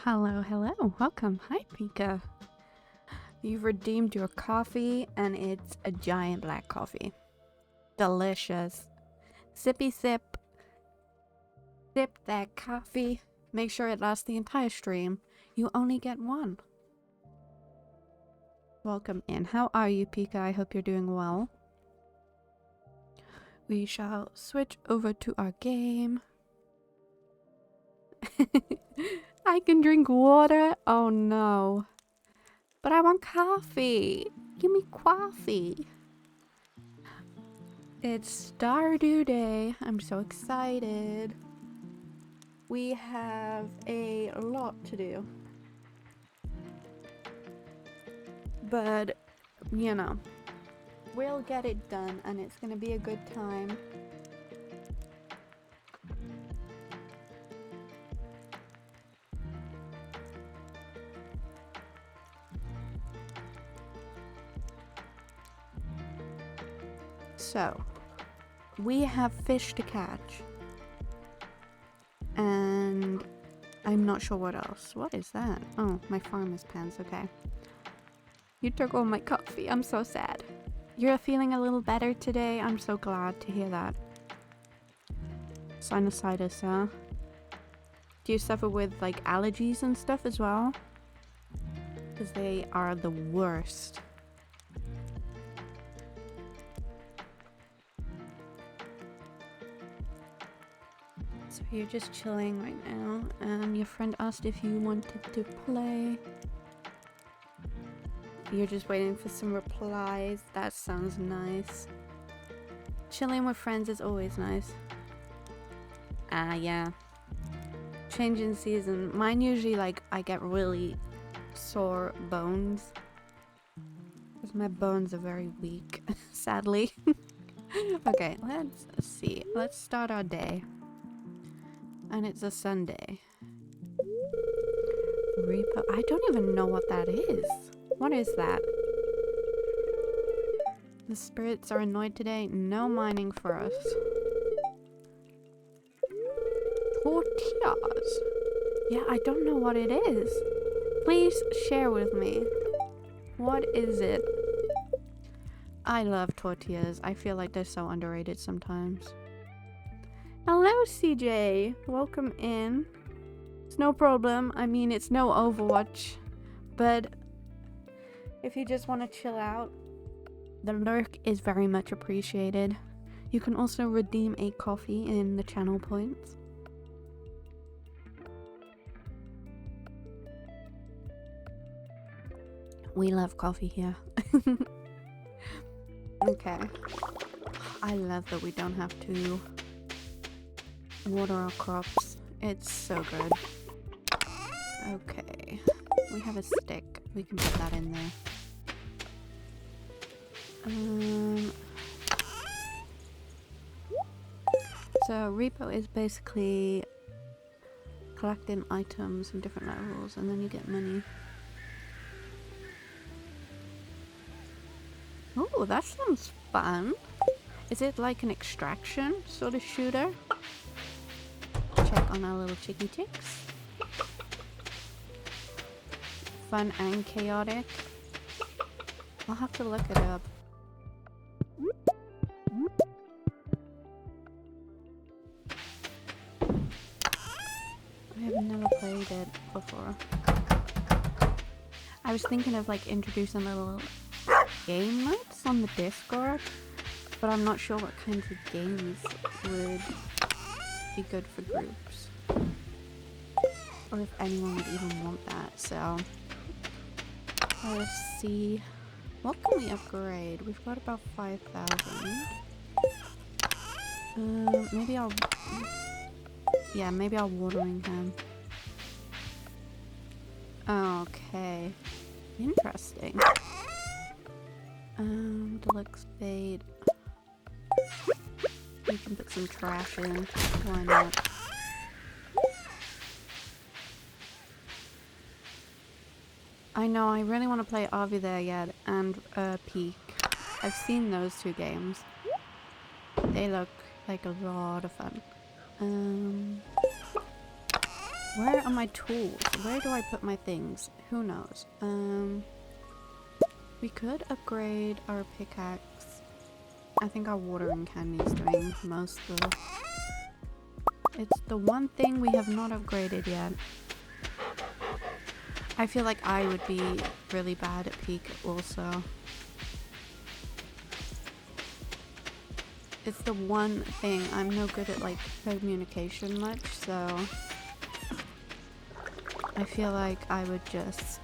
Hello, hello, welcome. Hi, Pika. You've redeemed your coffee, and it's a giant black coffee. Delicious. Sippy sip. Sip that coffee. Make sure it lasts the entire stream. You only get one. Welcome in. How are you, Pika? I hope you're doing well. We shall switch over to our game. I can drink water? Oh no. But I want coffee. Give me coffee. It's Stardew Day. I'm so excited. We have a lot to do. But, you know, we'll get it done and it's gonna be a good time. So, we have fish to catch. And I'm not sure what else. What is that? Oh, my farmer's pants, okay. You took all my coffee. I'm so sad. You're feeling a little better today? I'm so glad to hear that. Sinusitis, huh? Do you suffer with, like, allergies and stuff as well? Because they are the worst. So you're just chilling right now, and your friend asked if you wanted to play. You're just waiting for some replies. That sounds nice. Chilling with friends is always nice. Yeah. Change in season. Mine usually, like, I get really sore bones. Because my bones are very weak, sadly. Okay, let's see. Let's start our day. And it's a Sunday. Repo. I don't even know what that is. What is that? The spirits are annoyed today. No mining for us. Tortillas. Yeah, I don't know what it is. Please share with me. What is it? I love tortillas. I feel like they're so underrated sometimes. Hello, CJ. Welcome in. It's no problem. I mean, it's no Overwatch. But if you just want to chill out, the lurk is very much appreciated. You can also redeem a coffee in the channel points. We love coffee here. Okay. I love that we don't have to water our crops. It's so good. Okay. We have a stick. We can put that in there. So repo is basically collecting items in different levels and then you get money. Oh, that sounds fun. Is it like an extraction sort of shooter? Check on our little chicky chicks. Fun and chaotic. I'll have to look it up. I have never played it before. I was thinking of like introducing little game nights on the Discord, but I'm not sure what kinds of games would be good for groups, or if anyone would even want that. So let's see, what can we upgrade? We've got about 5,000. Maybe I'll watering can. Okay, interesting. Deluxe spade. We can put some trash in. Why not? I know, I really want to play Are We There Yet and Peak. I've seen those two games. They look like a lot of fun. Where are my tools? Where do I put my things? Who knows? We could upgrade our pickaxe. I think our watering can needs doing most though. It's the one thing we have not upgraded yet. I feel like I would be really bad at Peak also. It's the one thing. I'm no good at like communication much, so I feel like I would just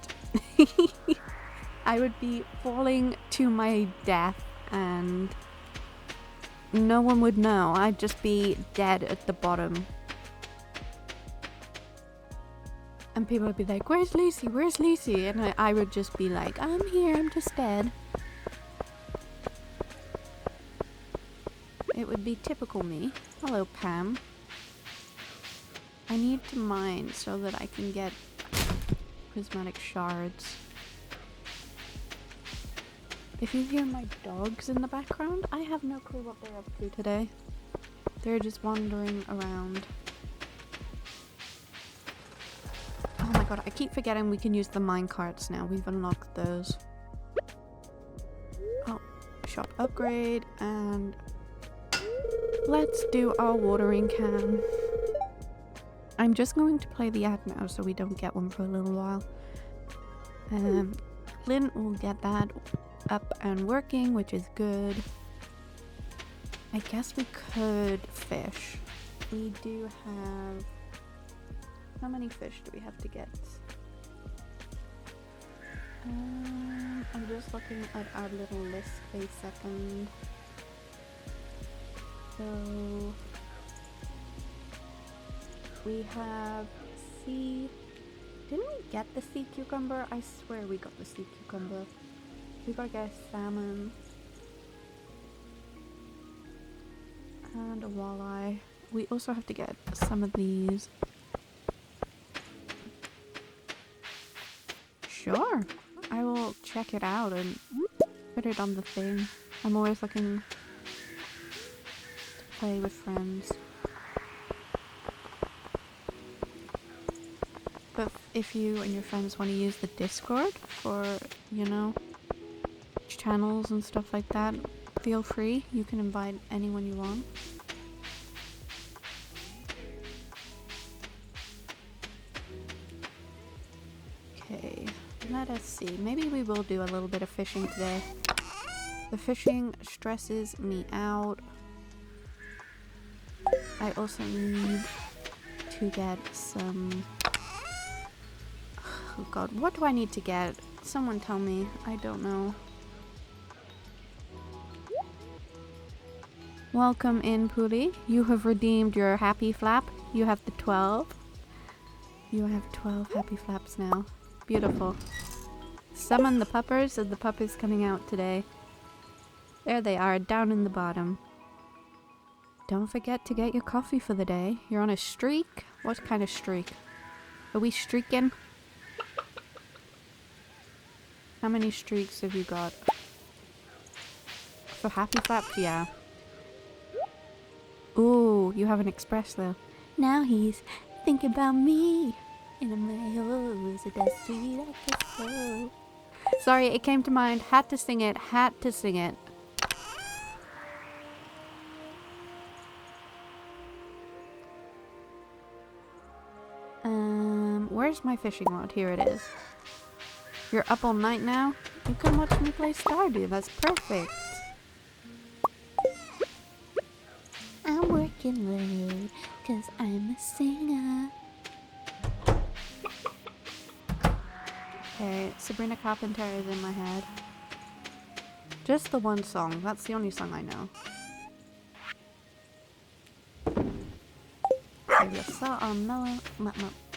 I would be falling to my death and no one would know. I'd just be dead at the bottom. And people would be like, where's Lucy? Where's Lucy? And I would just be like, I'm here, I'm just dead. It would be typical me. Hello, Pam. I need to mine so that I can get prismatic shards. If you hear my dogs in the background, I have no clue what they're up to today. They're just wandering around. Oh my god, I keep forgetting we can use the minecarts now. We've unlocked those. Oh, shop upgrade, and let's do our watering can. I'm just going to play the ad now so we don't get one for a little while. Clint will get that up and working, which is good. I guess we could fish. We do have... How many fish do we have to get? I'm just looking at our little list a second. So we have sea. Didn't we get the sea cucumber? I swear we got the sea cucumber. We gotta get a salmon and a walleye. We also have to get some of these. Sure, I will check it out and put it on the thing. I'm always looking to play with friends. But if you and your friends want to use the Discord for, you know, channels and stuff like that, feel free. You can invite anyone you want. Okay, let us see. Maybe we will do a little bit of fishing today. The fishing stresses me out. I also need to get some... Oh god, what do I need to get? Someone tell me. I don't know. Welcome in, Puli. You have redeemed your happy flap. You have the 12. You have 12 happy flaps now. Beautiful. Summon the puppers, and the puppers coming out today. There they are, down in the bottom. Don't forget to get your coffee for the day. You're on a streak? What kind of streak? Are we streaking? How many streaks have you got? For happy flaps, yeah. Ooh, you have an espresso. Now he's thinking about me. And I'm like, oh, that's sweet espresso. Sorry, it came to mind. Had to sing it. Had to sing it. Where's my fishing rod? Here it is. You're up all night now? You can watch me play Stardew. That's perfect. I'm working late, cause I'm a singer. Okay, Sabrina Carpenter is in my head. Just the one song. That's the only song I know.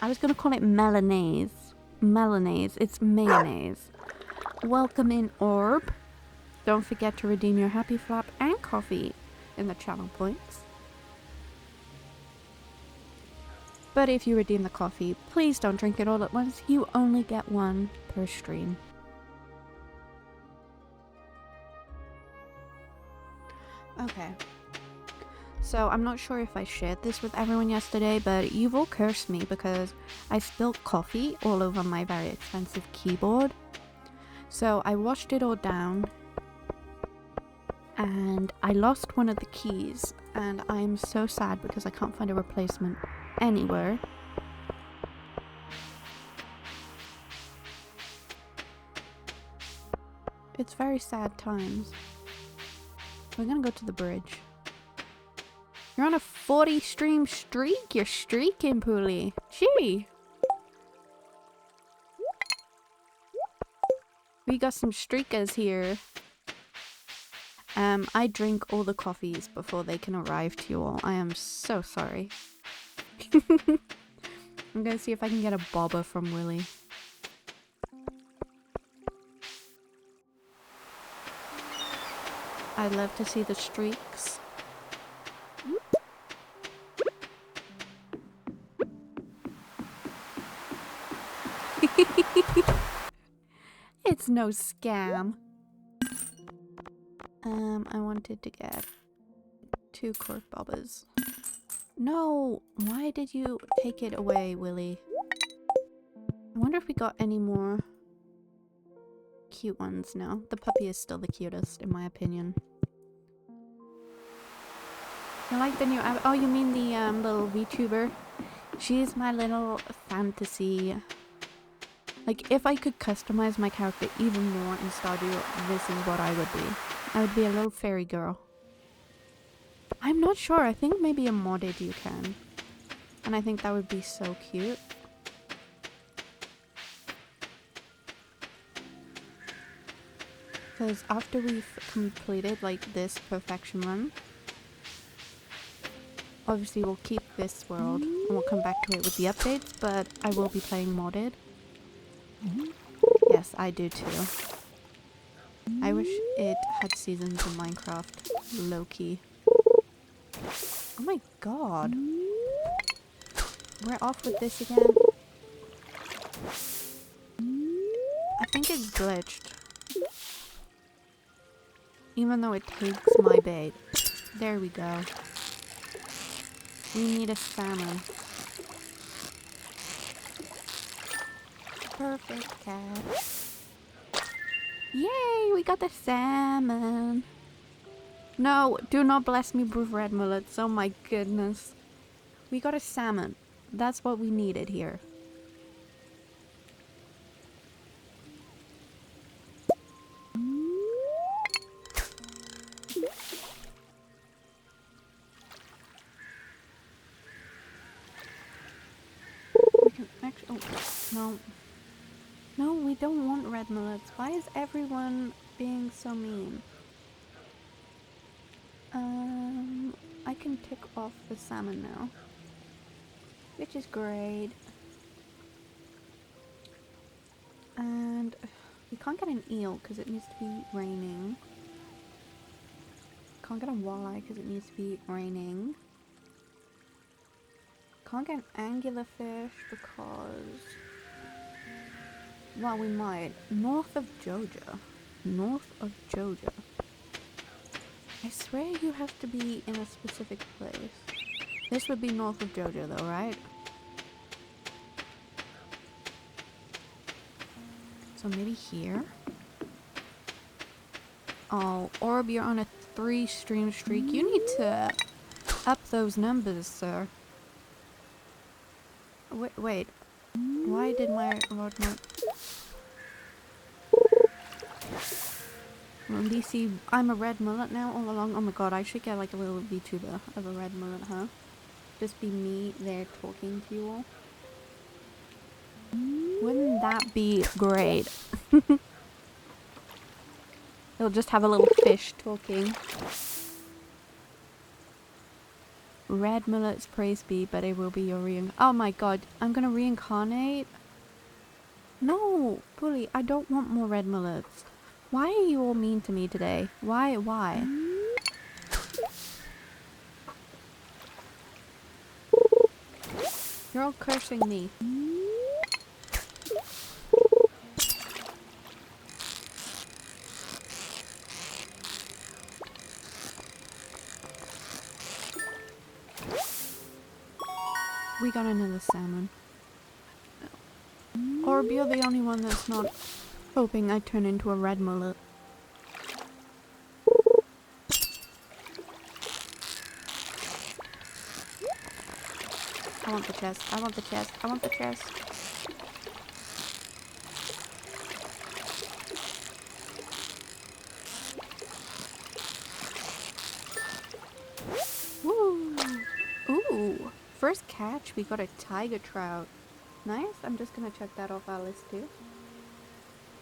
I was gonna call it Melanaise. Melanaise. It's mayonnaise. Welcome in, Orb. Don't forget to redeem your happy flap and coffee in the channel points. But if you redeem the coffee, please don't drink it all at once. You only get one per stream. Okay. So I'm not sure if I shared this with everyone yesterday, but you've all cursed me because I spilled coffee all over my very expensive keyboard. So I washed it all down and I lost one of the keys, and I'm so sad because I can't find a replacement anywhere. It's very sad times. We're gonna go to the bridge. You're on a 40 stream streak. You're streaking, Puli. Gee. We got some streakers here. I drink all the coffees before they can arrive to you all. I am so sorry. I'm gonna see if I can get a bobber from Willy. I'd love to see the streaks. It's no scam. I wanted to get 2 cork bobbers. No! Why did you take it away, Willy? I wonder if we got any more cute ones. No, the puppy is still the cutest, in my opinion. You like the new oh, you mean the little VTuber? She's my little fantasy. Like, if I could customize my character even more in Stardew, this is what I would be. I would be a little fairy girl. I'm not sure. I think maybe a modded you can. And I think that would be so cute. Because after we've completed, like, this perfection run, obviously we'll keep this world and we'll come back to it with the updates, but I will be playing modded. Yes, I do too. I wish it had seasons in Minecraft. Low-key. Oh my god. We're off with this again. I think it's glitched. Even though it takes my bait. There we go. We need a salmon. Perfect catch. Yay, we got the salmon. No, do not bless me with red mullets. Oh my goodness. We got a salmon. That's what we needed here. We can actually... Oh, no. No, we don't want red mullets. Why is everyone being so mean? I can tick off the salmon now. Which is great. And we can't get an eel because it needs to be raining. Can't get a walleye because it needs to be raining. Can't get an angular fish because... Well, we might. North of Georgia. North of Georgia. I swear you have to be in a specific place. This would be north of Georgia though, right? So maybe here? Oh, Orb, you're on a 3-stream streak. You need to up those numbers, sir. Wait. Why did my road not... Well, DC, I'm a red mullet now all along. Oh my god, I should get like a little VTuber of a red mullet, huh? Just be me there talking to you all. Wouldn't that be great? They'll just have a little fish talking. Red mullets, praise be, but it will be your Oh my god, I'm gonna reincarnate? No, Bully, I don't want more red mullets. Why are you all mean to me today? Why? You're all cursing me. We got another salmon. Orb, you're the only one that's not hoping I turn into a red mullet. I want the chest. I want the chest. I want the chest. Woo! Ooh! First catch, we got a tiger trout. Nice. I'm just gonna check that off our list too.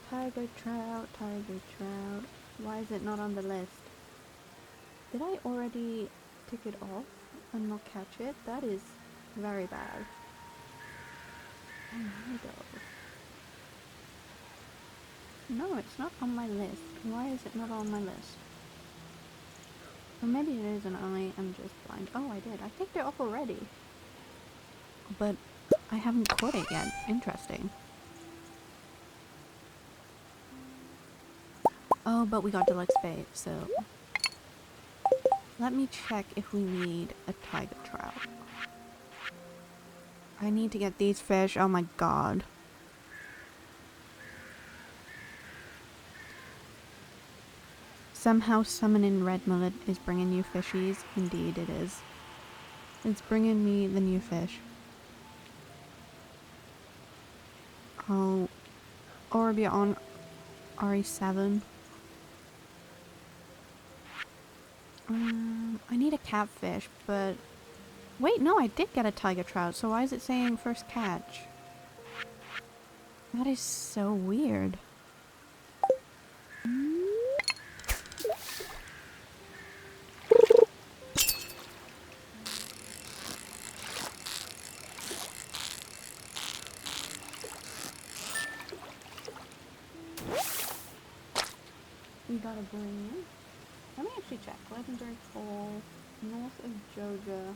Tiger trout, tiger trout. Why is it not on the list? Did I already tick it off and not catch it? That is very bad. Oh my god. No, it's not on my list. Why is it not on my list? Or maybe it is and I am just blind. Oh, I did. I ticked it off already. But I haven't caught it yet. Interesting. Oh, but we got deluxe bait, so... Let me check if we need a tiger trout. I need to get these fish. Oh my god. Somehow summoning red mullet is bringing you fishies. Indeed it is. It's bringing me the new fish. Oh. Orb, you're on RE7. I need a catfish, but... Wait, no, I did get a tiger trout, so why is it saying first catch? That is so weird. We gotta bring... Let me actually check. Legendary Fall, north of Georgia.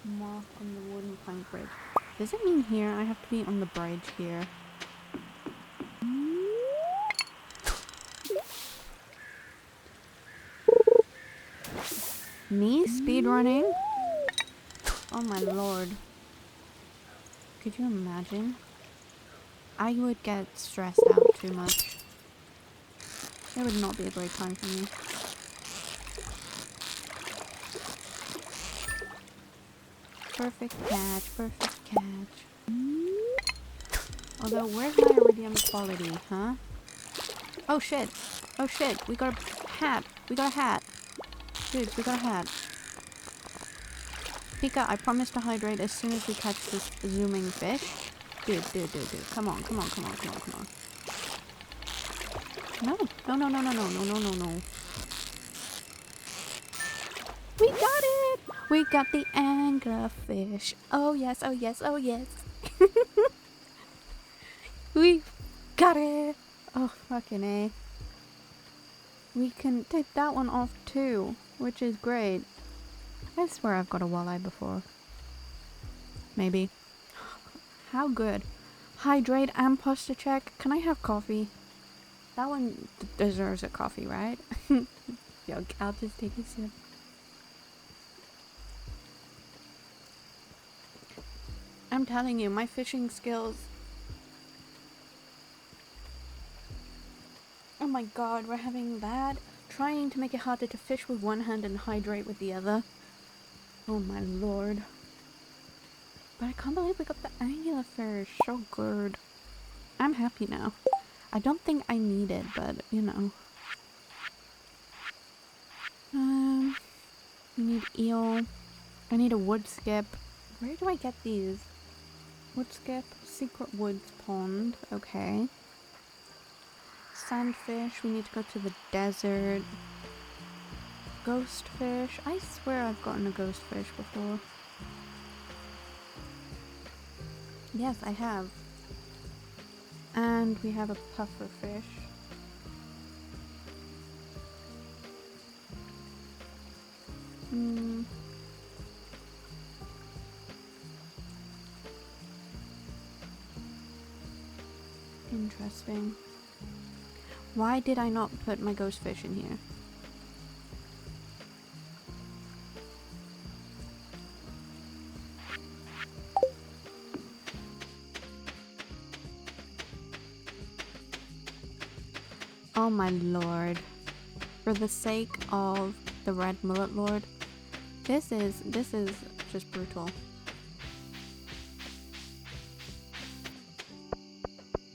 Moth on the wooden plank bridge. Does it mean here? I have to be on the bridge here. Me speedrunning? Oh my lord. Could you imagine? I would get stressed out too much. It would not be a great time for me. Perfect catch, perfect catch. Although, where's my iridium quality, huh? Oh shit! Oh shit! We got a hat! We got a hat! Dude, we got a hat. Pika, I promise to hydrate as soon as we catch this zooming fish. Dude. Come on. No. No. We got it! We got the anglerfish. Oh yes. We got it! Oh, fucking A. We can take that one off too, which is great. I swear I've got a walleye before. Maybe. How good. Hydrate and posture check. Can I have coffee? That one deserves a coffee, right? Yo, I'll just take a sip. I'm telling you, my fishing skills... Oh my god, we're having that. Trying to make it harder to fish with one hand and hydrate with the other. Oh my lord. But I can't believe we got the anglerfish. So good. I'm happy now. I don't think I need it, but you know. We need eel. I need a wood skip. Where do I get these? Wood skip, secret woods pond. Okay. Sandfish. We need to go to the desert. Ghost fish. I swear I've gotten a ghost fish before. Yes, I have. And we have a puffer fish. Interesting. Why did I not put my ghost fish in here? Oh my lord. For the sake of the red mullet lord, this is just brutal.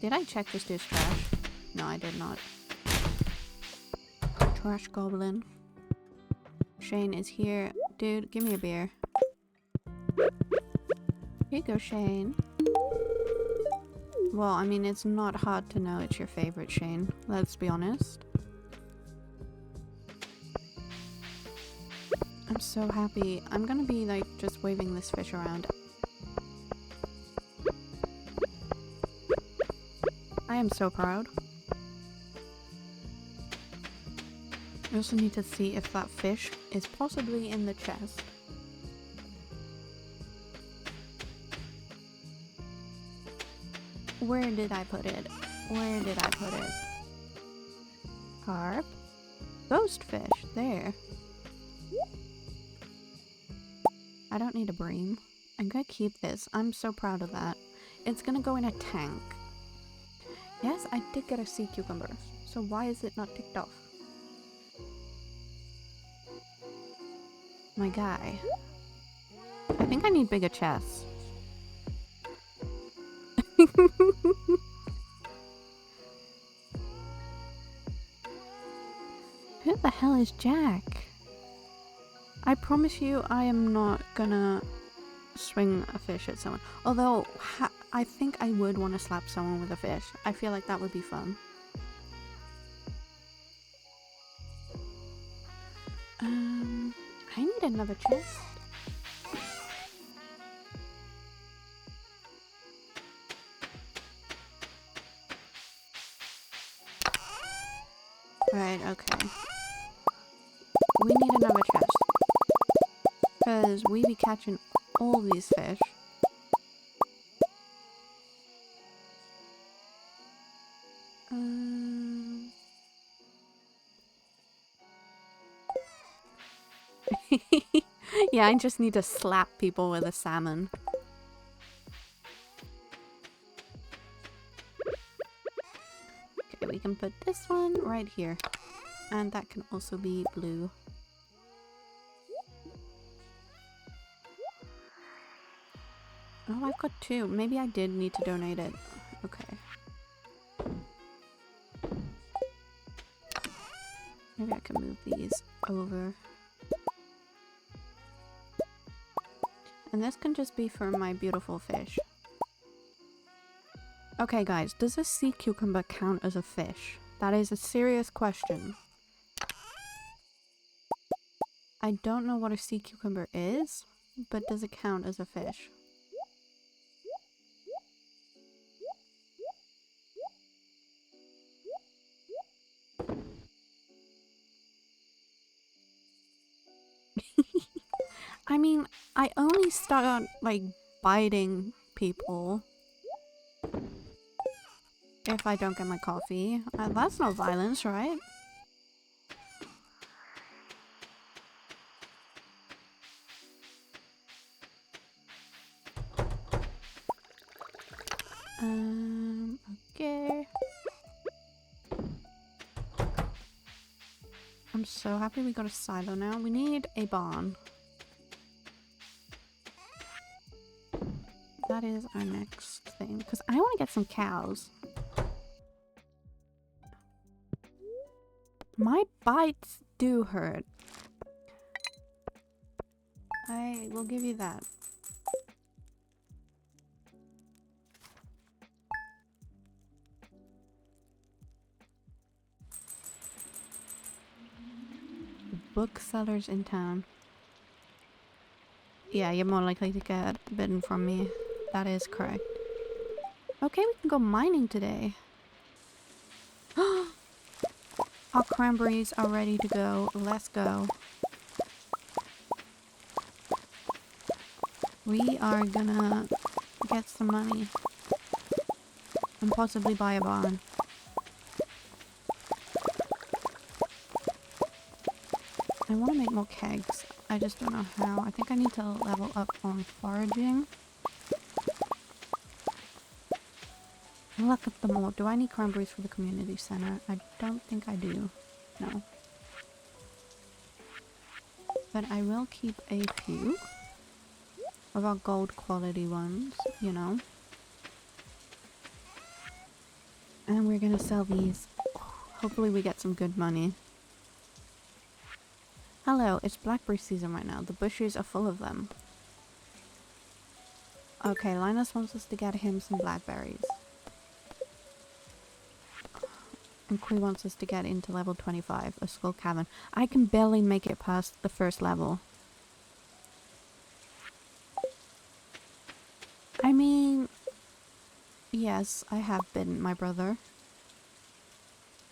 Did I check this dude's trash? No, I did not. Trash goblin. Shane is here. Dude, give me a beer. Here you go, Shane. Well, I mean, it's not hard to know it's your favorite Shane. Let's be honest. I'm so happy. I'm gonna be, like, just waving this fish around. I am so proud. I also need to see if that fish is possibly in the chest. Where did I put it? Where did I put it? Carp? Ghost fish. There. I don't need a bream. I'm gonna keep this. I'm so proud of that. It's gonna go in a tank. Yes, I did get a sea cucumber. So why is it not ticked off? My guy. I think I need bigger chests. Who the hell is Jack? I promise you I am not gonna swing a fish at someone. Although, I think I would want to slap someone with a fish. I feel like that would be fun. I need another chest. Right, okay. We need another chest. Because we be catching all these fish. Yeah, I just need to slap people with a salmon. we can put this one right here. And that can also be blue. Oh, I've got two. Maybe I did need to donate it. Okay. Maybe I can move these over. And this can just be for my beautiful fish. Okay guys, does a sea cucumber count as a fish? That is a serious question. I don't know what a sea cucumber is, but does it count as a fish? I mean, I only start like biting people if I don't get my coffee. That's not violence, right? Okay. I'm so happy we got a silo now. We need a barn. That is our next thing. Because I want to get some cows. My bites do hurt. I will give you that. Booksellers in town. Yeah, you're more likely to get bitten from me. That is correct. Okay, we can go mining today. Our cranberries are ready to go. Let's go. We are gonna get some money. And possibly buy a barn. I want to make more kegs. I just don't know how. I think I need to level up on foraging. Look at them all. Do I need cranberries for the community center? I don't think I do. No. But I will keep a few of our gold quality ones, you know. And we're gonna sell these. Hopefully we get some good money. Hello, it's blackberry season right now. The bushes are full of them. Okay, Linus wants us to get him some blackberries. And Kui wants us to get into level 25, a skull cavern. I can barely make it past the first level. I mean... Yes, I have been, my brother.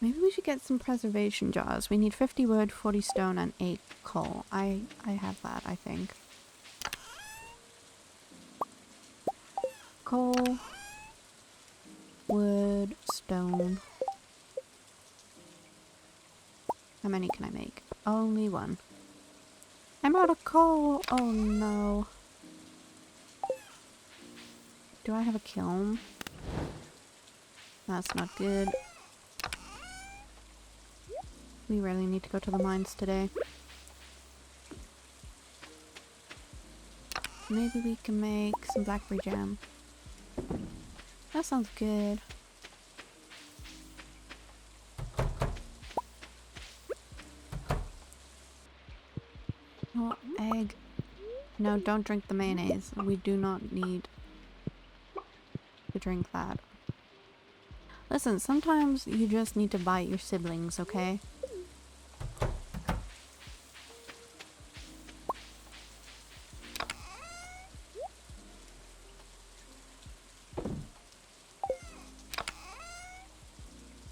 Maybe we should get some preservation jars. We need 50 wood, 40 stone, and 8 coal. I have that, I think. Coal, wood, stone. How many can I make? Only one. I'm out of coal! Oh no. Do I have a kiln? That's not good. We really need to go to the mines today. Maybe we can make some blackberry jam. That sounds good. Oh, egg. No, don't drink the mayonnaise. We do not need to drink that. Listen, sometimes you just need to bite your siblings, okay?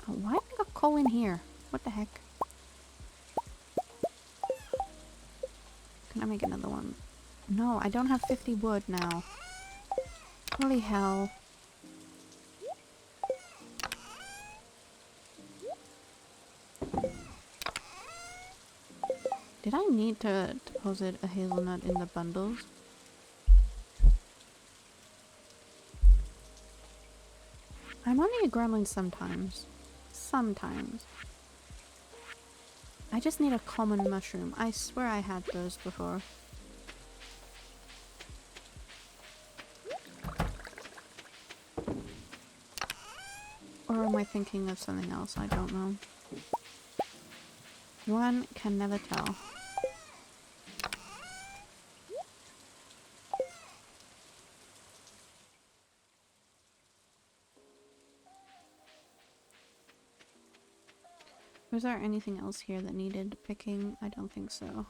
Oh, why have I got coal in here? What the heck? Can I make another one? No, I don't have 50 wood now. Holy hell. Did I need to deposit a hazelnut in the bundles? I'm only a gremlin sometimes. sometimes. I just need a common mushroom. I swear I had those before. Or am I thinking of something else? I don't know. One can never tell. Was there anything else here that needed picking? I don't think so.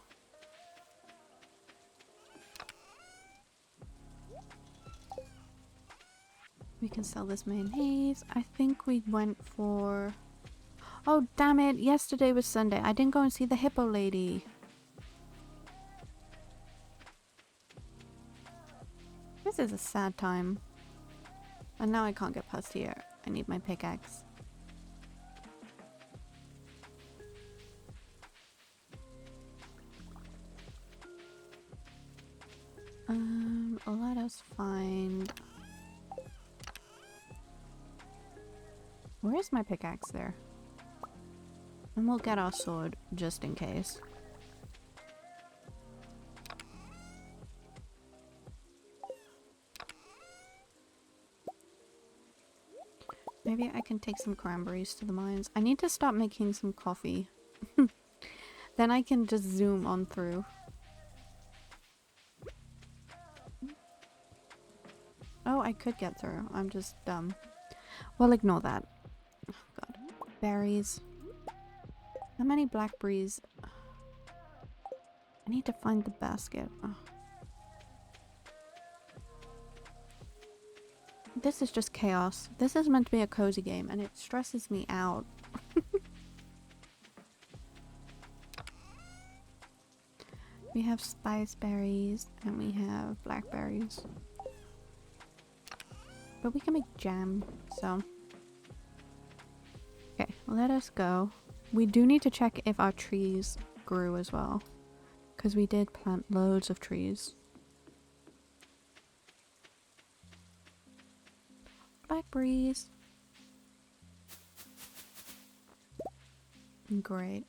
We can sell this mayonnaise. I think we went for... Oh, damn it. Yesterday was Sunday. I didn't go and see the hippo lady. This is a sad time. And now I can't get past here. I need my pickaxe. Let us find... Where is my pickaxe there? And we'll get our sword, just in case. Maybe I can take some cranberries to the mines. I need to stop making some coffee. Then I can just zoom on through. Oh, I could get through. I'm just dumb. Well, ignore that. Oh, God. Berries. How many blackberries? I need to find the basket. Oh. This is just chaos. This is meant to be a cozy game, and it stresses me out. We have spice berries, and we have blackberries. But we can make jam, so... Okay, let us go. We do need to check if our trees grew as well. Because we did plant loads of trees. Blackberries. Great.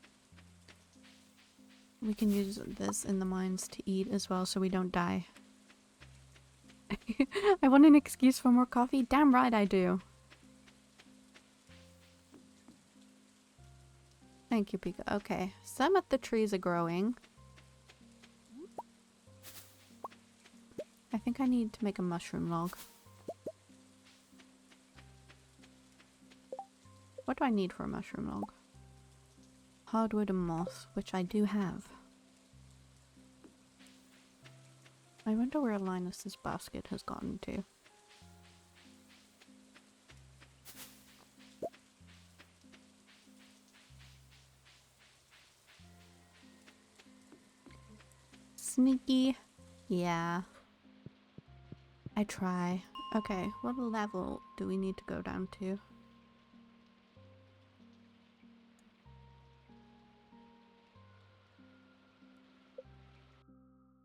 We can use this in the mines to eat as well so we don't die. I want an excuse for more coffee? Damn right I do. Thank you, Pika. Okay, some of the trees are growing. I think I need to make a mushroom log. What do I need for a mushroom log? Hardwood and moss, which I do have. I wonder where Linus's basket has gotten to. Sneaky. Yeah. I try. Okay, what level do we need to go down to?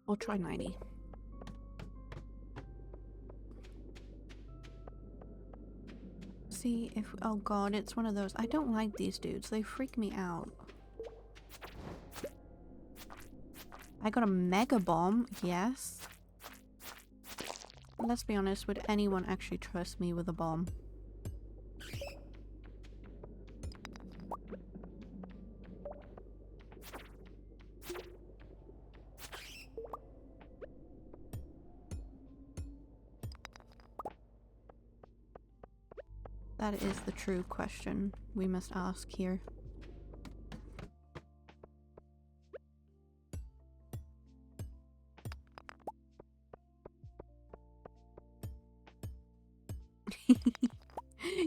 We'll try 90. See if... Oh god, it's one of those. I don't like these dudes. They freak me out. I got a mega bomb. Yes. Let's be honest, would anyone actually trust me with a bomb? That is the true question we must ask here.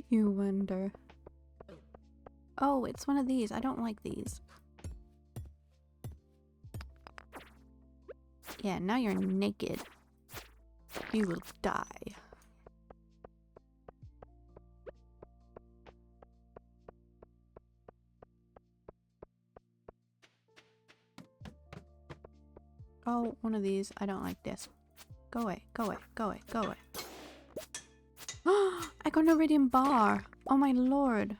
You wonder. Oh, it's one of these. I don't like these. Yeah, now you're naked. You will die. Oh, one of these. I don't like this. Go away, go away, go away, go away. I got an iridium bar. Oh my lord.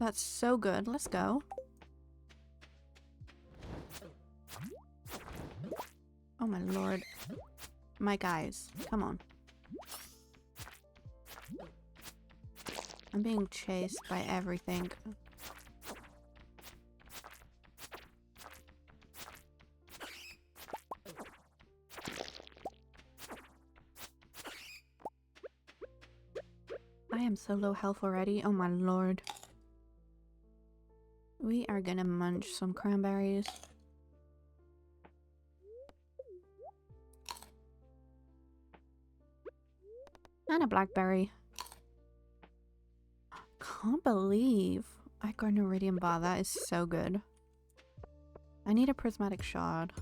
That's so good. Let's go. Oh my lord. My guys, come on. I'm being chased by everything. I am so low health already. Oh my lord. We are gonna munch some cranberries. And a blackberry. Can't believe I got an iridium bar. That is so good. I need a prismatic shard.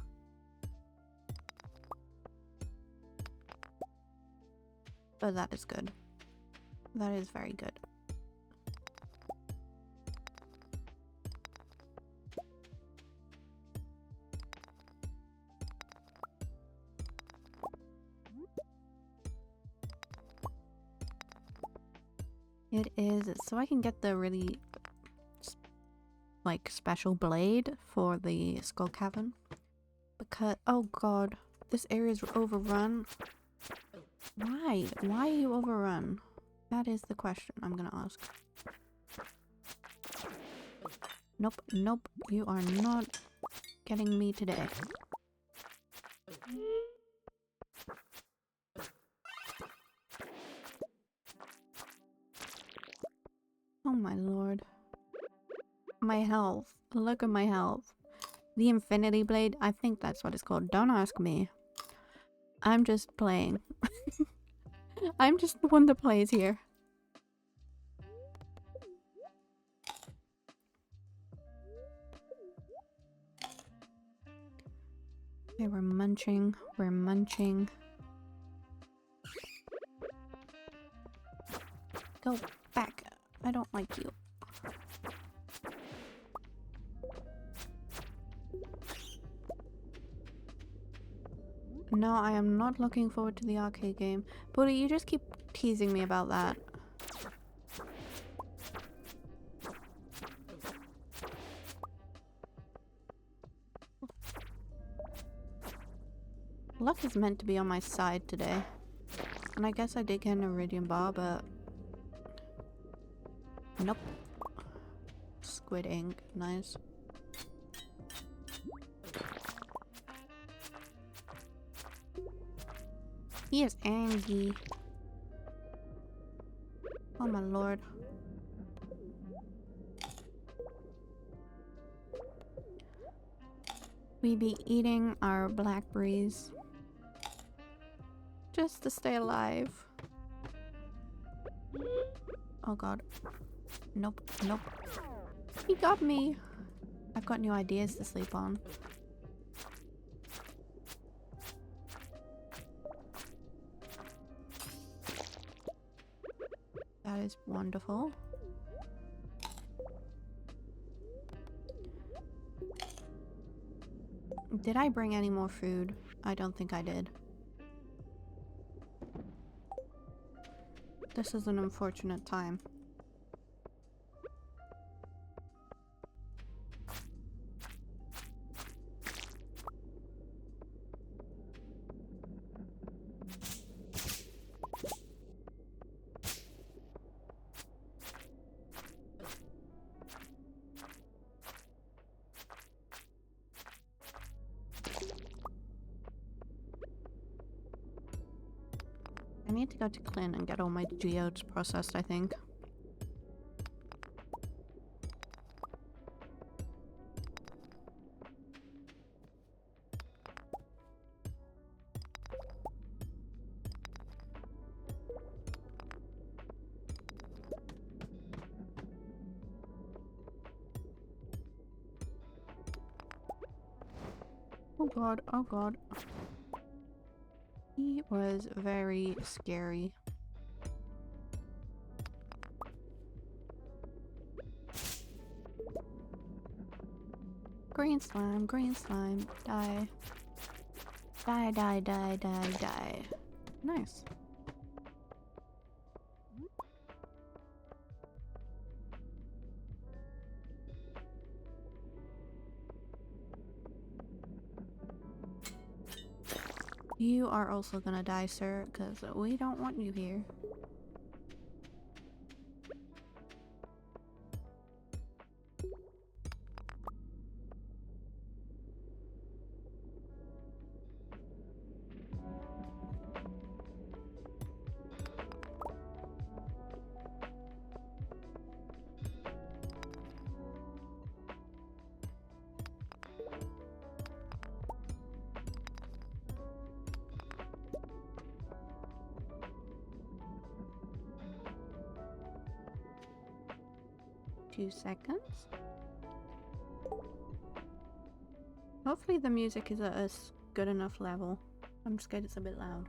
But that is good. That is very good. It is so I can get the really like special blade for the skull cavern. Because oh god, this area is overrun. Why? Why are you overrun? That is the question I'm gonna ask. Nope, nope, you are not getting me today. Oh my lord. My health. Look at my health. The Infinity Blade, I think that's what it's called. Don't ask me. I'm just playing. I'm just the one that plays here. Okay, we're munching. We're munching. Go back. I don't like you. No, I am not looking forward to the arcade game. Buddy, you just keep teasing me about that. Luck is meant to be on my side today. And I guess I did get an iridium bar, but... Nope. Squid ink. Nice. He is angry. Oh my lord. We be eating our blackberries. Just to stay alive. Oh god. Nope, nope. He got me. I've got new ideas to sleep on. That is wonderful. Did I bring any more food? I don't think I did. This is an unfortunate time. I need to go to Clint and get all my geodes processed, I think. Oh god, oh god. He was very scary. Green slime, die. Die, die, die, die, die. Nice. You are also gonna die, sir, because we don't want you here. 2 seconds. Hopefully the music is at a good enough level. I'm scared it's a bit loud.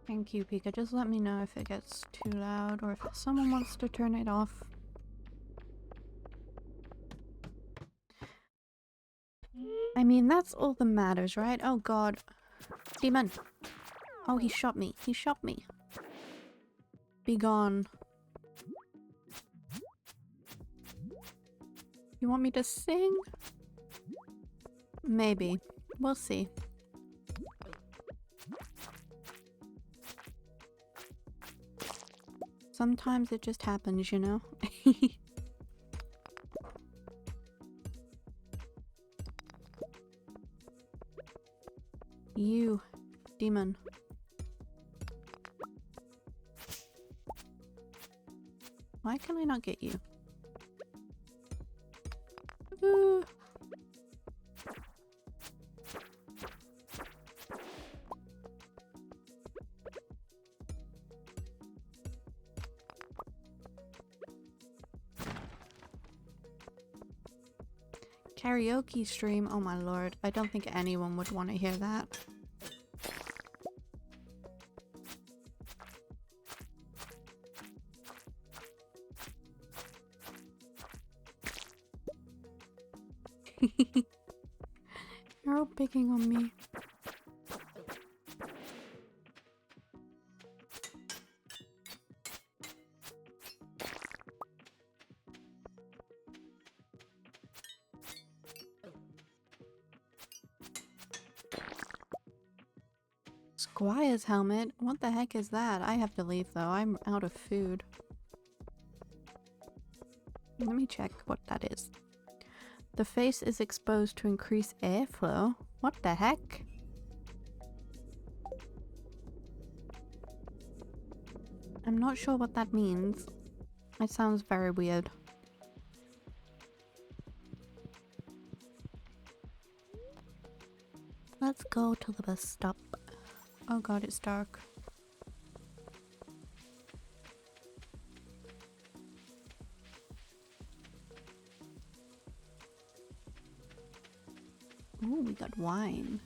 Thank you, Pika. Just let me know if it gets too loud or if someone wants to turn it off. I mean, that's all that matters, right? Oh god. Demon! Oh, he shot me. He shot me. Be gone. You want me to sing? Maybe. We'll see. Sometimes it just happens, you know? You, demon. Why can I not get you? Karaoke stream? Oh my lord. I don't think anyone would want to hear that. You're all picking on me. Squire's helmet? What the heck is that? I have to leave though. I'm out of food. Let me check what that is. The face is exposed to increase airflow. What the heck? I'm not sure what that means. It sounds very weird. Let's go to the bus stop. Oh god, it's dark. Ooh, we got wine.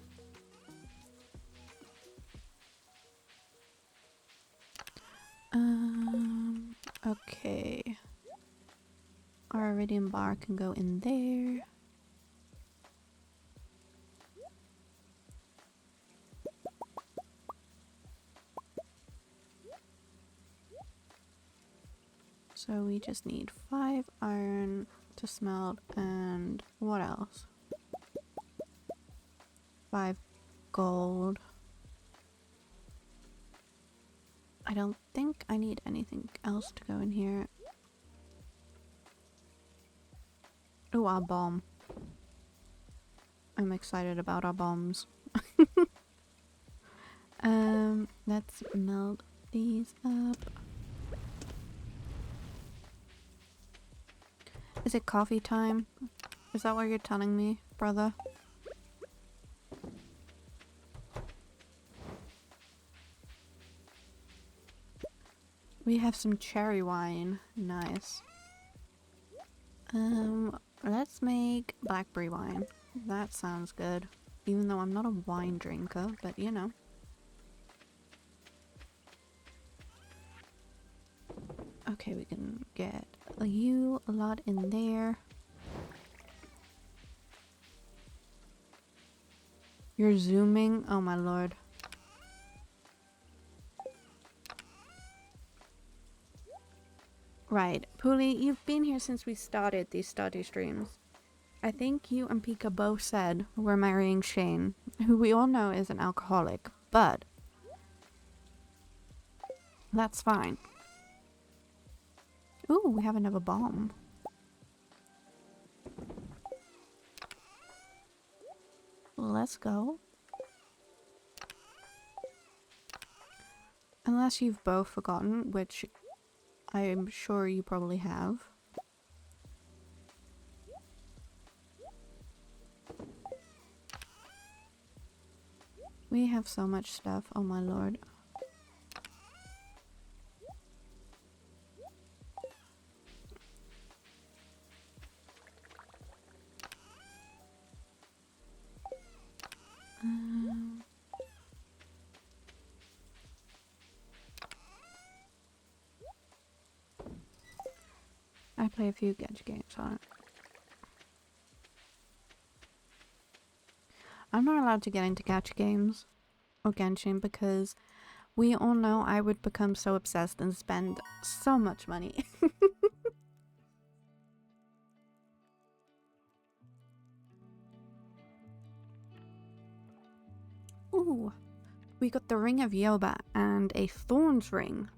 Okay. Our Iridium bar can go in there. So we just need 5 iron to smelt and what else? 5 gold. I don't think I need anything else to go in here. Ooh, our bomb. I'm excited about our bombs. Let's melt these up. Is it coffee time? Is that what you're telling me, brother? We have some cherry wine. Nice. Let's make blackberry wine. That sounds good. Even though I'm not a wine drinker, but you know. Okay, we can get you a lot in there. You're zooming? Oh my lord. Right. Puli, you've been here since we started these study streams. I think you and Pika both said we're marrying Shane, who we all know is an alcoholic, but that's fine. Ooh, we have another bomb. Let's go. Unless you've both forgotten, which I'm sure you probably have. We have so much stuff, oh my lord. I play a few gacha games on it. I'm not allowed to get into gacha games or Genshin because we all know I would become so obsessed and spend so much money. Ooh, we got the Ring of Yoba and a Thorns Ring.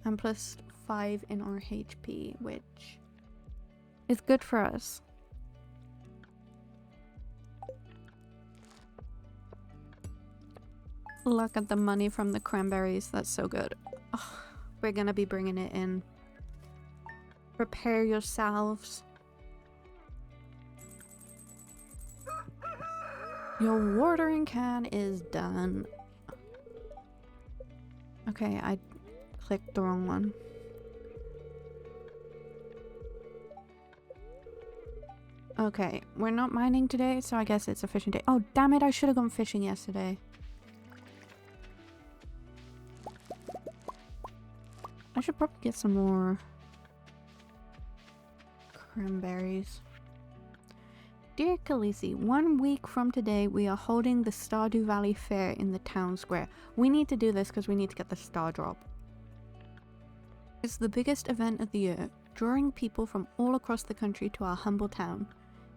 And plus 5 in our HP, which is good for us. Look at the money from the cranberries, that's so good. Ugh, we're gonna be bringing it in. Prepare yourselves. Your watering can is done. Okay, I clicked the wrong one. Okay, we're not mining today, so I guess it's a fishing day. Oh, damn it, I should have gone fishing yesterday. I should probably get some more cranberries. Dear Khaleesi, 1 week from today, we are holding the Stardew Valley Fair in the town square. We need to do this because we need to get the star drop. It's the biggest event of the year, drawing people from all across the country to our humble town.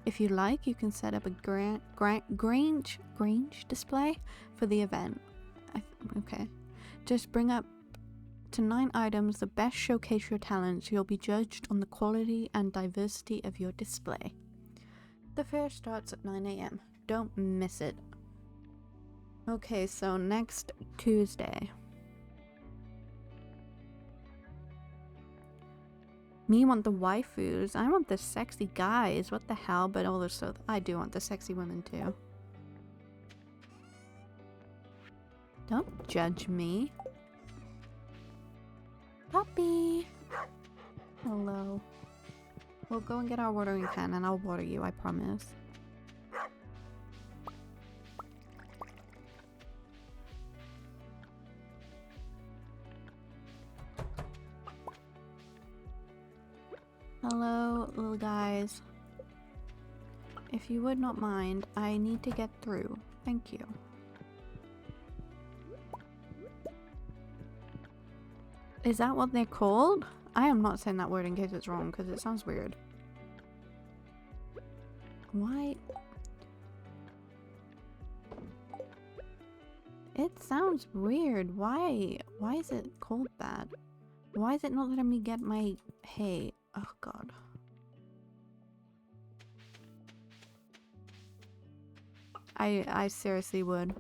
If you like, you can set up a Grange display for the event. Okay. Just bring up to 9 items that best showcase your talents. You'll be judged on the quality and diversity of your display. The fair starts at 9 AM. Don't miss it. Okay, so next Tuesday. Me want the waifus. I want the sexy guys. What the hell? But also, I do want the sexy women too. Don't judge me. Puppy! Hello. We'll go and get our watering can and I'll water you, I promise. Hello, little guys. If you would not mind, I need to get through. Thank you. Is that what they're called? I am not saying that word in case it's wrong, because it sounds weird. Why? It sounds weird. Why? Why is it called that? Why is it not letting me get my hay? Oh god. I seriously would.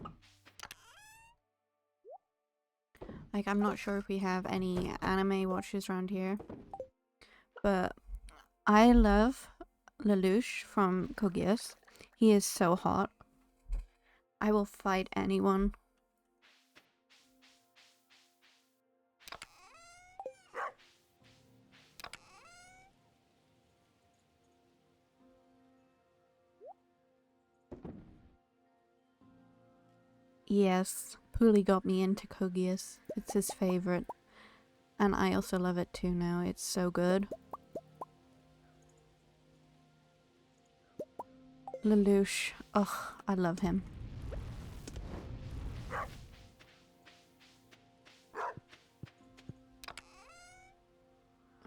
Like, I'm not sure if we have any anime watchers around here, but I love Lelouch from Kogias. He is so hot. I will fight anyone. Yes, Puli got me into Kogias. It's his favorite. And I also love it too now. It's so good. Lelouch. Ugh, I love him.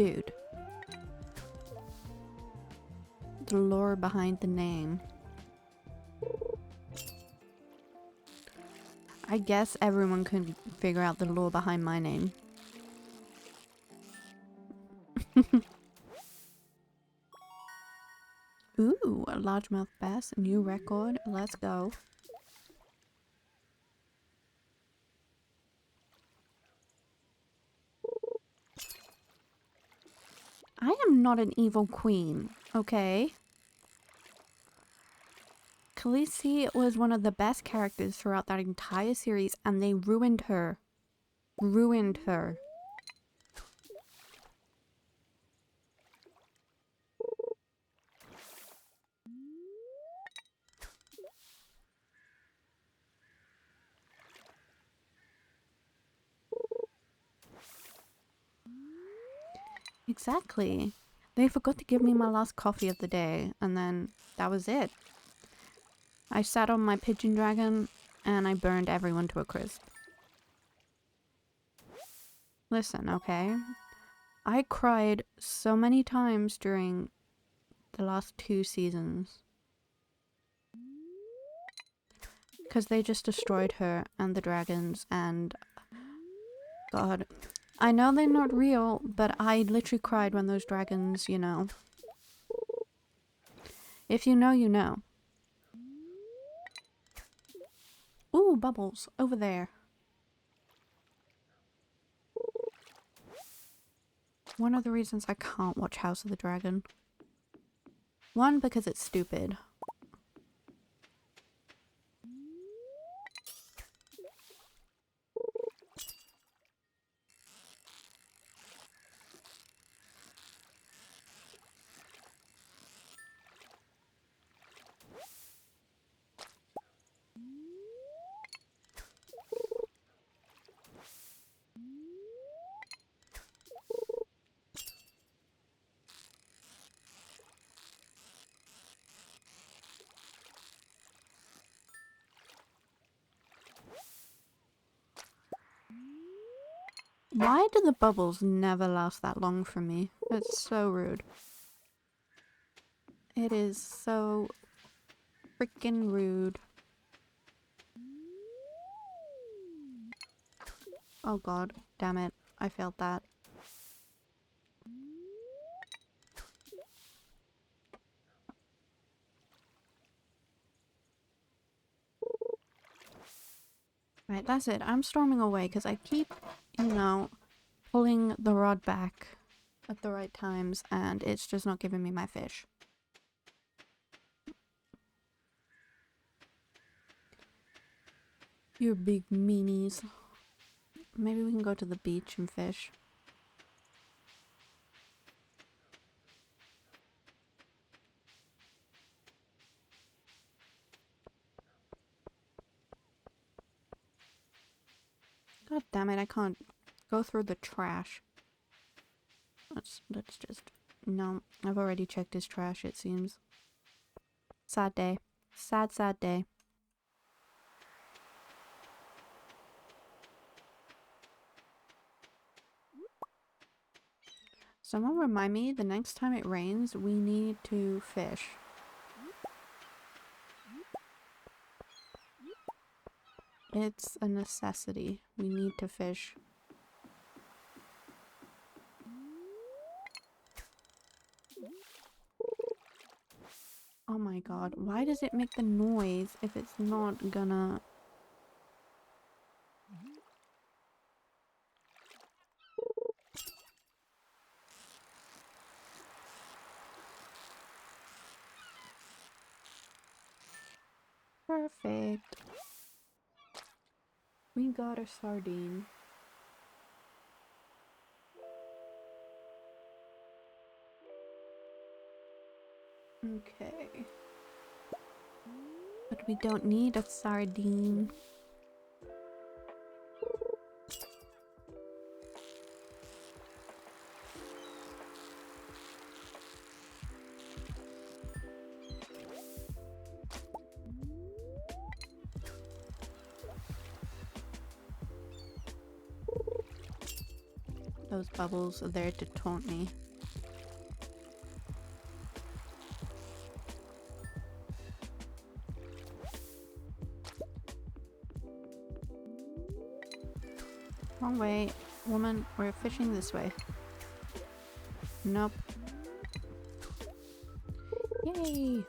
Dude. The lore behind the name. I guess everyone can figure out the lore behind my name. Ooh, a largemouth bass, new record. Let's go. I am not an evil queen, okay? Khaleesi was one of the best characters throughout that entire series, and they ruined her. Ruined her. Exactly. They forgot to give me my last coffee of the day, and then that was it. I sat on my pigeon dragon, and I burned everyone to a crisp. Listen, okay? I cried so many times during the last 2 seasons. Because they just destroyed her and the dragons, and... God. I know they're not real, but I literally cried when those dragons, you know. If you know, you know. Ooh, bubbles. Over there. One of the reasons I can't watch House of the Dragon. One, because it's stupid. Why do the bubbles never last that long for me? It's so rude. It is so freaking rude. Oh god, damn it. I failed that. Right, that's it. I'm storming away because I keep, you know, pulling the rod back at the right times and it's just not giving me my fish. You big meanies. Maybe we can go to the beach and fish. God damn it, I can't go through the trash. Let's just... No, I've already checked his trash, it seems. Sad day. Sad, sad day. Someone remind me, the next time it rains, we need to fish. It's a necessity. We need to fish. Oh my god, why does it make the noise if it's not gonna... Perfect. We got a sardine. Okay. But we don't need a sardine. Those bubbles are there to taunt me. Wrong way. Woman, we're fishing this way. Nope. Yay!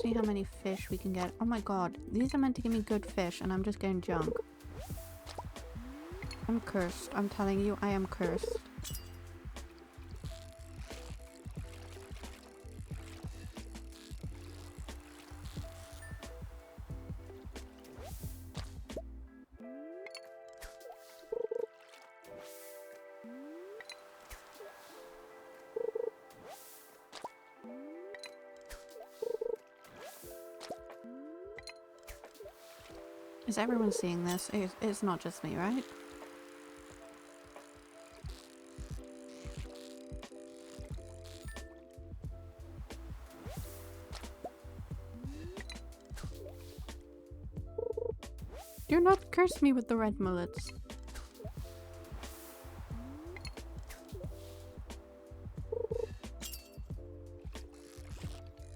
See how many fish we can get. Oh my god, these are meant to give me good fish and I'm just getting junk. I'm cursed. I'm telling you, I am cursed. Is everyone seeing this? It's not just me, right? Do not curse me with the red mullets.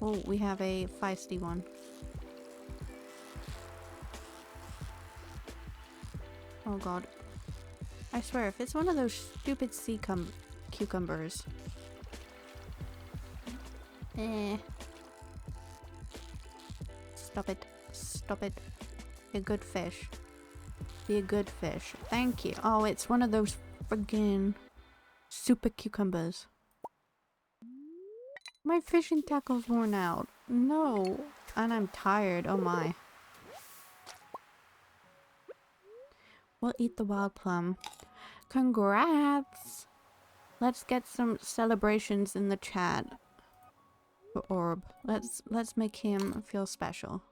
Oh, we have a feisty one. Oh god. I swear, if it's one of those stupid sea cucumbers. Stop it. Stop it. Be a good fish. Be a good fish. Thank you. Oh, it's one of those friggin' super cucumbers. My fishing tackle's worn out. No. And I'm tired. Oh my. We'll eat the wild plum. Congrats! Let's get some celebrations in the chat for Orb. Let's make him feel special.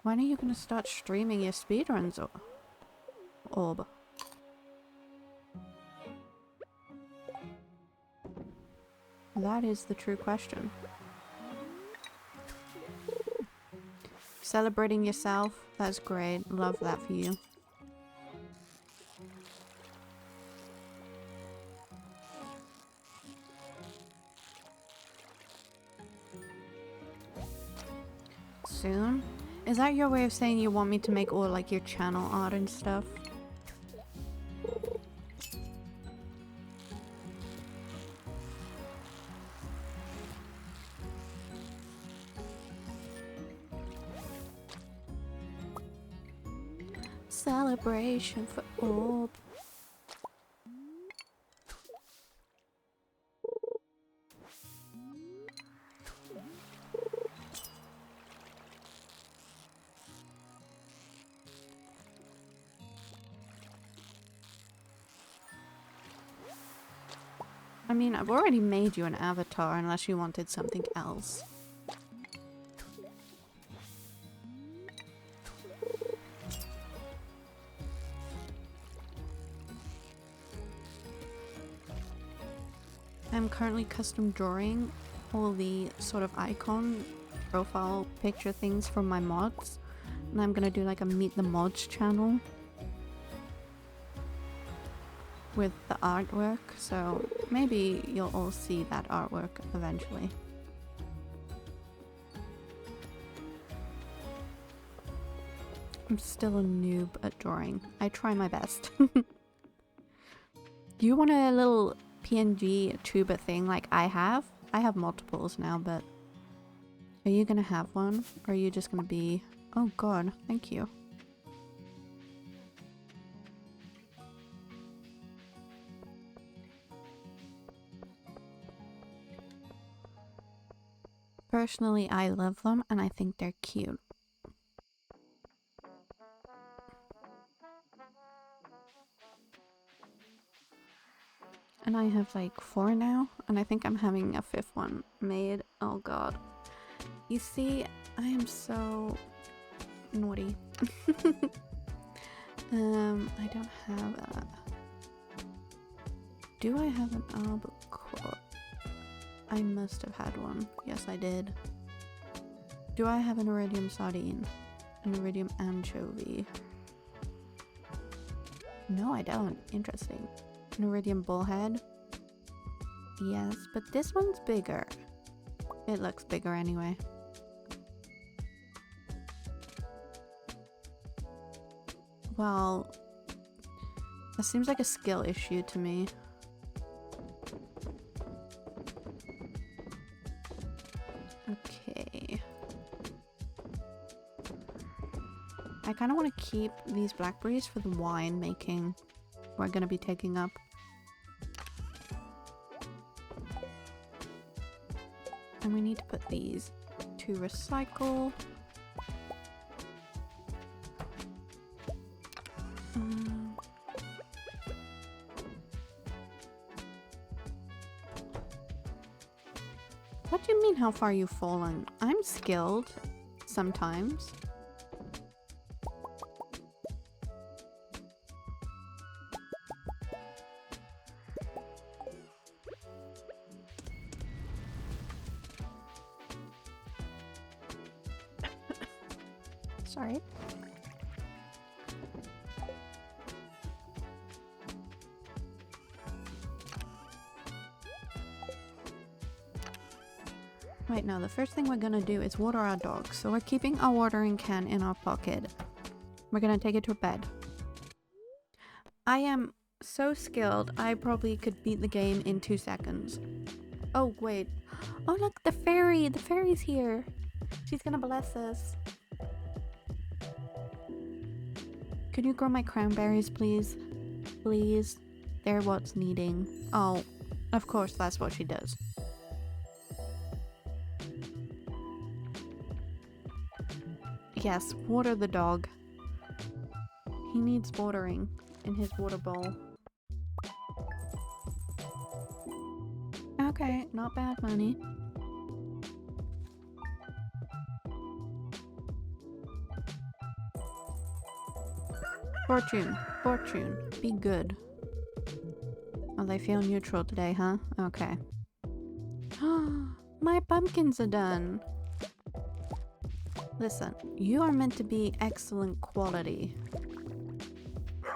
When are you gonna start streaming your speedruns, Orb? That is the true question. Celebrating yourself, that's great. Love that for you. Soon? Is that your way of saying you want me to make all like your channel art and stuff? Celebration for Orb. I mean, I've already made you an avatar unless you wanted something else. I'm currently custom drawing all the sort of icon profile picture things from my mods, and I'm gonna do like a Meet the Mods channel with the artwork, so maybe you'll all see that artwork eventually. I'm still a noob at drawing. I try my best. Do you want a little PNG tuber thing like I have? I have multiples now, but are you gonna have one? Or are you just gonna be... Oh god, thank you. Personally, I love them and I think they're cute. And I have like 4 now, and I think I'm having a 5th one made. Oh god. You see, I am so naughty. I don't have a Do I have an albacore? I must have had one. Yes, I did. Do I have an iridium sardine? An iridium anchovy? No, I don't. Interesting. An iridium bullhead? Yes, but this one's bigger. It looks bigger anyway. Well, that seems like a skill issue to me. Okay. I kind of want to keep these blackberries for the wine making we're going to be taking up. And we need to put these to recycle. What do you mean how far you've fallen? I'm skilled sometimes. Sorry. Right now, the first thing we're gonna do is water our dogs. So we're keeping our watering can in our pocket. We're gonna take it to bed. I am so skilled, I probably could beat the game in 2 seconds. Oh, wait. Oh, look, the fairy! The fairy's here! She's gonna bless us. Could you grow my cranberries, please? Please? They're what's needing. Oh, of course, that's what she does. Yes, water the dog. He needs watering in his water bowl. Okay, not bad money. Fortune, fortune, be good. Oh, they feel neutral today, huh? Okay. My pumpkins are done. Listen, you are meant to be excellent quality.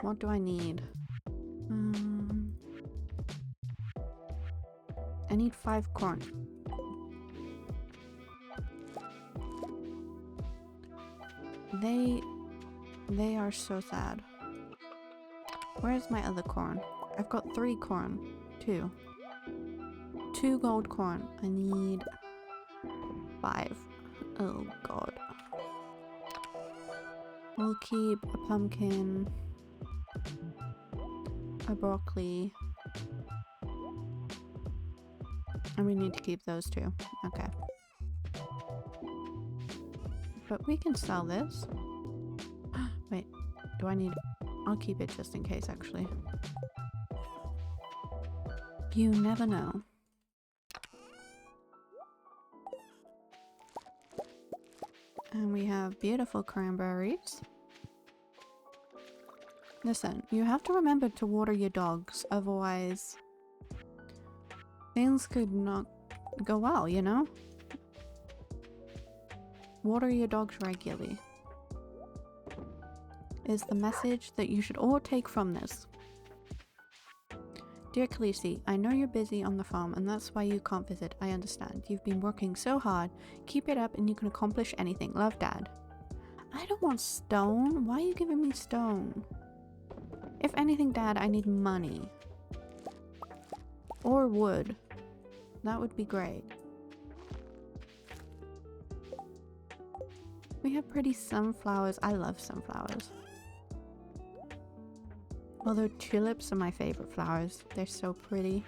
What do I need? I need 5 corn. They are so sad. Where's my other corn? I've got 3 corn. 2 gold corn. I need 5. Oh god. We'll keep a pumpkin, a broccoli, and we need to keep those 2. Okay. But we can sell this. Wait, do I need... I'll keep it just in case, actually. You never know. And we have beautiful cranberries. Listen, you have to remember to water your dogs, otherwise things could not go well, you know? Water your dogs regularly is the message that you should all take from this. Dear Khaleesi, I know you're busy on the farm and that's why you can't visit. I understand. You've been working so hard. Keep it up and you can accomplish anything. Love, Dad. I don't want stone. Why are you giving me stone? If anything, Dad, I need money. Or wood. That would be great. We have pretty sunflowers. I love sunflowers. Although tulips are my favorite flowers. They're so pretty.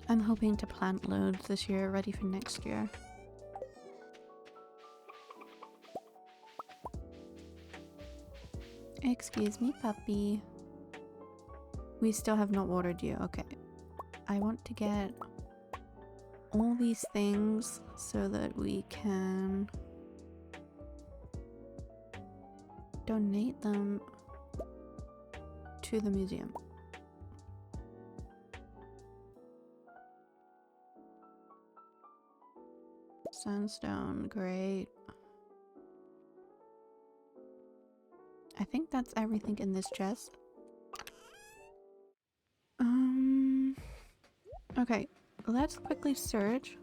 I'm hoping to plant loads this year, ready for next year. Excuse me, puppy. We still have not watered you. Okay. I want to get all these things so that we can donate them to the museum. Sandstone, great. I think that's everything in this chest. Okay, let's quickly search.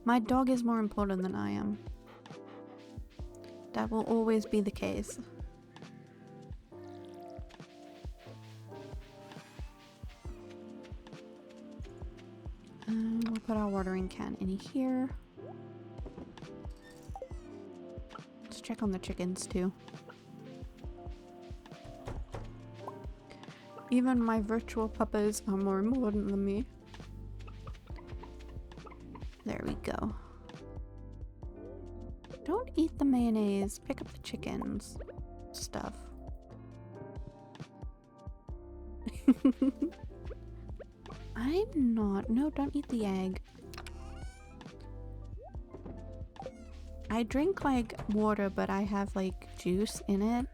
My dog is more important than I am. That will always be the case. We'll put our watering can in here. Let's check on the chickens too. Even my virtual puppets are more important than me. There we go. Don't eat the mayonnaise. Pick up the chickens. Stuff. I'm not. No, don't eat the egg. I drink like water, but I have like juice in it.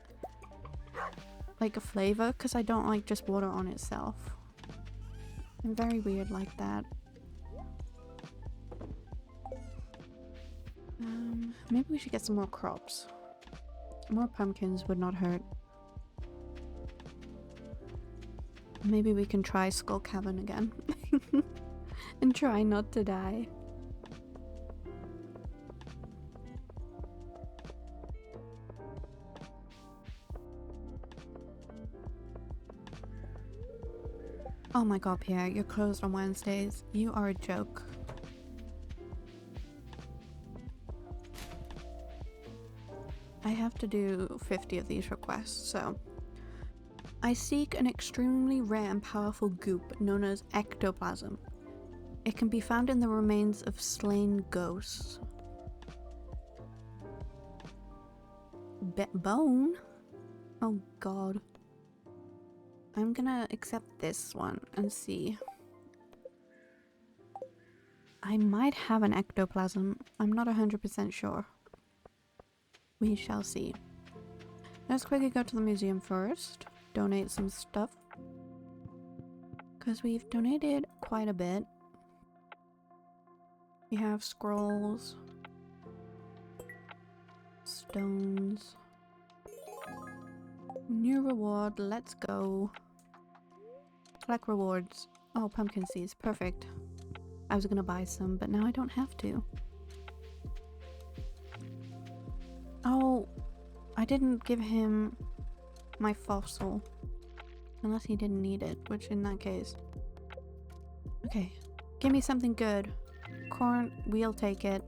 Like a flavor, because I don't like just water on itself. I'm very weird like that. Maybe we should get some more crops. More pumpkins would not hurt. Maybe we can try Skull Cavern again. And try not to die. Oh my god, Pierre, you're closed on Wednesdays. You are a joke. I have to do 50 of these requests, so... I seek an extremely rare and powerful goop known as ectoplasm. It can be found in the remains of slain ghosts. Bone? Oh god. I'm gonna accept this one and see. I might have an ectoplasm. I'm not 100% sure. We shall see. Let's quickly go to the museum first. Donate some stuff. Because we've donated quite a bit. We have scrolls. Stones. New reward. Let's go. Collect rewards. Oh, pumpkin seeds. Perfect. I was gonna buy some, but now I don't have to. Oh, I didn't give him my fossil. Unless he didn't need it, which in that case. Okay. Give me something good. Corn, we'll take it.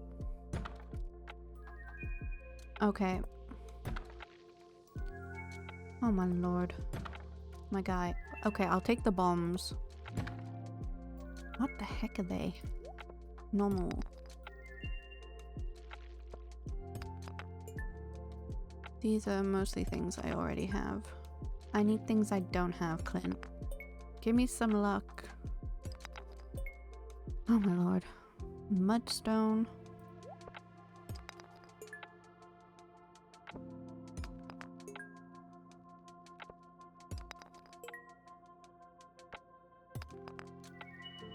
Okay. Oh my lord. My guy. Okay, I'll take the bombs. What the heck are they? Normal. These are mostly things I already have. I need things I don't have, Clint. Give me some luck. Oh my lord. Mudstone.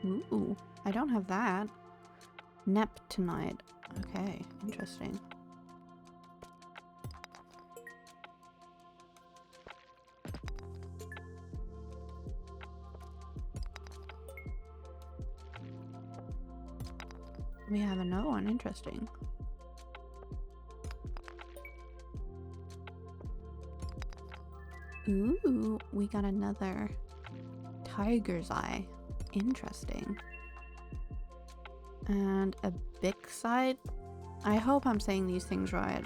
Ooh, I don't have that. Neptunite. Okay, interesting. We have another one. Interesting. Ooh, we got another tiger's eye. Interesting. And a big side. I hope I'm saying these things right.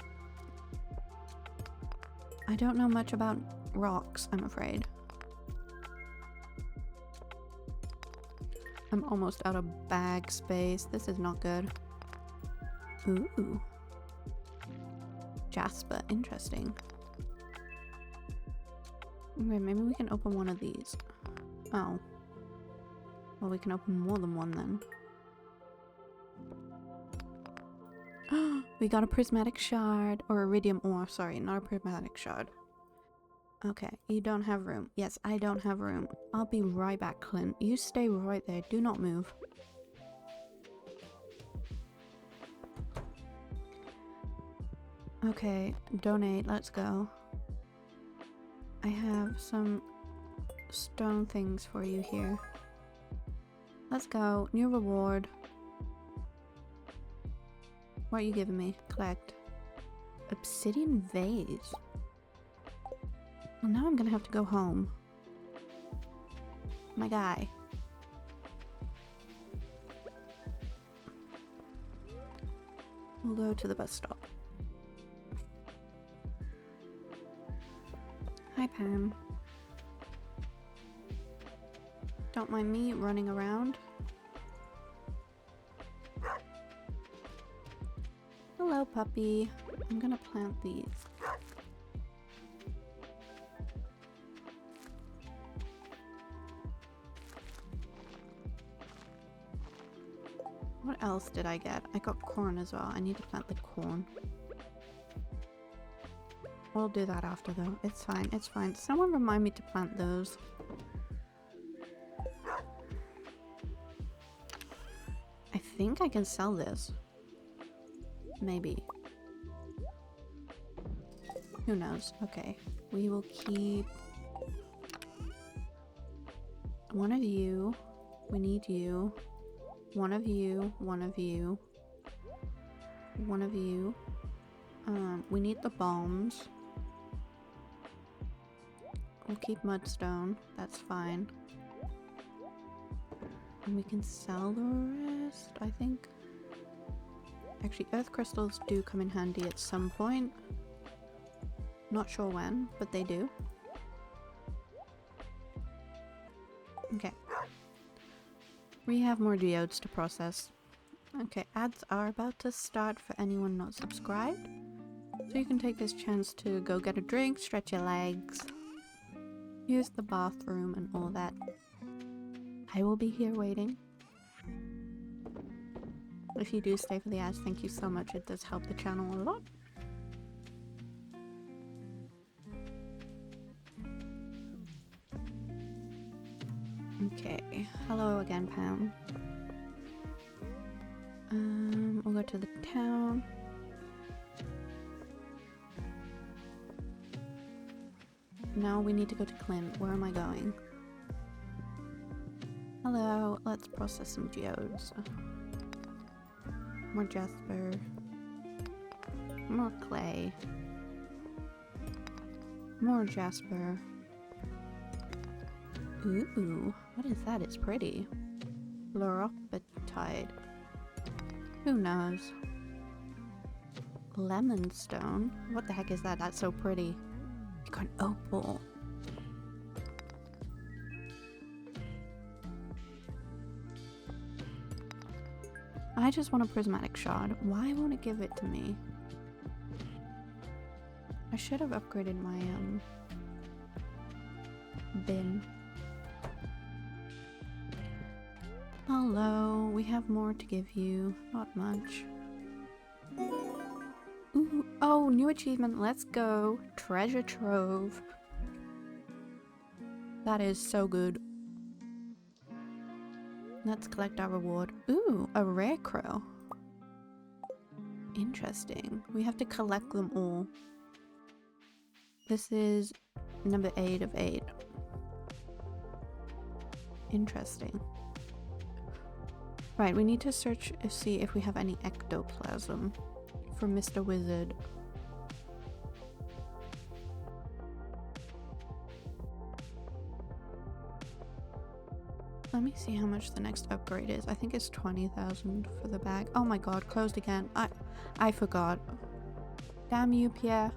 I don't know much about rocks, I'm afraid. I'm almost out of bag space. This is not good. Ooh. Jasper, interesting. Okay, maybe we can open one of these. Oh. Well, we can open more than one then. We got a prismatic shard. Or iridium ore, sorry, not a prismatic shard. Okay, you don't have room. Yes, I don't have room. I'll be right back, Clint. You stay right there. Do not move. Okay, donate, let's go. I have some stone things for you here. Let's go. New reward. What are you giving me? Collect. Obsidian vase. Well, now I'm gonna have to go home. My guy. We'll go to the bus stop. Hi, Pam. Don't mind me running around. Hello, puppy. I'm gonna plant these. What else did I get? I got corn as well. I need to plant the corn. We'll do that after though. It's fine, it's fine. Someone remind me to plant those. I think I can sell this. Maybe. Who knows? Okay. We will keep one of you. We need you. One of you. One of you. One of you. We need the bombs. We'll keep mudstone. That's fine. And we can sell the rest, I think. Actually, earth crystals do come in handy at some point. Not sure when, but they do. Okay. We have more geodes to process. Okay, ads are about to start for anyone not subscribed. So you can take this chance to go get a drink, stretch your legs, use the bathroom and all that. I will be here waiting. If you do stay for the ads, thank you so much. It does help the channel a lot. Okay, hello again, Pam. We'll go to the town. Now we need to go to Clint. Where am I going? Hello, let's process some geodes. More jasper. More clay. More jasper. Ooh, what is that? It's pretty. Fluoropatite. Who knows? Lemon stone? What the heck is that? That's so pretty. You got an opal. I just want a prismatic shard. Why won't it give it to me? I should have upgraded my bin. Hello, we have more to give you. Not much. Ooh, oh, new achievement. Let's go. Treasure trove. That is so good. Let's collect our reward. Ooh, a rare crow. Interesting. We have to collect them all. This is number 8 of 8. Interesting. Right, we need to search to see if we have any ectoplasm for Mr. Wizard. Let me see how much the next upgrade is. I think it's 20,000 for the bag. Oh my god, closed again. I forgot. Damn you, Pierre.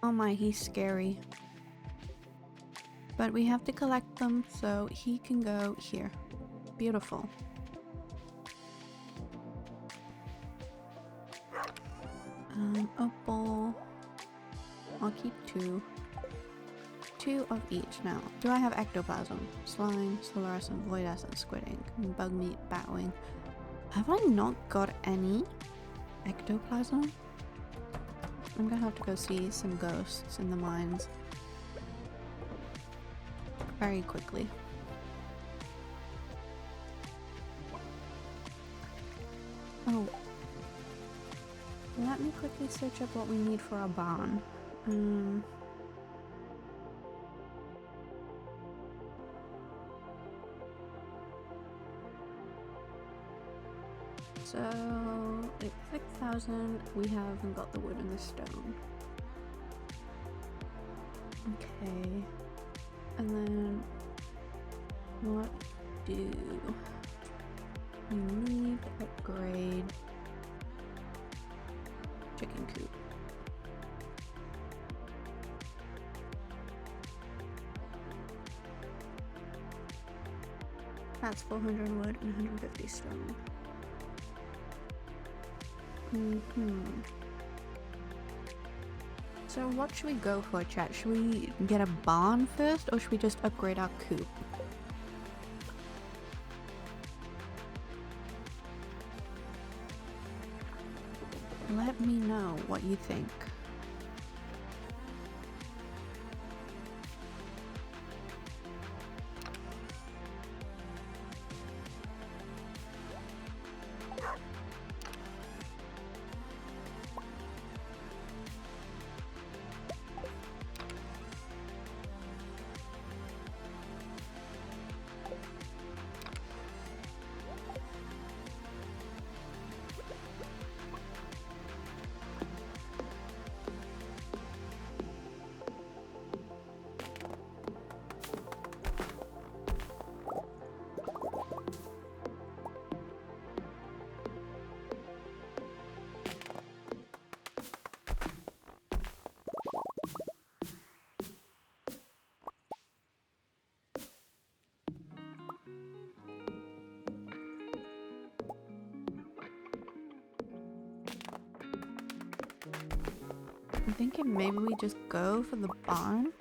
Oh my, he's scary. But we have to collect them so he can go here. Beautiful. Opal. I'll keep 2. 2 of each now. Do I have ectoplasm? Slime, solar essence, void essence, squid ink, bug meat, batwing. Have I not got any ectoplasm? I'm gonna have to go see some ghosts in the mines very quickly. Oh. Let me quickly search up what we need for our barn. So it's 6,000. We haven't got the wood and the stone. Okay. And then what do we need to upgrade? Chicken coop. That's 400 wood and 150 stone. So what should we go for, chat? Should we get a barn first, or should we just upgrade our coop? Let me know what you think. I'm thinking maybe we just go for the barn.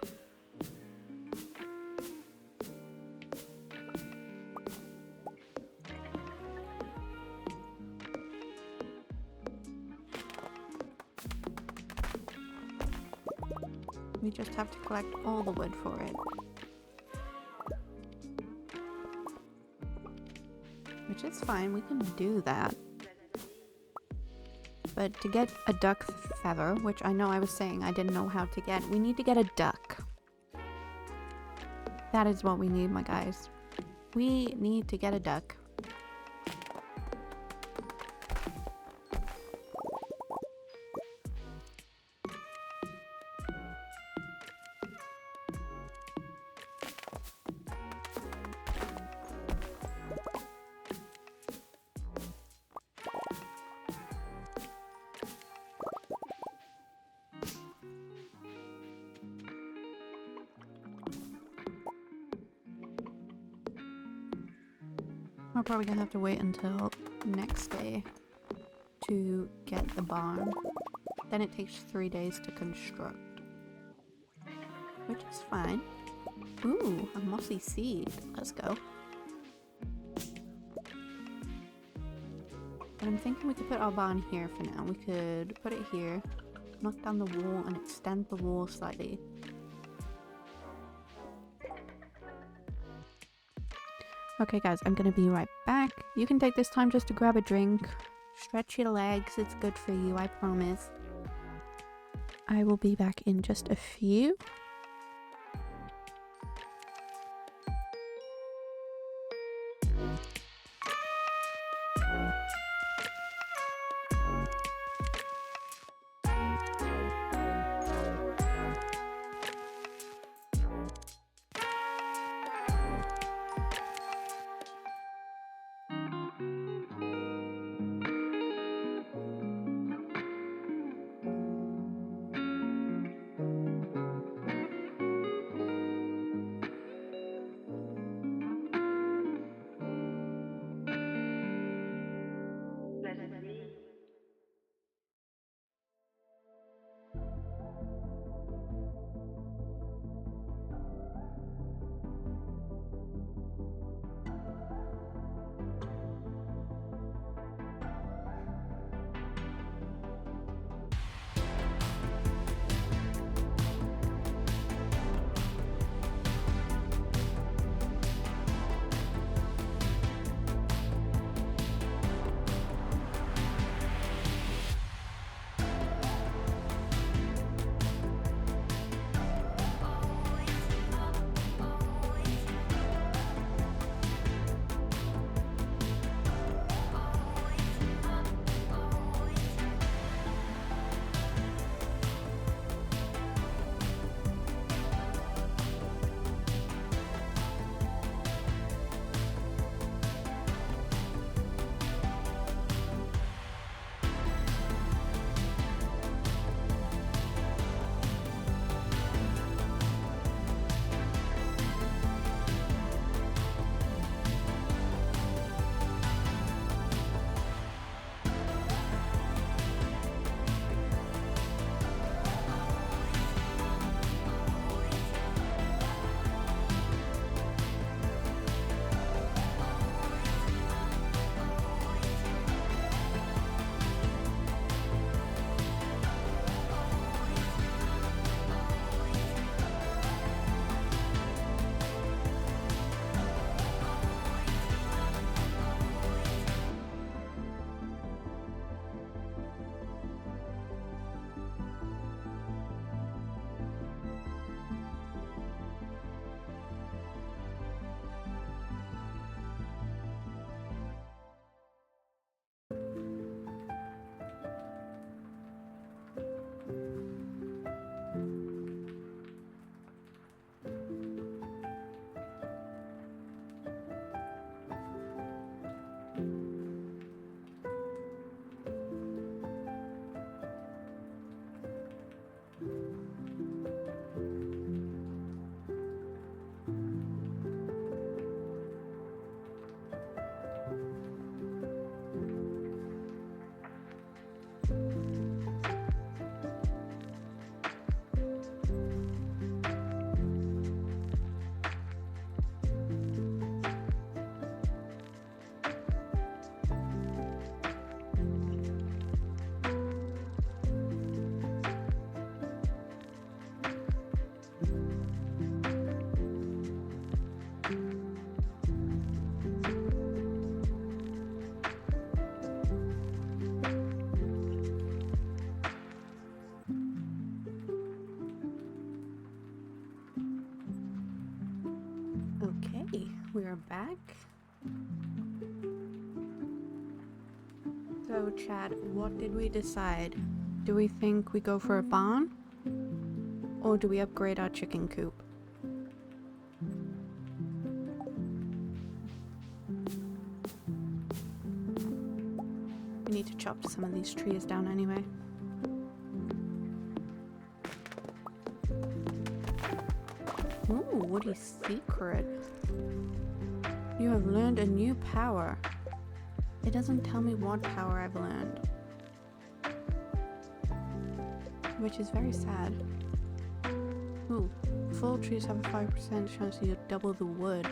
We just have to collect all the wood for it. Which is fine, we can do that. But to get a duck feather, which I know I was saying I didn't know how to get, we need to get a duck. That is what we need, my guys. We need to get a duck. We're probably gonna have to wait until next day to get the barn. Then it takes 3 days to construct. Which is fine. Ooh, a mossy seed. Let's go. But I'm thinking we could put our barn here for now. We could put it here, knock down the wall, and extend the wall slightly. Okay guys, I'm gonna be right back. You can take this time just to grab a drink, stretch your legs, it's good for you, I promise. I will be back in just a few. back. So, Chad, what did we decide? Do we think we go for a barn? Or do we upgrade our chicken coop? We need to chop some of these trees down anyway. Ooh, woody secret. You have learned a new power. It doesn't tell me what power I've learned. Which is very sad. Ooh, full trees have a 5% chance you double the wood.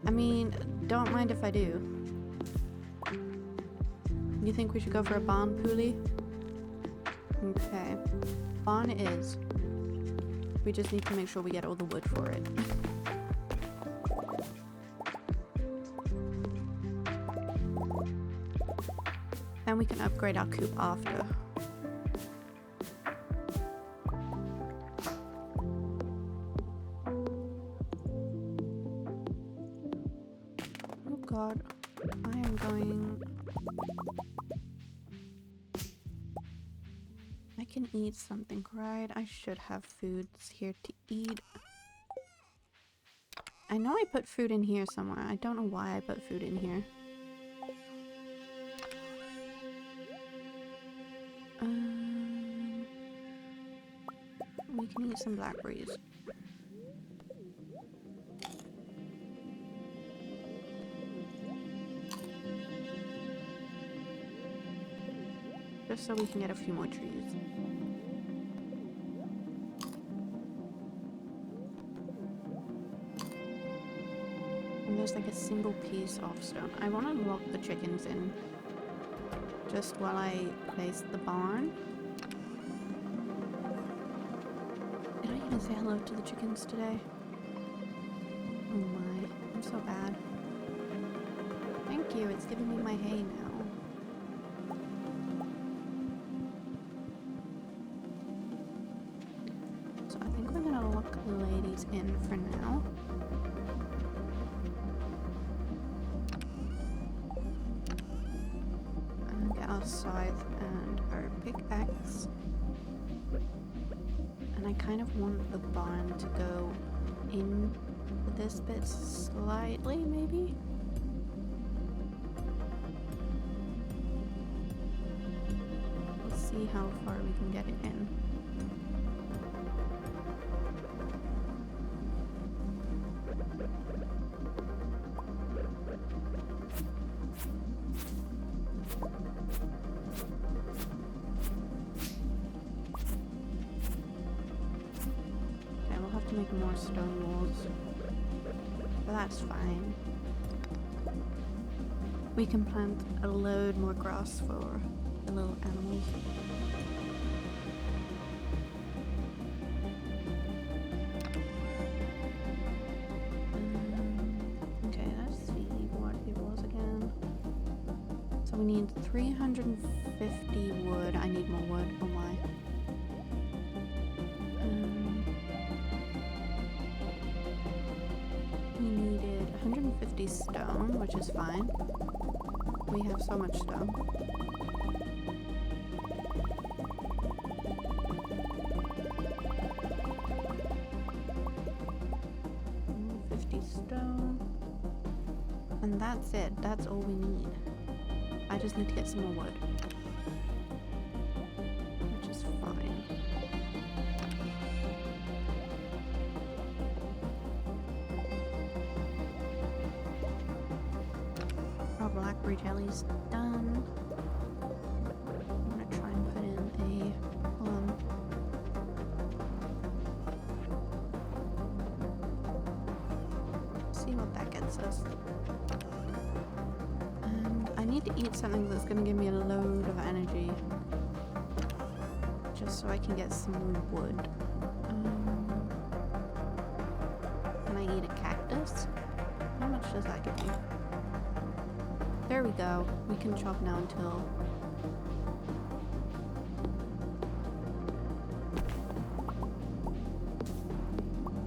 I mean, don't mind if I do. You think we should go for a barn, Pooley? Okay. Barn it is. We just need to make sure we get all the wood for it. Then we can upgrade our coop after. Oh god, I am going... I can eat something, right? I should have foods here to eat. I know I put food in here somewhere. I don't know why I put food in here. We can eat some blackberries. Just so we can get a few more trees. And there's like a single piece of stone. I want to lock the chickens in just while I place the barn. Did I even say hello to the chickens today? Oh my, I'm so bad. Thank you, it's giving me my hay now. So I think we're gonna lock the ladies in for now. And get our scythe and our pickaxe. And I kind of want the barn to go in this bit slightly, maybe? Let's see how far we can get it in. Make more stone walls, but that's fine. We can plant a load more grass for the little animals. Okay, let's see what it was again. So we need 350 wood. I need more wood. Oh my. We needed 150 stone, which is fine. We have so much stone. Mm, 50 stone. And that's it. That's all we need. I just need to get some more wood. Which is fine. Blackberry jelly's done. I'm gonna try and put in a plum. See what that gets us. And I need to eat something that's gonna give me a load of energy. Just so I can get some wood. Can I eat a cactus? How much does that give me? There we go. We can chop now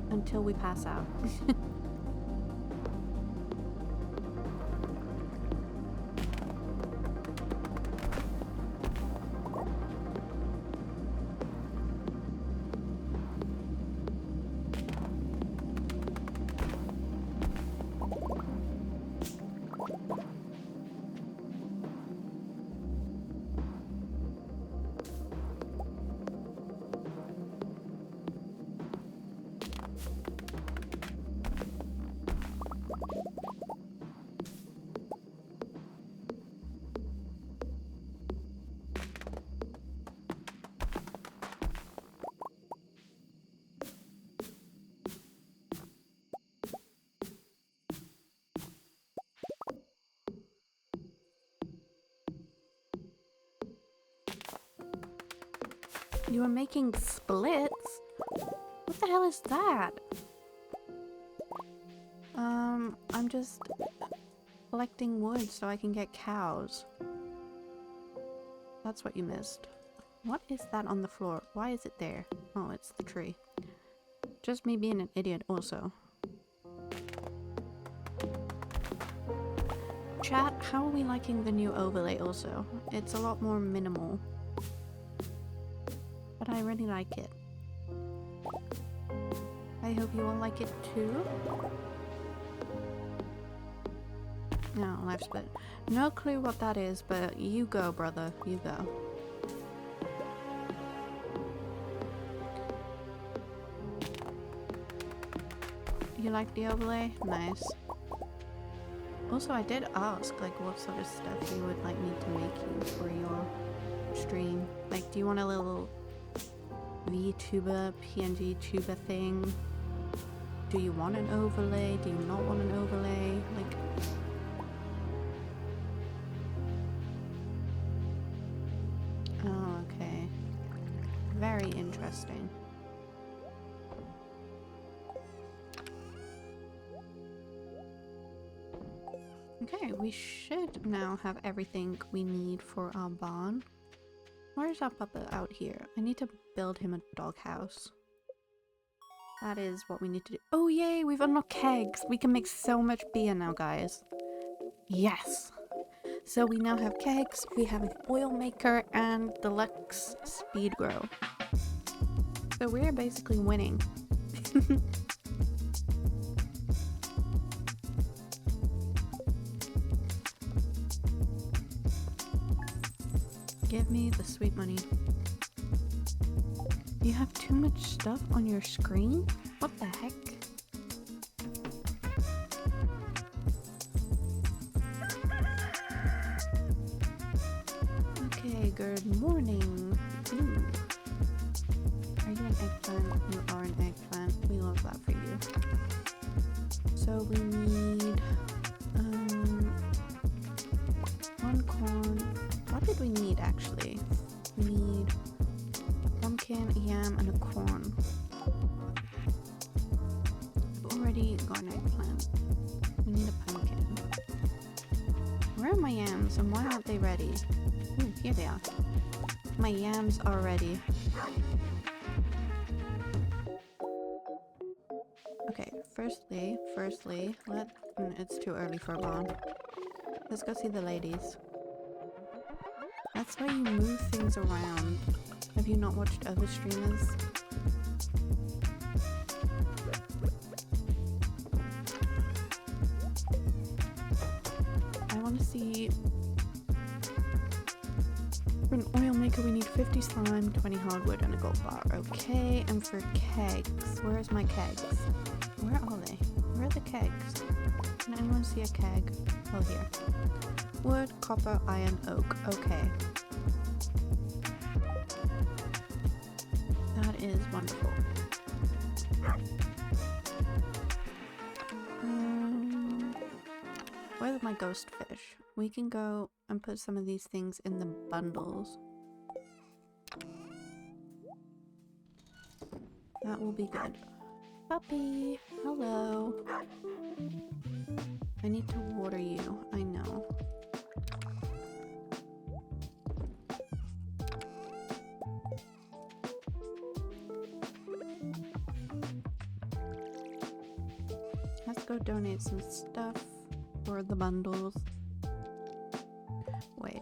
until we pass out. You are making splits? What the hell is that? I'm just collecting wood so I can get cows. That's what you missed. What is that on the floor? Why is it there? Oh, it's the tree. Just me being an idiot also. Chat, how are we liking the new overlay also? It's a lot more minimal. But I really like it. I hope you all like it too. No, life split. No clue what that is, but you go, brother. You go. You like the overlay? Nice. Also, I did ask, like, what sort of stuff you would like me to make you for your stream. Like, do you want a little VTuber, PNG tuber thing? Do you want an overlay? Do you not want an overlay? Like... Oh, okay. Very interesting. Okay, we should now have everything we need for our barn. Where's our puppet out here? I need to build him a doghouse. That is what we need to do. Oh yay, we've unlocked kegs! We can make so much beer now, guys. Yes! So we now have kegs, we have an oil maker, and deluxe speed grow. So we're basically winning. Give me the sweet money. You have too much stuff on your screen? What the heck? Okay, good morning. Ooh. Are you an eggplant? You are an eggplant. We love that for you. So we need one corn. What did we need actually? We need one can, a yam, and a corn. I've already got an eggplant. We need a pumpkin. Where are my yams and why aren't they ready? Ooh, here they are. My yams are ready. Okay, firstly, it's too early for a barn. Let's go see the ladies. That's why you move things around. Have you not watched other streamers? I want to see... For an oil maker we need 50 slime, 20 hardwood, and a gold bar. Okay, and for kegs, where's my kegs? Where are they? Where are the kegs? Can anyone see a keg? Oh, here. Wood, copper, iron, oak. Okay. That is wonderful. Where's my ghost fish? We can go and put some of these things in the bundles. That will be good. Puppy! Hello! I need to water you. I know. Let's go donate some stuff for the bundles. Wait.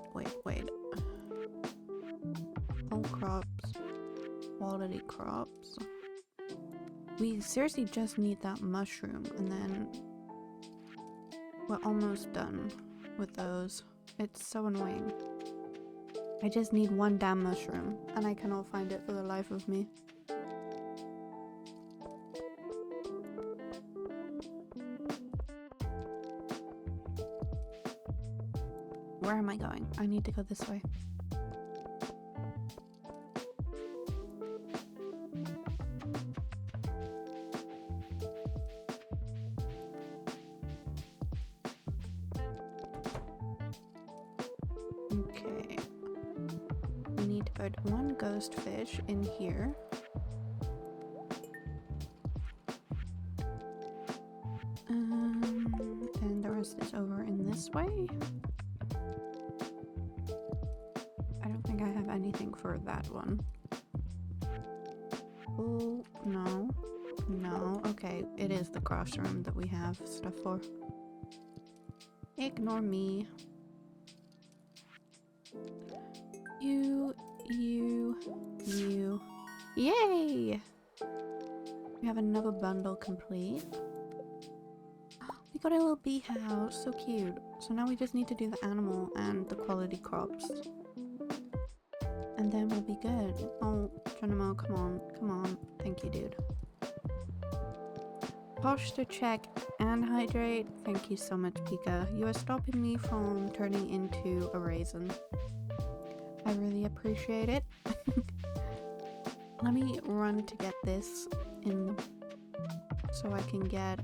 All crops. Quality crops. We seriously just need that mushroom and then we're almost done with those. It's so annoying. I just need one damn mushroom and I cannot find it for the life of me. Where am I going? I need to go this way. Okay. We need to put one ghost fish in here. And the rest is over in this way. I don't think I have anything for that one. Oh, no. No, okay. It is the cross room that we have stuff for. Ignore me. You. Yay! We have another bundle complete. We got a little bee house, so cute. So now we just need to do the animal and the quality crops. And then we'll be good. Oh, Geronimo, come on. Thank you, dude. Posture check and hydrate. Thank you so much, Pika. You are stopping me from turning into a raisin. I really appreciate it. Let me run to get this in so I can get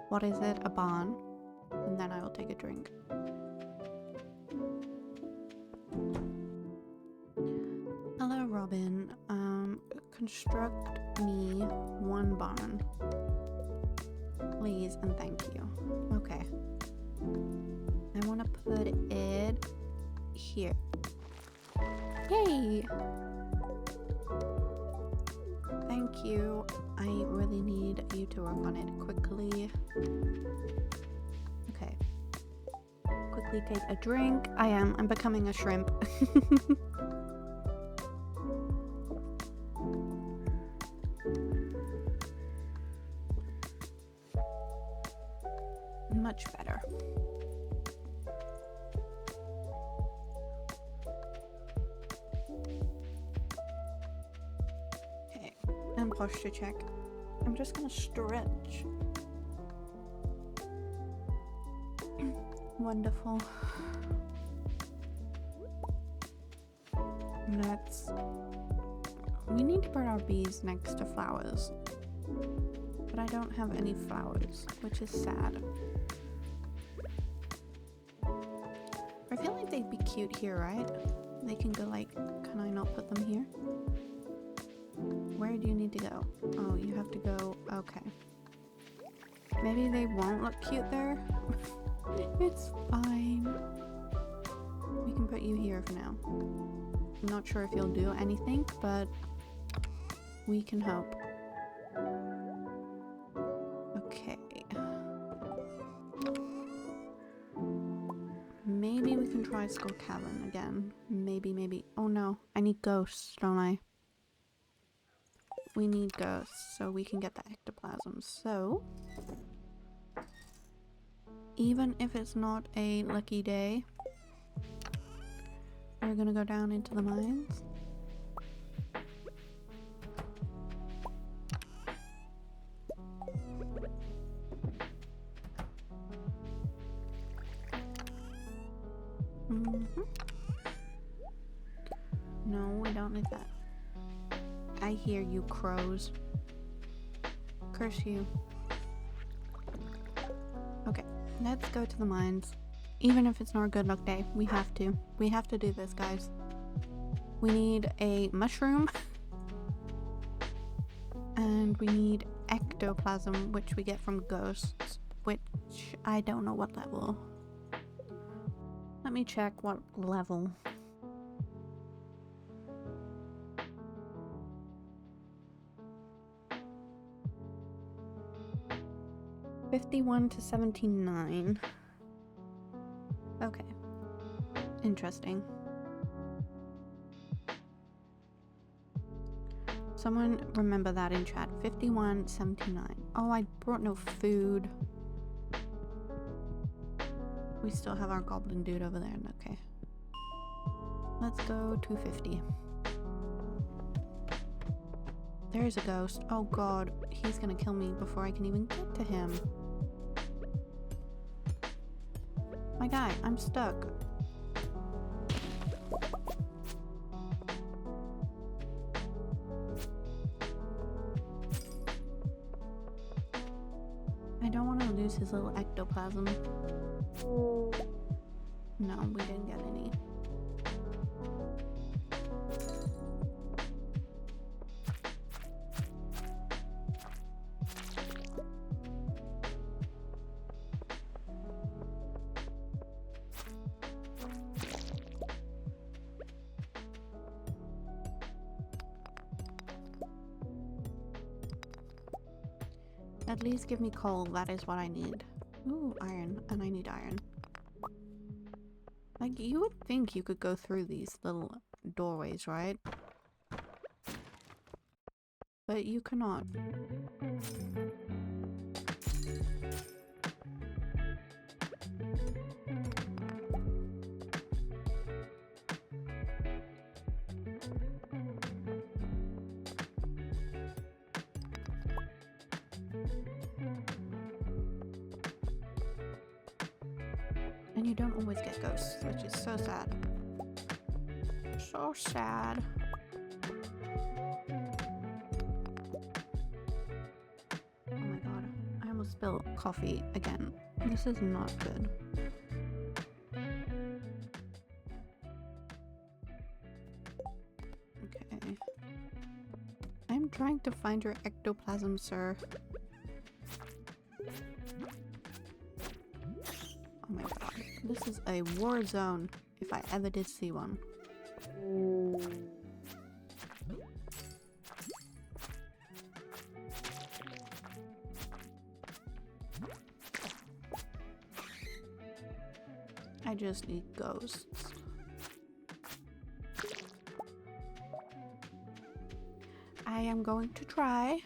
what is it? A barn. And then I will take a drink. Hello, Robin. Construct me one barn. Please and thank you. Okay. I want to put it here. Yay! Thank you. I really need you to work on it quickly. Okay. Quickly take a drink. I'm becoming a shrimp. Much better. Okay, and posture check. I'm just gonna stretch. Wonderful. We need to put our bees next to flowers. But I don't have any flowers, which is sad. I feel like they'd be cute here, right? They can go like, can I not put them here? Where do you need to go? Oh, you have to go, okay. Maybe they won't look cute there. It's fine. We can put you here for now. I'm not sure if you'll do anything, but we can hope. Okay. Maybe we can try Skull Cavern again. Maybe. Oh no, I need ghosts, don't I? We need ghosts so we can get the ectoplasm. So, even if it's not a lucky day, we're gonna go down into the mines. No, we don't need that. I hear you, crows. Curse you. Okay, let's go to the mines. Even if it's not a good luck day, we have to. We have to do this, guys. We need a mushroom. And we need ectoplasm, which we get from ghosts, which I don't know what level. Let me check what level. (51 to 79). Okay. Interesting. Someone remember that in chat. 51, 79. Oh, I brought no food. We still have our goblin dude over there. Okay. Let's go 250. There's a ghost. Oh god, he's gonna kill me before I can even get to him. My guy, I'm stuck. I don't want to lose his little ectoplasm. No, we didn't get any. At least give me coal, that is what I need. Ooh, iron, and I need iron. Like, you would think you could go through these little doorways, right? But you cannot. And you don't always get ghosts, which is so sad. So sad. Oh my god, I almost spilled coffee again. This is not good. Okay. I'm trying to find your ectoplasm, sir. Oh my god. This is a war zone, if I ever did see one. I just need ghosts. I am going to try.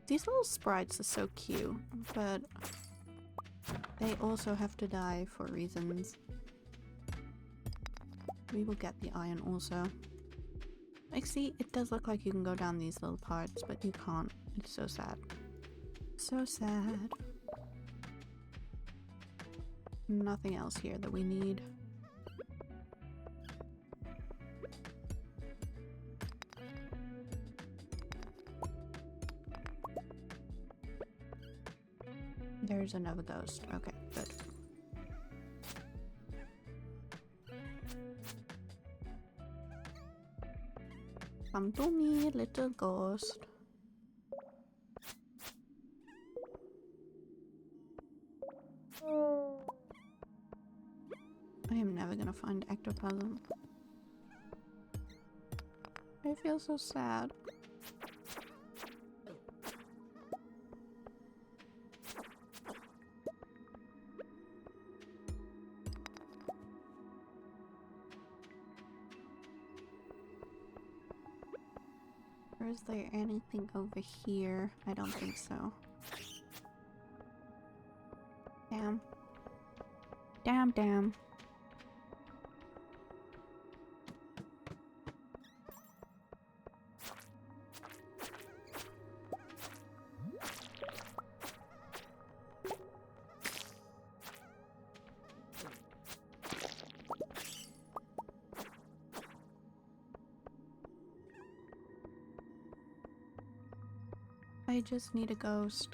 These little sprites are so cute, but they also have to die for reasons. We will get the iron also. Like, see, it does look like you can go down these little parts, but you can't. It's so sad. So sad. Nothing else here that we need. There's another ghost. Okay, good. Come to me, little ghost. I am never gonna find ectoplasm. I feel so sad. Or is there anything over here? I don't think so. Damn. Damn, damn. I just need a ghost.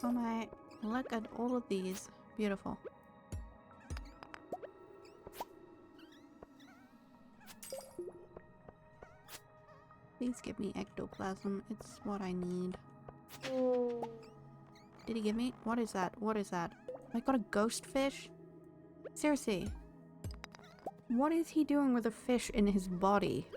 Oh my, look at all of these. Beautiful. Please give me ectoplasm. It's what I need. Did he give me? What is that? What is that? I got a ghost fish? Seriously. What is he doing with a fish in his body?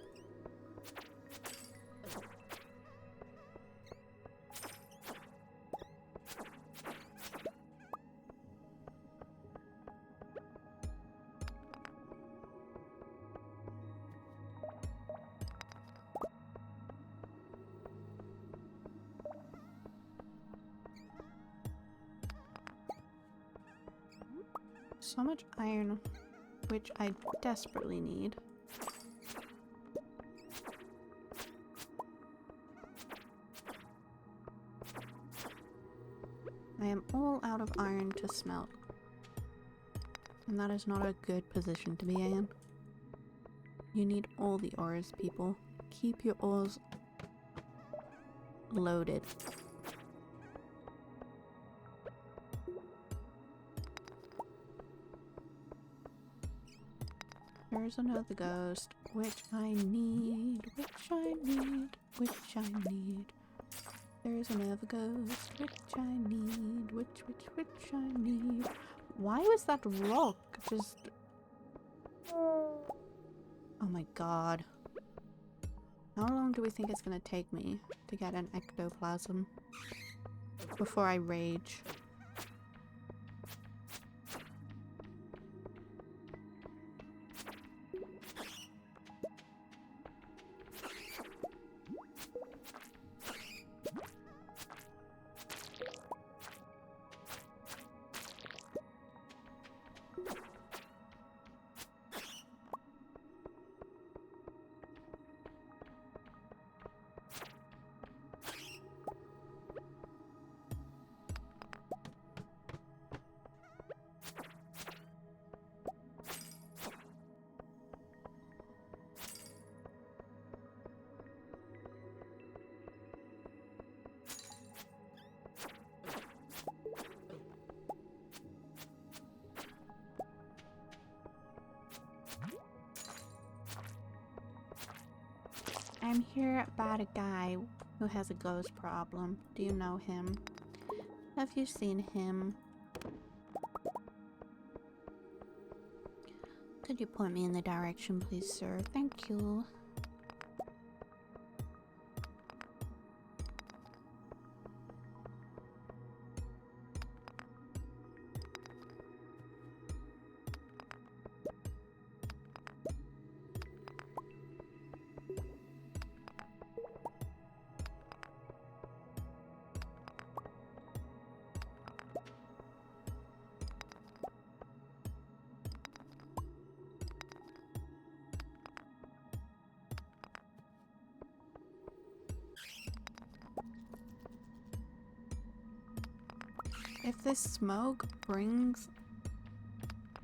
So much iron, which I desperately need. I am all out of iron to smelt. And that is not a good position to be in. You need all the ores, people. Keep your ores loaded. There's another ghost, which I need, which I need, which I need. There's another ghost, which I need, which I need. Why was that rock just... Oh my god. How long do we think it's gonna take me to get an ectoplasm before I rage? I'm here about a guy who has a ghost problem. Do you know him? Have you seen him? Could you point me in the direction, please, sir? Thank you. If this smoke brings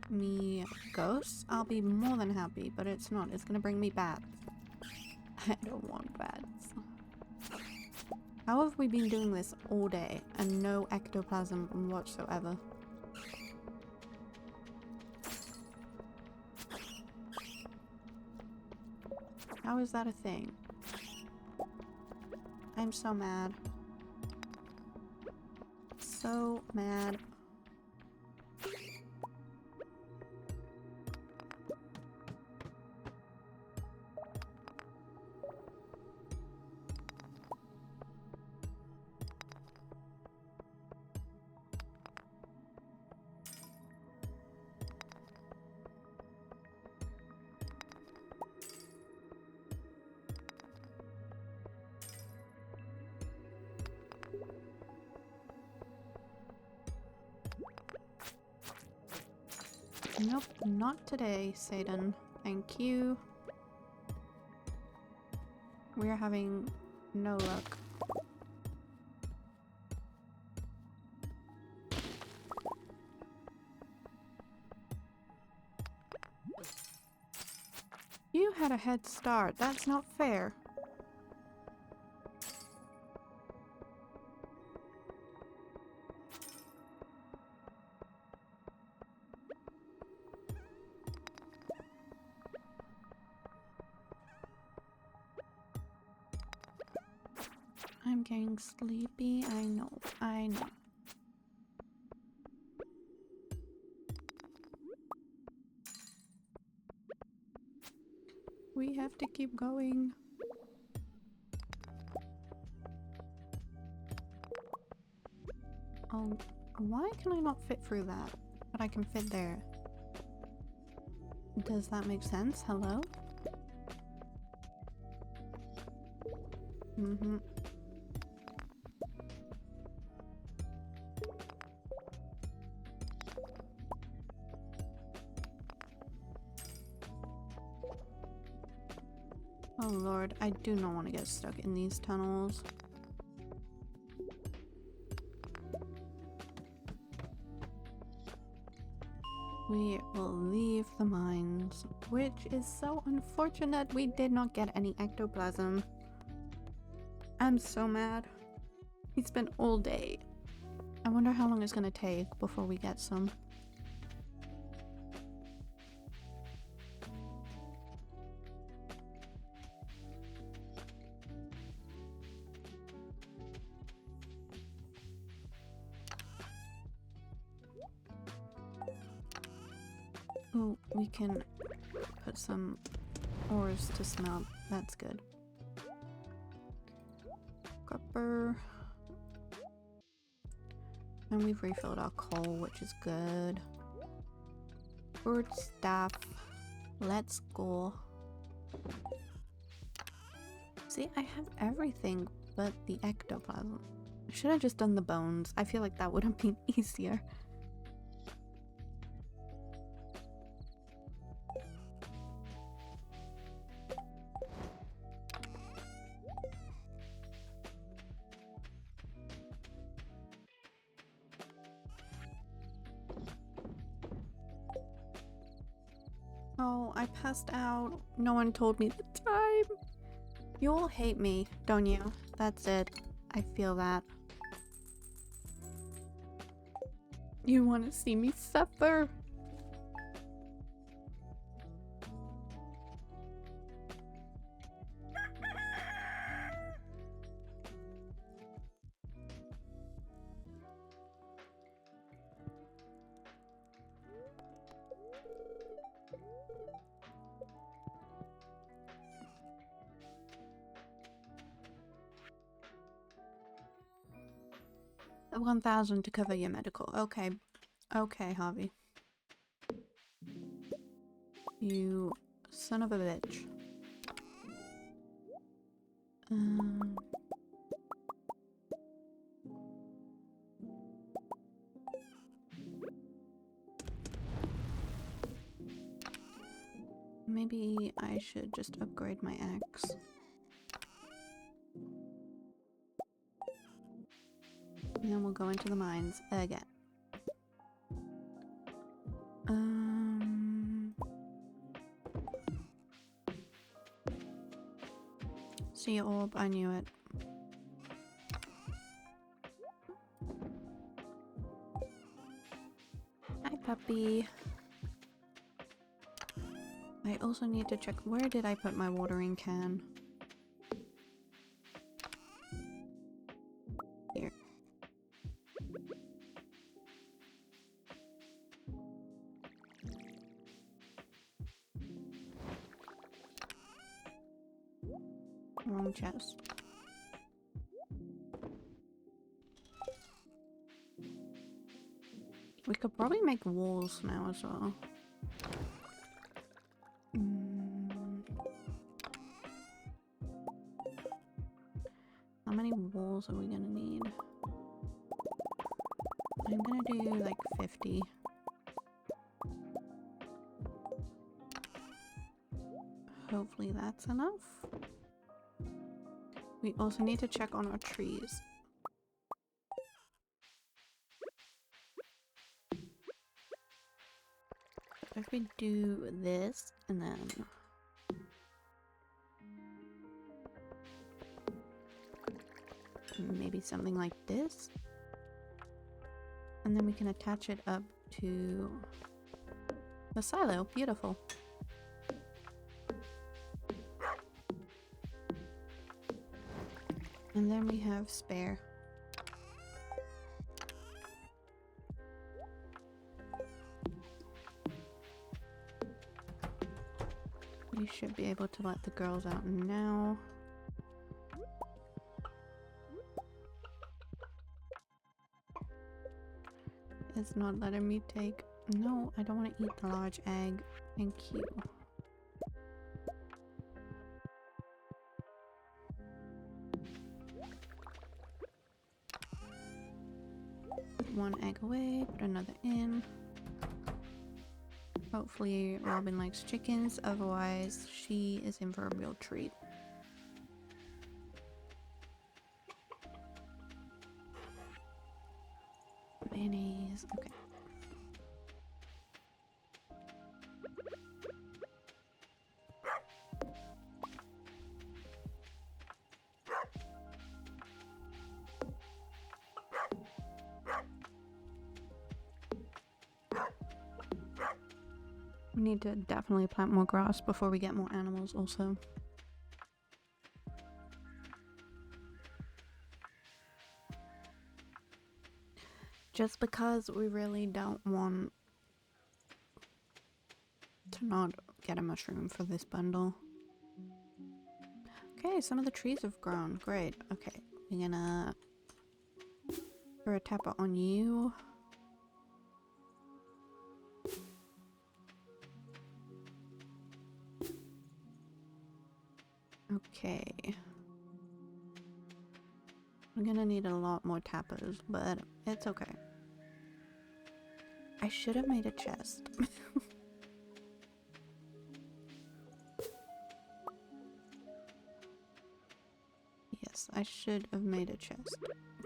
me ghosts, I'll be more than happy, but it's not. It's gonna bring me bats. I don't want bats. How have we been doing this all day and no ectoplasm whatsoever? How is that a thing? I'm so mad. So mad. Nope, not today, Satan. Thank you. We're having no luck. You had a head start. That's not fair. I'm getting sleepy. I know. I know. We have to keep going. Oh, why can I not fit through that? But I can fit there. Does that make sense? Hello? Mm-hmm. Oh lord, I do not want to get stuck in these tunnels. We will leave the mines, which is so unfortunate we did not get any ectoplasm. I'm so mad. We spent all day. I wonder how long it's gonna take before we get some. Oh, we can put some ores to smelt. That's good. Copper. And we've refilled our coal, which is good. Good stuff. Let's go. See, I have everything but the ectoplasm. I should have just done the bones. I feel like that would have been easier. Oh, I passed out. No one told me the time. You all hate me, don't you? That's it. I feel that. You want to see me suffer? $1,000 to cover your medical. Okay. Okay, Harvey. You son of a bitch. Maybe I should just upgrade my axe. And then we'll go into the mines again. See you, orb, I knew it. Hi, puppy. I also need to check, where did I put my watering can? Here. Wrong chest. We could probably make walls now as well. How many walls are we gonna need? I'm gonna do like 50. Hopefully that's enough. We also need to check on our trees. If we do this and then maybe something like this, and then we can attach it up to the silo. Beautiful. And then we have spare. We should be able to let the girls out now. It's not letting me take... No, I don't want to eat the large egg. Thank you. Put one egg away, put another in. Hopefully Robin likes chickens, otherwise she is in for a real treat. Mayonnaise, okay. We need to definitely plant more grass before we get more animals also. Just because we really don't want to not get a mushroom for this bundle. Okay, some of the trees have grown. Great. Okay, we're gonna throw a tapper on you. Okay. I'm gonna need a lot more tappers, but it's okay. I should have made a chest. Yes, I should have made a chest.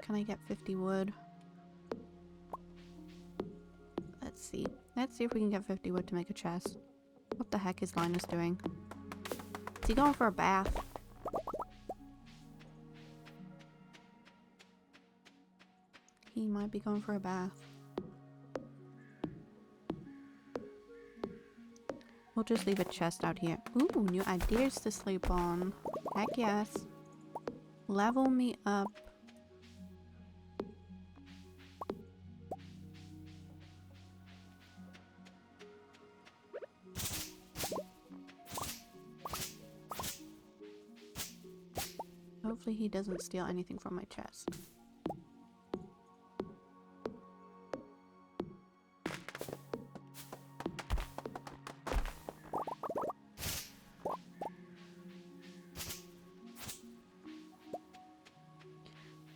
Can I get 50 wood? Let's see. Let's see if we can get 50 wood to make a chest. What the heck is Linus doing? Is he going for a bath? He might be going for a bath. We'll just leave a chest out here. Ooh, new ideas to sleep on. Heck yes. Level me up. Hopefully he doesn't steal anything from my chest.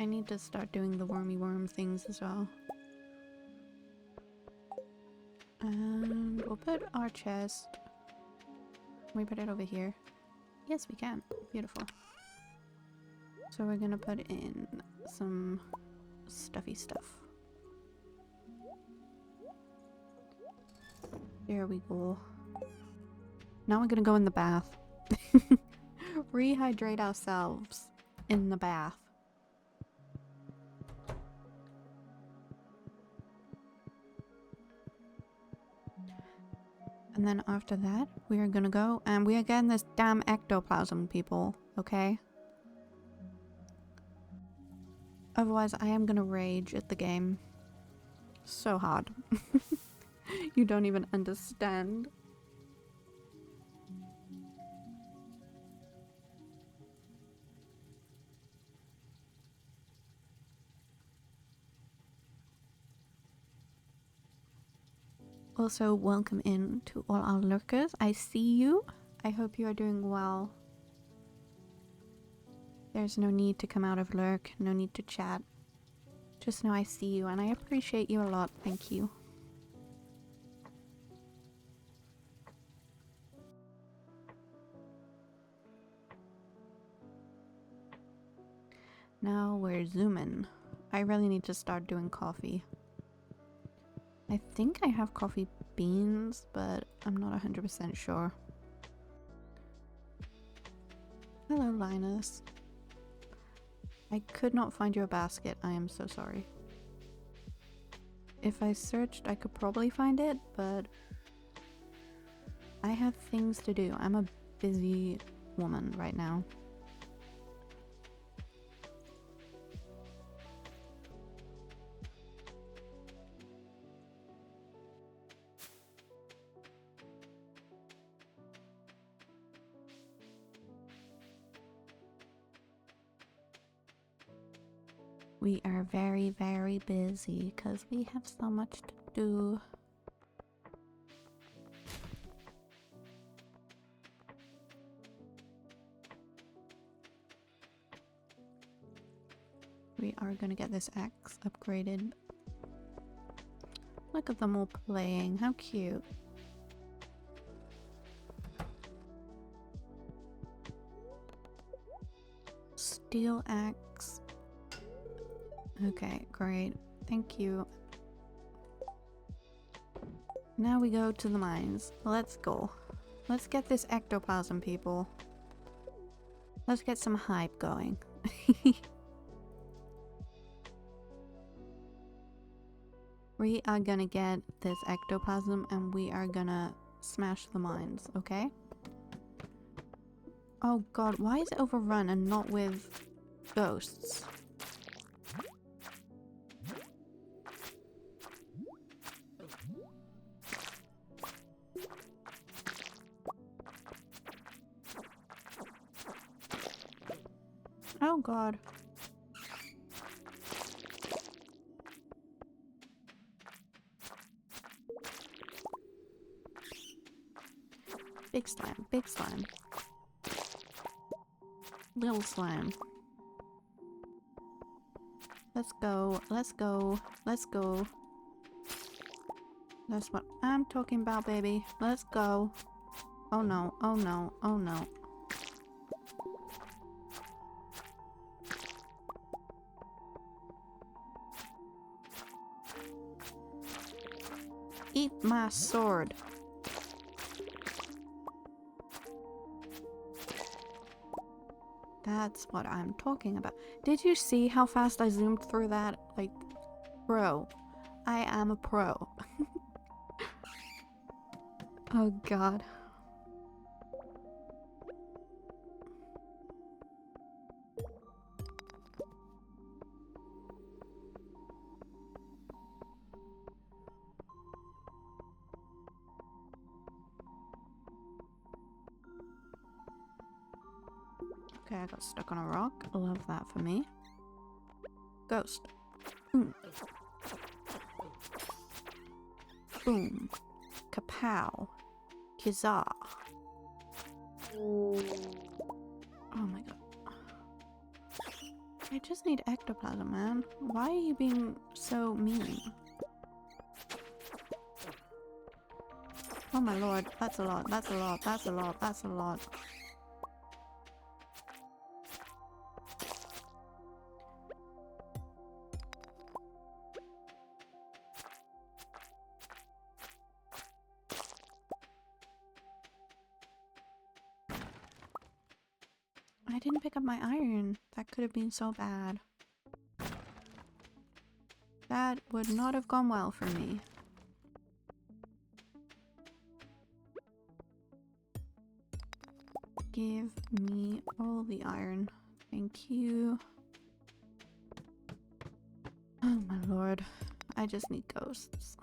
I need to start doing the wormy worm things as well. And we'll put our chest... Can we put it over here? Yes, we can. Beautiful. So we're gonna put in some stuffy stuff. There we go. Now we're gonna go in the bath. Rehydrate ourselves in the bath. And then after that, we are gonna go and we are getting this damn ectoplasm, people, okay? Otherwise, I am gonna rage at the game. So hard. You don't even understand. Also, welcome in to all our lurkers. I see you. I hope you are doing well. There's no need to come out of lurk, no need to chat. Just know I see you and I appreciate you a lot. Thank you. Now we're zooming. I really need to start doing coffee. I think I have coffee beans, but I'm not 100% sure. Hello, Linus. I could not find your basket. I am so sorry. If I searched, I could probably find it, but I have things to do. I'm a busy woman right now. We are very, very busy because we have so much to do. We are gonna get this axe upgraded. Look at them all playing, how cute. Steel axe. Okay, great. Thank you. Now we go to the mines. Let's go. Let's get this ectoplasm, people. Let's get some hype going. We are gonna get this ectoplasm and we are gonna smash the mines, okay? Oh god, why is it overrun and not with ghosts? Oh god. Big slime, big slime. Little slime. Let's go, let's go, let's go. That's what I'm talking about, baby. Let's go. Oh no, oh no, oh no. Eat my sword. That's what I'm talking about. Did you see how fast I zoomed through that? Like, pro. I am a pro. Oh god. Okay, I got stuck on a rock. I love that for me. Ghost. Boom. Boom. Kapow. Kizar. Oh my god. I just need ectoplasm, man. Why are you being so mean? Oh my lord, that's a lot, that's a lot, that's a lot, that's a lot. I didn't pick up my iron. That could have been so bad. That would not have gone well for me. Give me all the iron. Thank you. Oh my lord. I just need ghosts.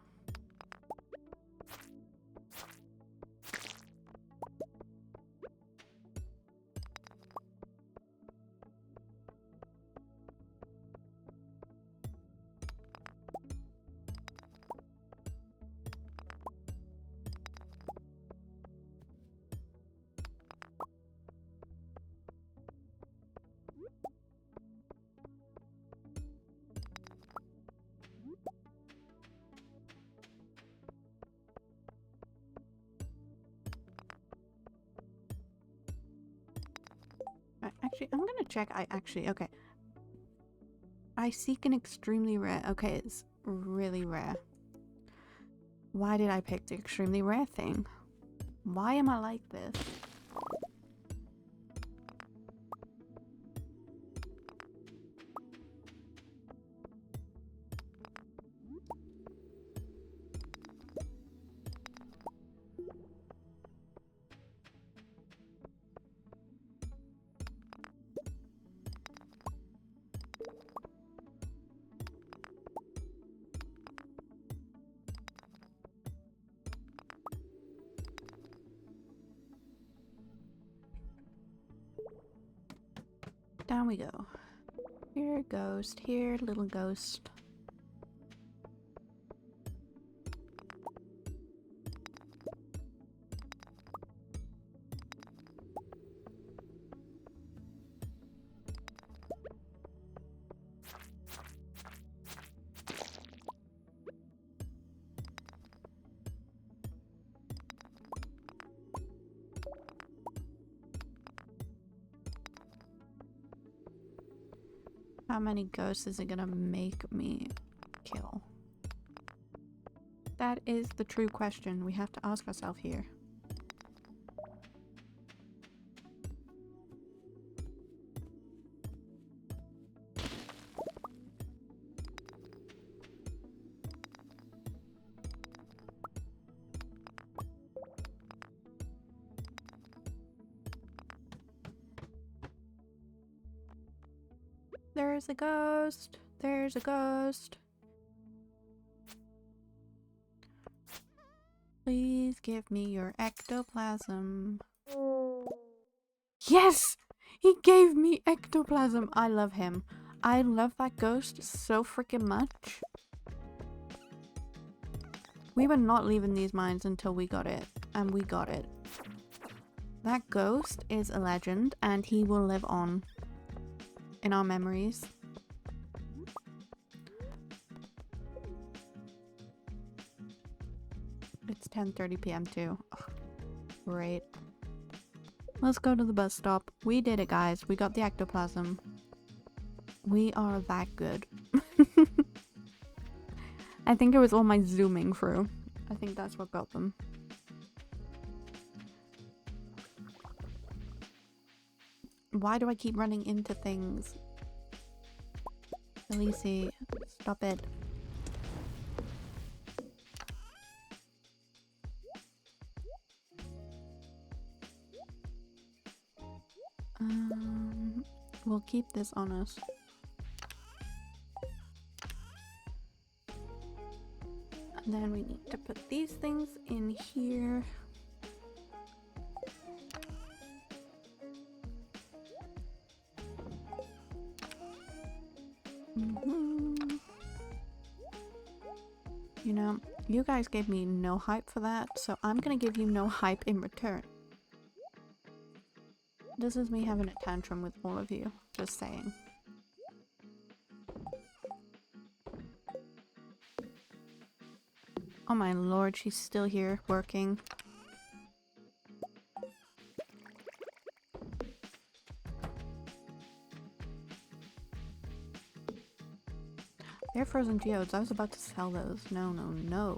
Actually, I'm gonna check. Okay. I seek an extremely rare. Okay, it's really rare. Why did I pick the extremely rare thing? Why am I like this? Down we go. Here, ghost. Here, little ghost. How many ghosts is it gonna make me kill? That is the true question we have to ask ourselves here. There's a ghost. There's a ghost. Please give me your ectoplasm. Yes! He gave me ectoplasm. I love him. I love that ghost so freaking much. We were not leaving these mines until we got it. And we got it. That ghost is a legend and he will live on in our memories. It's 10:30 p.m. too. Oh, great. Let's go to the bus stop. We did it, guys. We got the ectoplasm. We are that good. I think it was all my zooming through. I think that's what got them. Why do I keep running into things? Elise, stop it. We'll keep this on us. And then we need to put these things in here. You know, you guys gave me no hype for that, so I'm gonna give you no hype in return. This is me having a tantrum with all of you, just saying. Oh my lord, she's still here working. They're frozen geodes. I was about to sell those. No, no, no.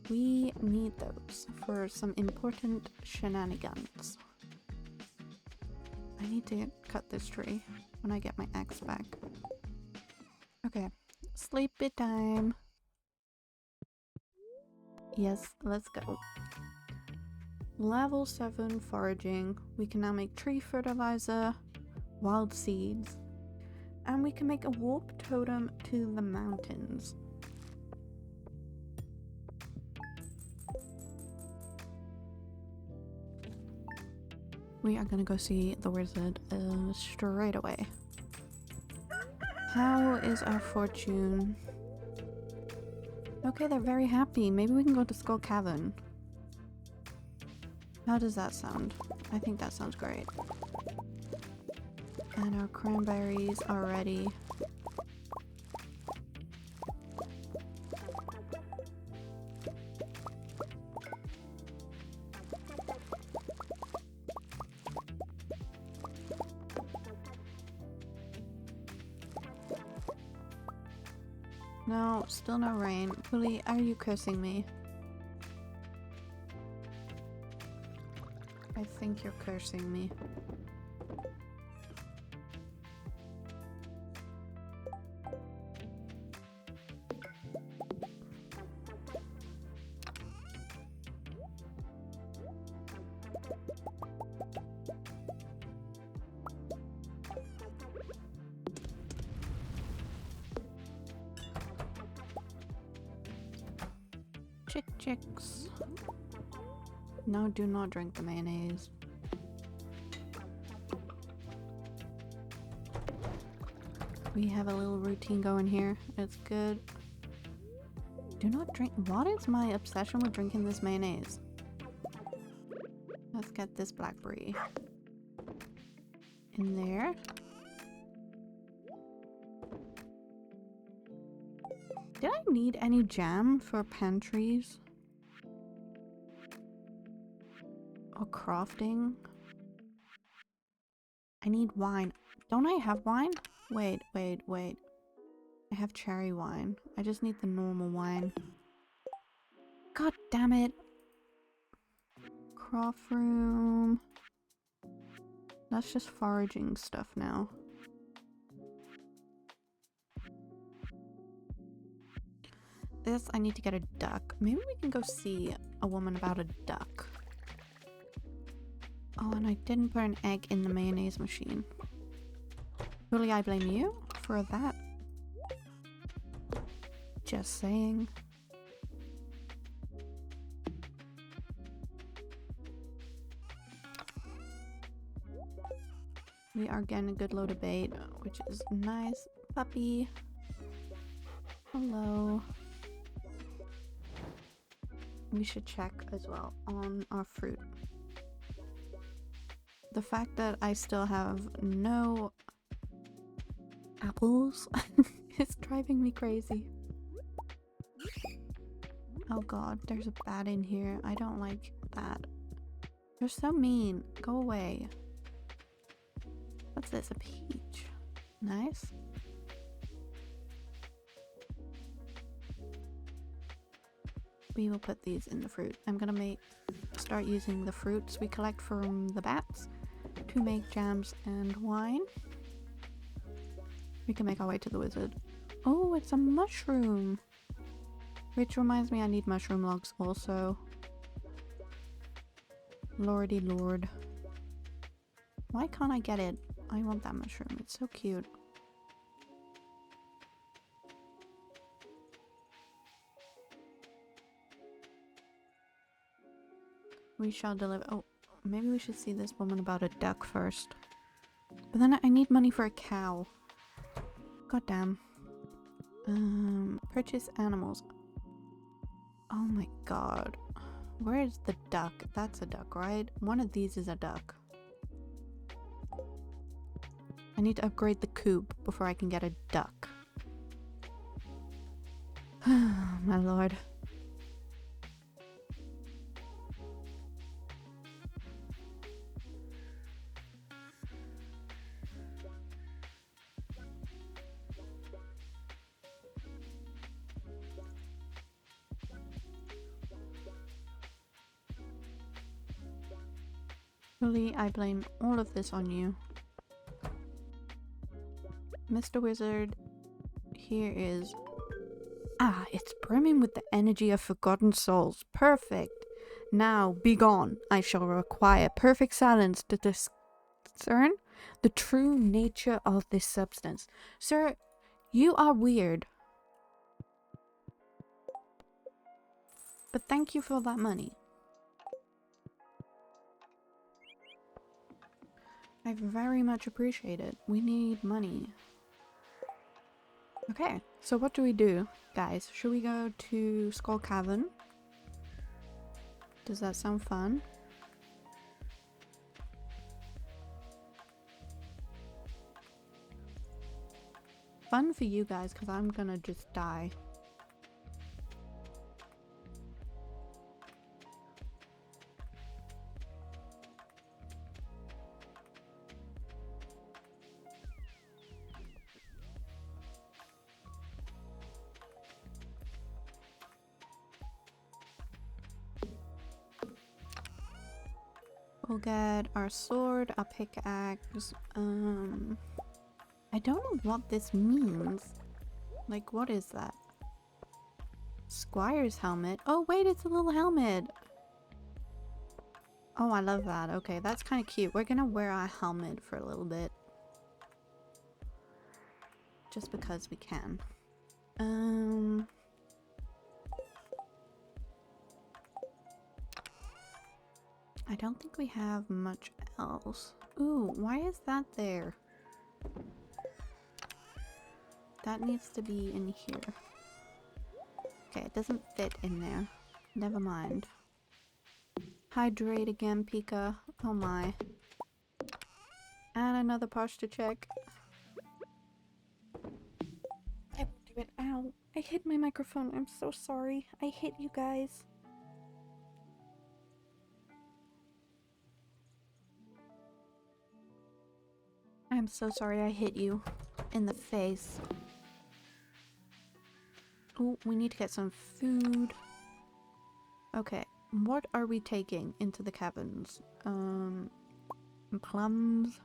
We need those for some important shenanigans. I need to cut this tree when I get my axe back. Okay, sleepy time. Yes, let's go. Level 7 foraging. We can now make tree fertilizer, wild seeds, and we can make a warp totem to the mountains. We are gonna go see the wizard straight away. How is our fortune? Okay, they're very happy. Maybe we can go to Skull Cavern. How does that sound? I think that sounds great. And our cranberries are ready. No, still no rain. Willie, are you cursing me? I think you're cursing me. Chicks. No, do not drink the mayonnaise. We have a little routine going here. It's good. Do not drink. What is my obsession with drinking this mayonnaise? Let's get this blackberry in there. Did I need any jam for pantries? Or crafting? I need wine. Don't I have wine? Wait. I have cherry wine. I just need the normal wine. God damn it. Craft room. That's just foraging stuff now. This, I need to get a duck. Maybe we can go see a woman about a duck. Oh, and I didn't put an egg in the mayonnaise machine. Really, I blame you for that. Just saying. We are getting a good load of bait, which is nice. Puppy. Hello. We should check as well on our fruit. The fact that I still have no apples is driving me crazy. Oh god, there's a bat in here. I don't like that. They're so mean. Go away. What's this? A peach. Nice. We will put these in the fruit. I'm gonna start using the fruits we collect from the bats to make jams and wine. We can make our way to the wizard. Oh, it's a mushroom. Which reminds me I need mushroom logs also. Lordy lord. Why can't I get it? I want that mushroom. It's so cute. We shall deliver. Oh, maybe we should see this woman about a duck first. But then I need money for a cow. God damn. Purchase animals. Oh my god. Where is the duck? That's a duck, right? One of these is a duck. I need to upgrade the coop before I can get a duck. My lord. Really, I blame all of this on you. Mr. Wizard, here is... Ah, it's brimming with the energy of forgotten souls. Perfect. Now, be gone. I shall require perfect silence to discern the true nature of this substance. Sir, you are weird. But thank you for that money. I very much appreciate it. We need money. Okay, so what do we do, guys? Should we go to Skull Cavern? Does that sound fun? Fun for you guys, because I'm gonna just die. We'll get our sword, our pickaxe. I don't know what this means. Like, what is that? Squire's helmet. Oh, wait, it's a little helmet. Oh, I love that. Okay, that's kind of cute. We're gonna wear our helmet for a little bit. Just because we can. I don't think we have much else. Ooh, why is that there? That needs to be in here. Okay, it doesn't fit in there. Never mind. Hydrate again, Pika. Oh my. And another posture check. I will do it. Ow. I hit my microphone. I'm so sorry. I hit you guys. I'm so sorry I hit you in the face. Oh, we need to get some food. Okay, what are we taking into the caverns? Plums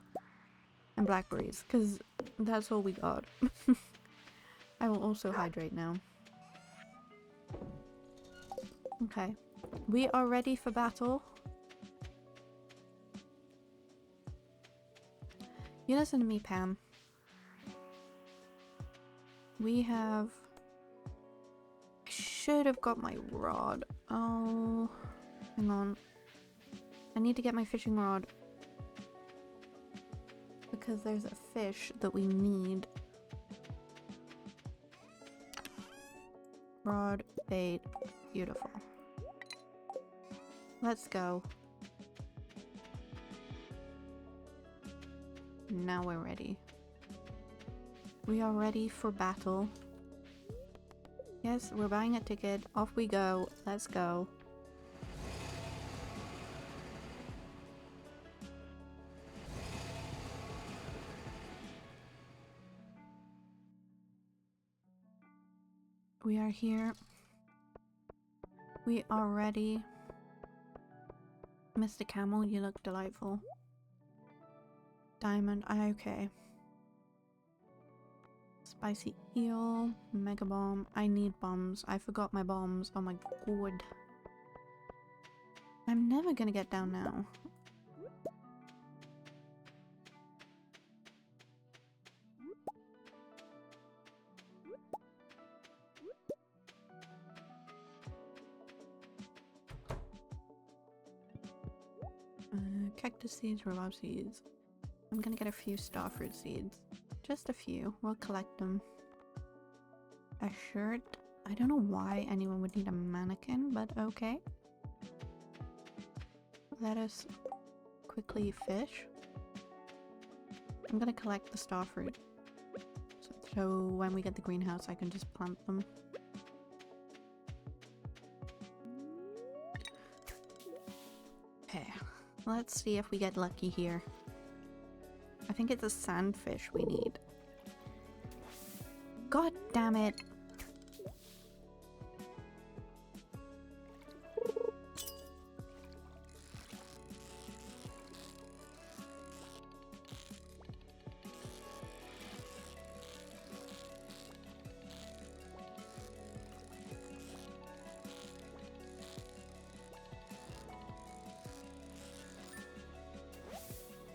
and blackberries, because that's all we got. I will also hydrate now. Okay, we are ready for battle. You listen to me, Pam. We have... I should have got my rod. Oh, hang on. I need to get my fishing rod. because there's a fish that we need. Rod, bait, beautiful. Let's go. Now we're ready. We are ready for battle. Yes, we're buying a ticket. Off we go. Let's go. We are here. We are ready. Mr. Camel, you look delightful. Diamond, okay. Spicy eel, mega bomb. I need bombs. I forgot my bombs. Oh my god. I'm never gonna get down now. Cactus seeds, rhubarb seeds. I'm gonna get a few starfruit seeds. Just a few. We'll collect them. A shirt. I don't know why anyone would need a mannequin, but okay. Let us quickly fish. I'm gonna collect the starfruit. So when we get the greenhouse, I can just plant them. Okay. Let's see if we get lucky here. I think it's a sandfish we need. God damn it!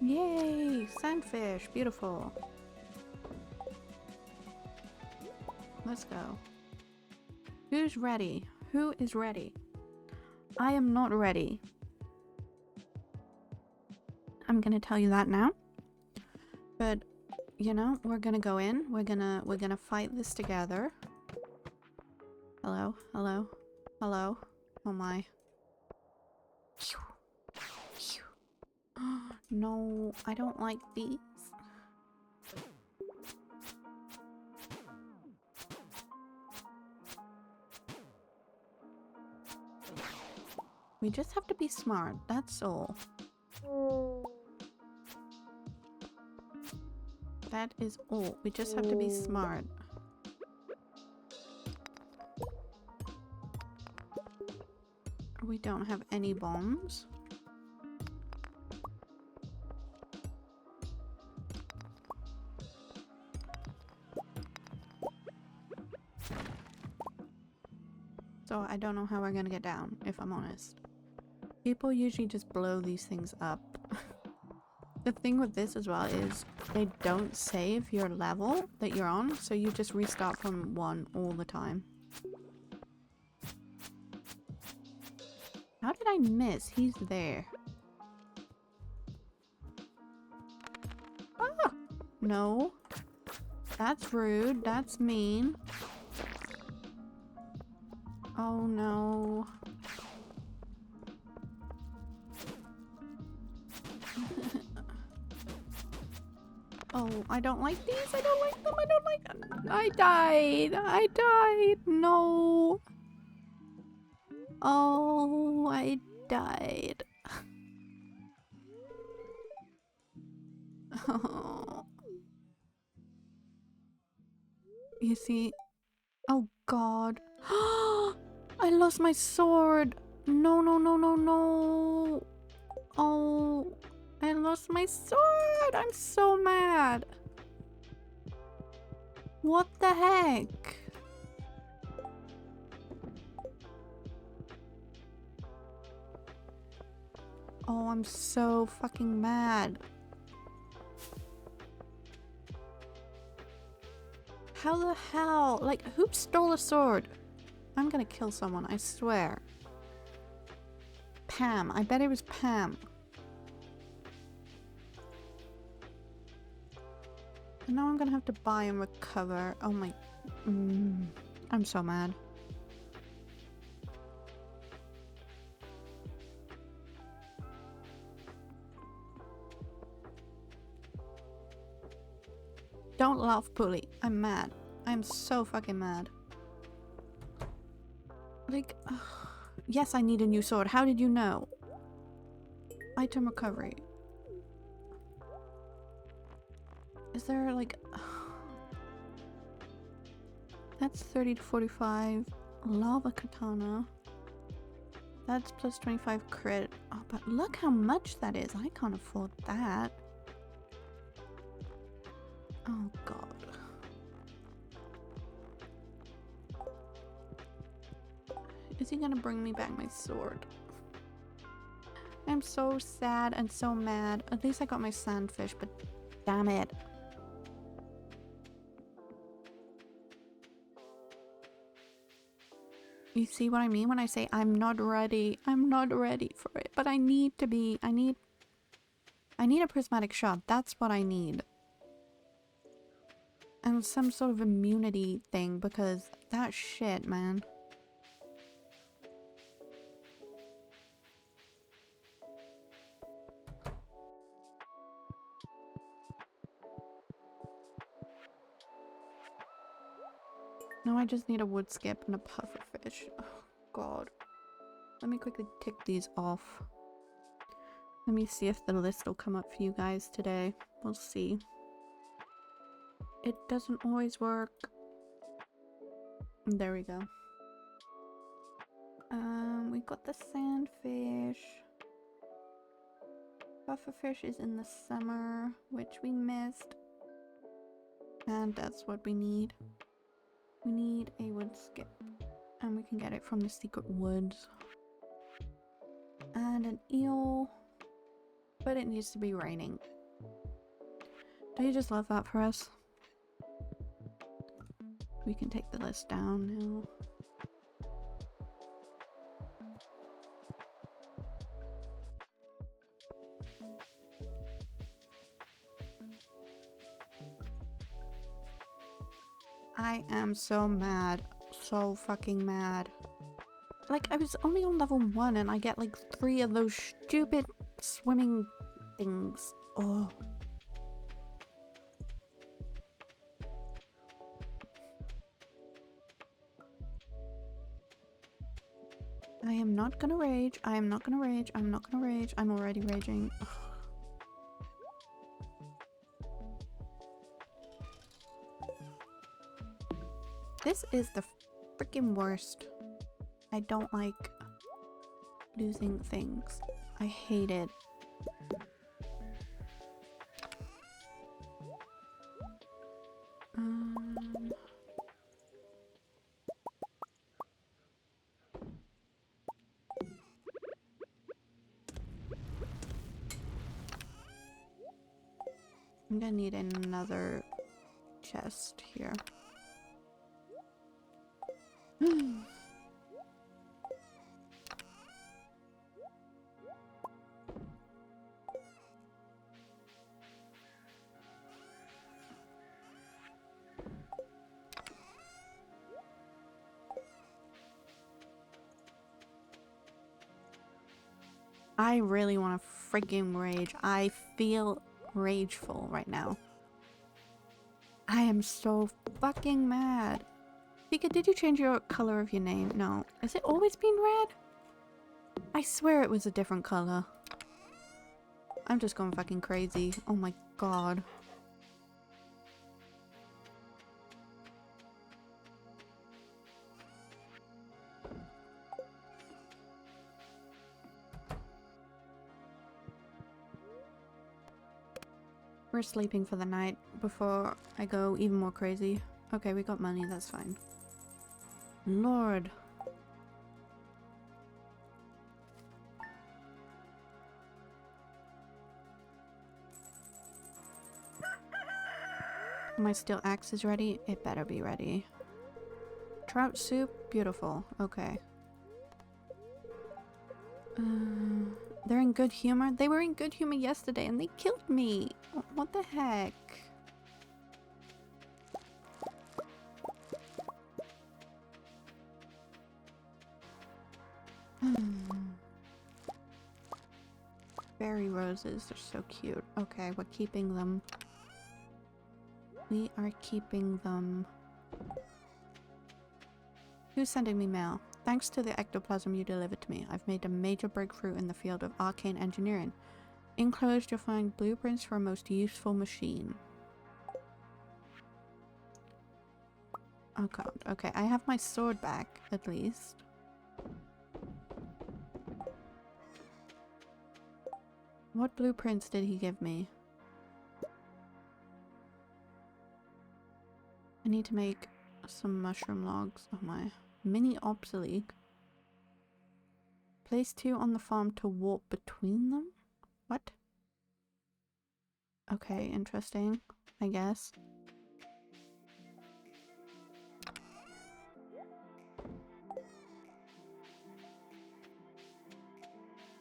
Yay! Sandfish! Beautiful! Let's go. Who's ready? Who is ready? I am not ready. I'm gonna tell you that now. But, you know, we're gonna go in. We're gonna fight this together. Hello? Hello? Hello? Oh my. No, I don't like these. We just have to be smart, that's all. That is all. We just have to be smart. We don't have any bombs. So I don't know how we're gonna get down, if I'm honest. People usually just blow these things up. The thing with this as well is they don't save your level that you're on, so you just restart from 1 all the time. How did I miss? He's there. Ah! No. That's rude. That's mean. Oh no. Oh, I don't like these. I don't like them. I don't like them. I died. I died. No. Oh, I died. Oh. You see? Oh god. I lost my sword. No, no, no, no, no. Oh, I lost my sword. I'm so mad. What the heck? Oh, I'm so fucking mad. How the hell? Like, who stole a sword? I'm gonna kill someone, I swear. Pam. I bet it was Pam. And now I'm gonna have to buy and recover. Oh my... I'm so mad. Don't laugh, Pulley. I'm mad. I'm so fucking mad. Like... yes, I need a new sword. How did you know? Item recovery. Is there like... that's 30 to 45. Lava katana. That's plus 25 crit. Oh, but look how much that is. I can't afford that. Oh god. Is he gonna bring me back my sword? I'm so sad and so mad. At least I got my sandfish, but damn it. You see what I mean when I say I'm not ready? I'm not ready for it, but I need to be. I need a prismatic shot. That's what I need. And some sort of immunity thing, because that shit, man. No, I just need a wood skip and a pufferfish. Oh god. Let me quickly tick these off. Let me see if the list will come up for you guys today. We'll see. It doesn't always work. There we go. We got the sandfish. Pufferfish is in the summer, which we missed. And that's what we need. We need a wood skip. And we can get it from the secret woods. And an eel. But it needs to be raining. Don't you just love that for us? We can take the list down now. I am so mad. So fucking mad. Like, I was only on level 1 and I get like 3 of those stupid swimming things. Oh. I am not gonna rage. I am not gonna rage. I'm not gonna rage. I'm already raging. Ugh. This is the freaking worst. I don't like losing things. I hate it. I'm gonna need another chest here. I really want to freaking rage. I feel rageful right now. I am so fucking mad. Pika, did you change your color of your name? No. Has it always been red? I swear it was a different color. I'm just going fucking crazy. Oh my god. We're sleeping for the night before I go even more crazy. Okay, we got money, that's fine. Lord. My steel axe is ready. It better be ready. Trout soup, beautiful. Okay. They're in good humor. They were in good humor yesterday and they killed me. What the heck? Berry roses, they're so cute. Okay, we're keeping them. We are keeping them. Who's sending me mail? Thanks to the ectoplasm you delivered to me, I've made a major breakthrough in the field of arcane engineering. Enclosed, you'll find blueprints for a most useful machine. Oh god, okay, I have my sword back, at least. What blueprints did he give me? I need to make some mushroom logs. Oh my. Mini obsolete. Place 2 on the farm to warp between them? What? Okay, interesting, I guess.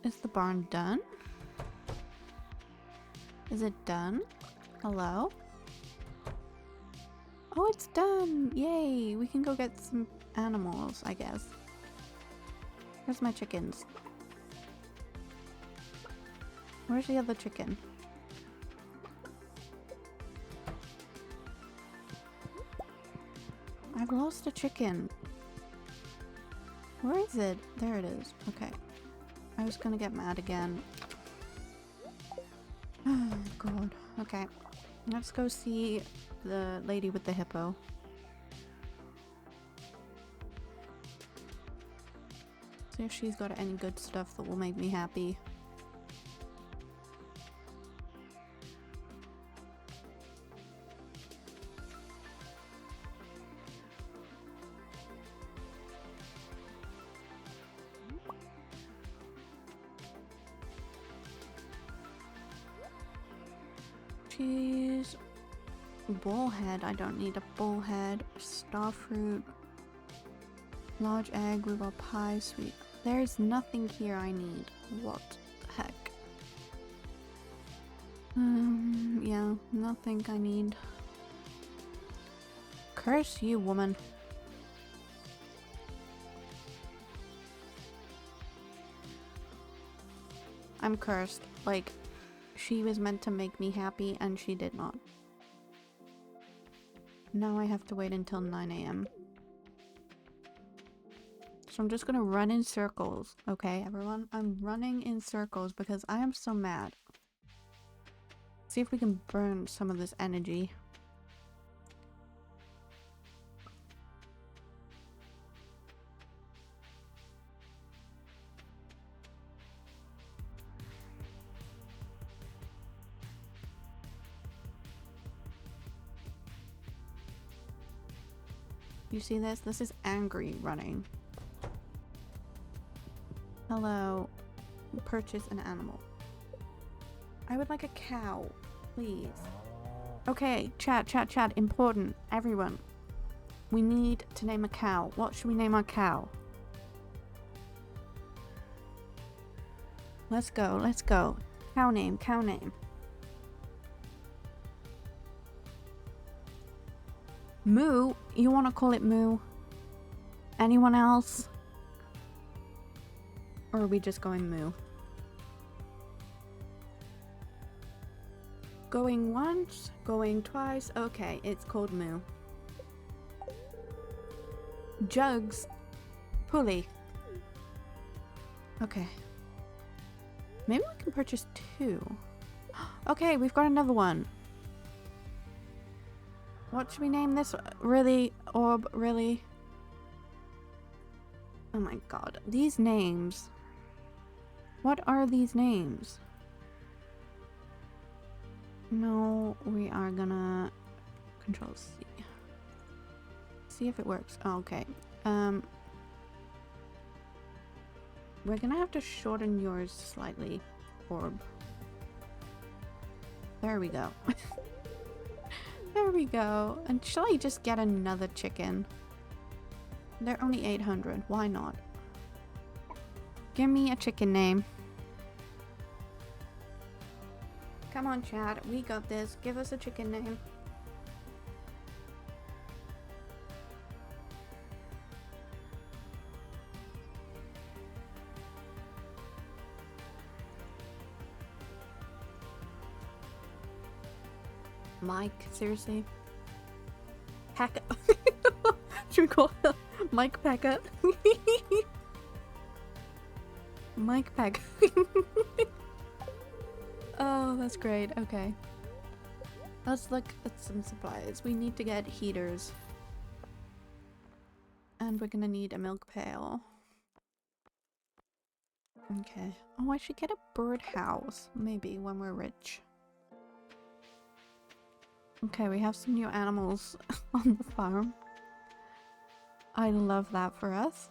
Is the barn done? Is it done? Hello? Oh, it's done! Yay! We can go get some animals, I guess. Where's my chickens? Where's the other chicken? I've lost a chicken. Where is it? There it is. Okay. I was gonna get mad again. Oh god. Okay. Let's go see the lady with the hippo. See if she's got any good stuff that will make me happy. Cheese. Bullhead. I don't need a bullhead. Starfruit. Large egg, rhubarb pie, sweet. There's nothing here I need. What the heck? Yeah, nothing I need. Curse you, woman. I'm cursed. Like, she was meant to make me happy and she did not. Now I have to wait until 9 AM. So I'm just gonna run in circles, okay, everyone? I'm running in circles because I am so mad. See if we can burn some of this energy. You see this? This is angry running. Hello. Purchase an animal. I would like a cow, please. Okay, chat. Important. Everyone. We need to name a cow. What should we name our cow? Let's go. Cow name. Moo? You want to call it Moo? Anyone else? Or are we just going Moo? Going once, going twice. Okay, it's called Moo. Jugs. Pulley. Okay. Maybe we can purchase 2. Okay, we've got another one. What should we name this? Really? Orb? Really? Oh my god. These names. What are these names? No, we are gonna Control C. See if it works. Oh, okay. We're gonna have to shorten yours slightly. Orb. There we go. There we go. And shall I just get another chicken? They're only 800. Why not? Give me a chicken name. Come on, chat. We got this. Give us a chicken name. Mike, seriously? Pack. Should we call him Mike Packer? Mike Packer. Oh, that's great. Okay. Let's look at some supplies. We need to get heaters. And we're gonna need a milk pail. Okay. Oh, I should get a birdhouse. Maybe when we're rich. Okay, we have some new animals on the farm. I love that for us.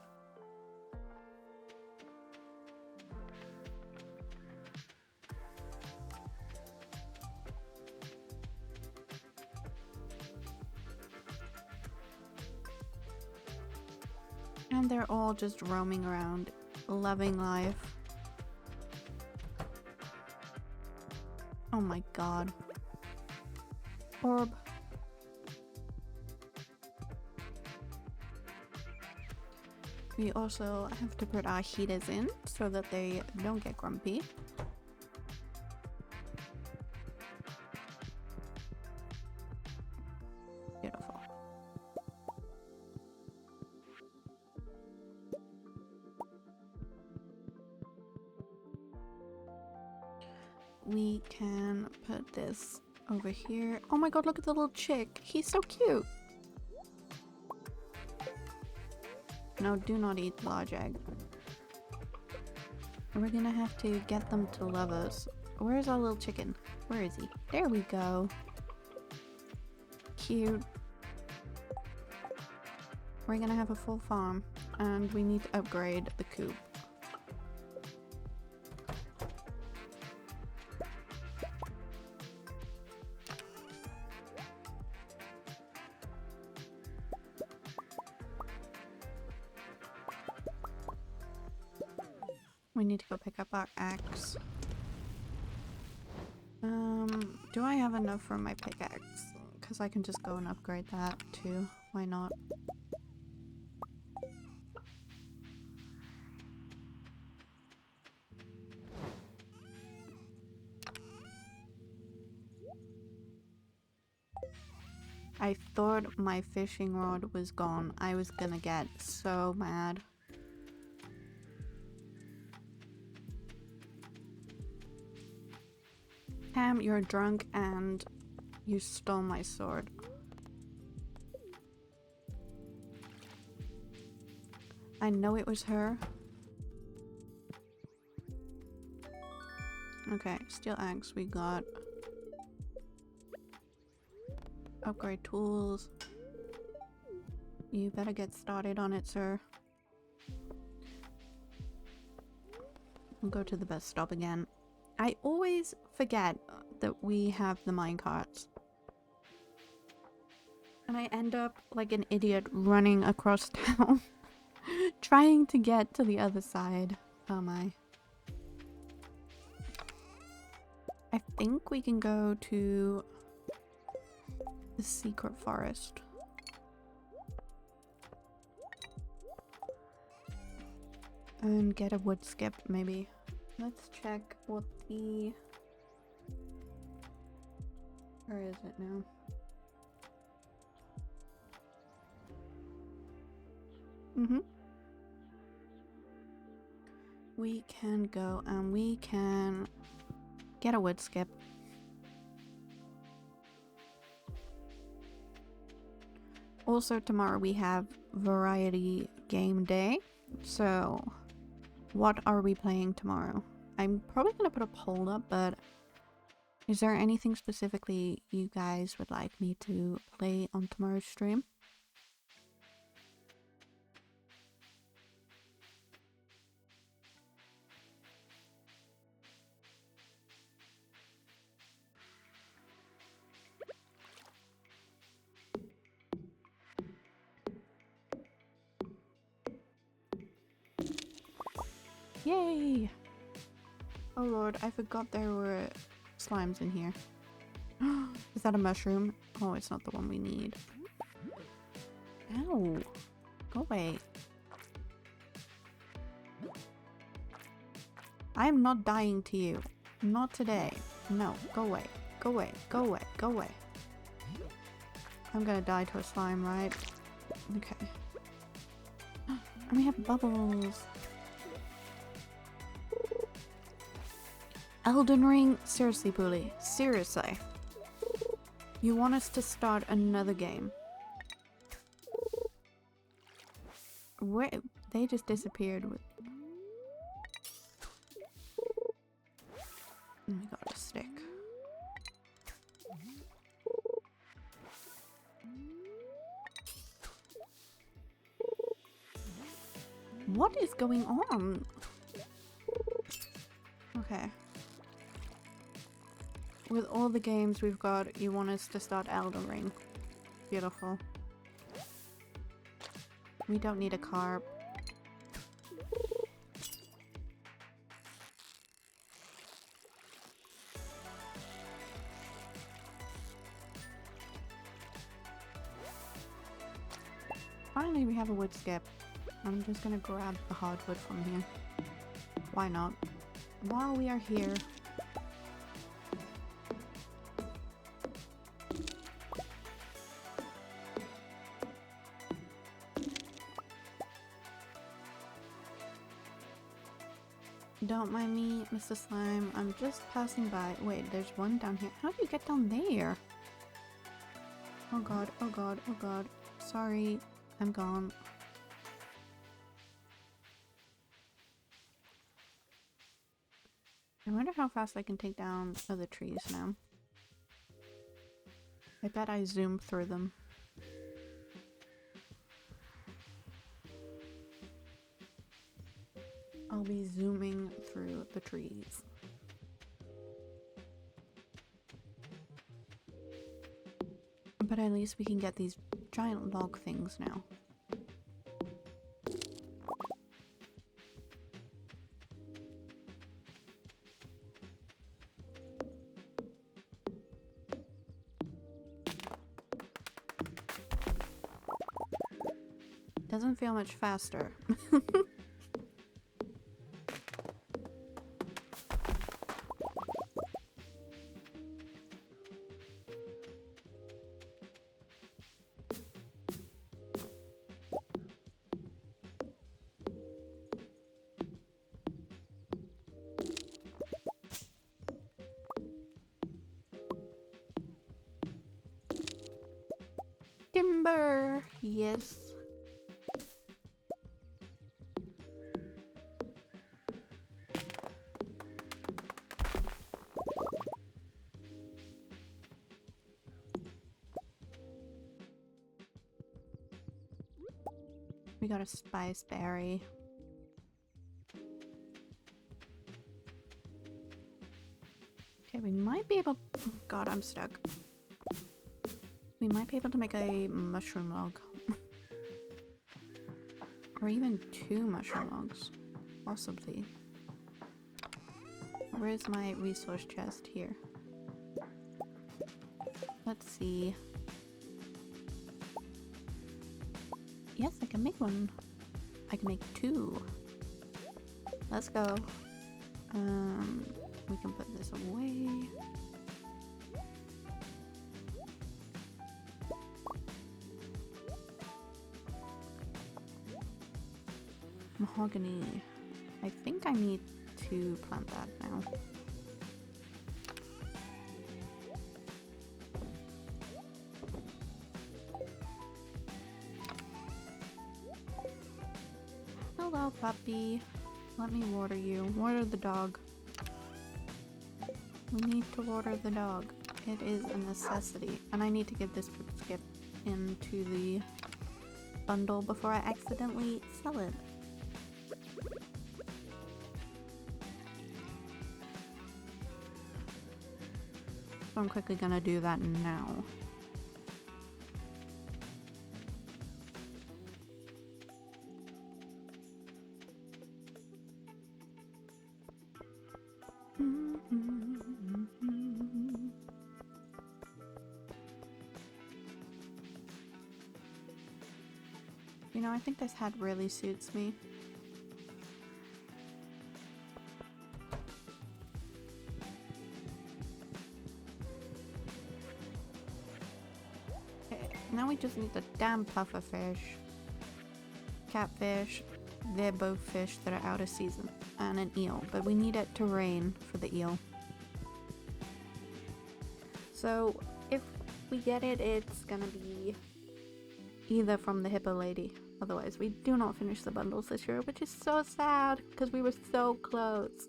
And they're all just roaming around, loving life. Oh my god. Orb. We also have to put our heaters in so that they don't get grumpy. Beautiful. We can put this over here. Oh my god, look at the little chick. He's so cute. No, do not eat the large egg. We're gonna have to get them to love us. Where's our little chicken? Where is he? There we go. Cute. We're gonna have a full farm, and we need to upgrade the coop. We need to go pick up our axe. Do I have enough for my pickaxe? Because I can just go and upgrade that too. Why not? I thought my fishing rod was gone. I was gonna get so mad. Cam, you're drunk and you stole my sword. I know it was her. Okay, steel axe we got. Upgrade tools. You better get started on it, sir. We'll go to the bus stop again. I always forget that we have the minecarts. And I end up like an idiot running across town trying to get to the other side. Oh my. I think we can go to the secret forest. And get a wood skip maybe. Let's check what the... Where is it now? We can go and we can get a wood skip. Also tomorrow we have variety game day. So what are we playing tomorrow? I'm probably gonna put a poll up, but is there anything specifically you guys would like me to play on tomorrow's stream? Yay! Oh lord, I forgot there were slimes in here. Is that a mushroom? Oh, it's not the one we need. Ow! Go away. I am not dying to you. Not today. No, go away. Go away. Go away. Go away. I'm gonna die to a slime, right? Okay. And we have bubbles. Elden Ring? Seriously, Bully. Seriously. You want us to start another game? Where? They just disappeared with... Oh my god, a stick. What is going on? Okay. With all the games we've got, you want us to start Elden Ring. Beautiful. We don't need a carp. Finally, we have a wood skip. I'm just gonna grab the hardwood from here. Why not? While we are here. Don't mind me, Mr. Slime. I'm just passing by. Wait, there's one down here. How do you get down there? Oh god, oh god, oh god. Sorry, I'm gone. I wonder how fast I can take down other trees now. I bet I zoom through them. I'll be zooming through the trees. But at least we can get these giant log things now. Doesn't feel much faster. Timber! Yes. We got a spice berry. Okay, we might be able... Oh god, I'm stuck. We might be able to make a mushroom log. Or even 2 mushroom logs. Possibly. Where's my resource chest? Here. Let's see. Yes, I can make one. I can make 2. Let's go. We can put this away. Mahogany. I think I need to plant that now. Hello, puppy. Let me water you. Water the dog. We need to water the dog. It is a necessity. And I need to get this skip into the bundle before I accidentally sell it. So I'm quickly gonna do that now. You know, I think this hat really suits me. I just need the damn pufferfish. Catfish. They're both fish that are out of season. And an eel. But we need it to rain for the eel. So if we get it, it's gonna be either from the hippo lady. Otherwise, we do not finish the bundles this year, which is so sad because we were so close.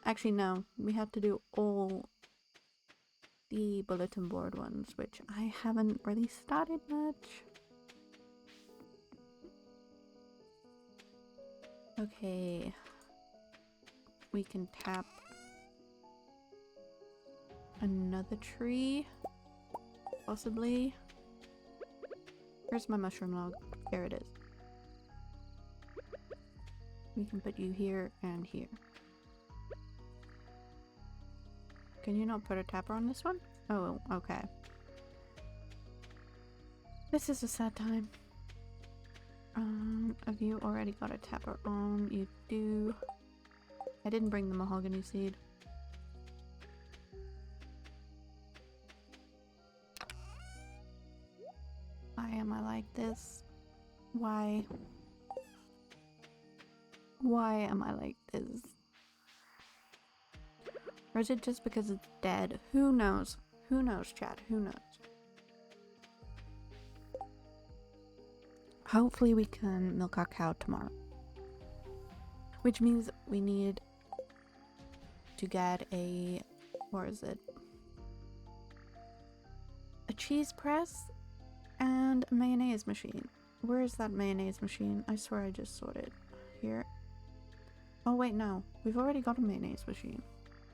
Actually, no. We have to do all the bulletin board ones, which I haven't really started much. Okay. We can tap another tree. Possibly. Where's my mushroom log? There it is. We can put you here and here. Can you not put a tapper on this one? Oh, okay. This is a sad time. Have you already got a tapper on? You do. I didn't bring the mahogany seed. Why am I like this? Why? Why am I like this? Or is it just because it's dead? Who knows? Who knows, chat? Who knows? Hopefully we can milk our cow tomorrow. Which means we need to get a... Where is it? A cheese press and a mayonnaise machine. Where is that mayonnaise machine? I swear I just saw it. Here. Oh wait, no. We've already got a mayonnaise machine.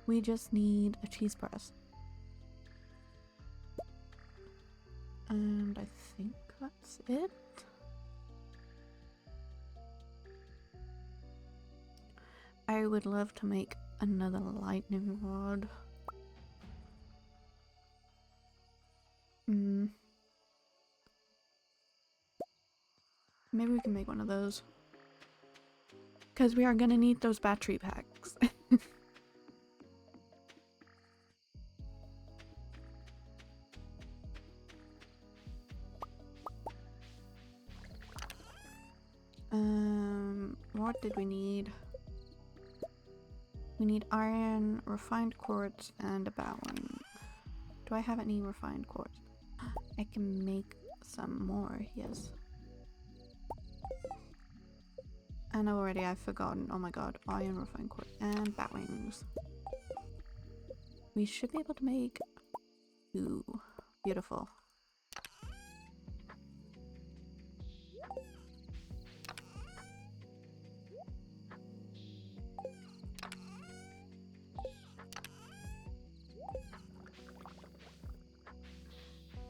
We just need a cheese press. And I think that's it. I would love to make another lightning rod. Maybe we can make one of those. Because we are gonna need those battery packs. What did we need? We need iron, refined quartz, and a bowing. Do I have any refined quartz? I can make some more, yes. And already I've forgotten, oh my god, iron, refined quartz, and bowings. We should be able to make... Ooh, beautiful.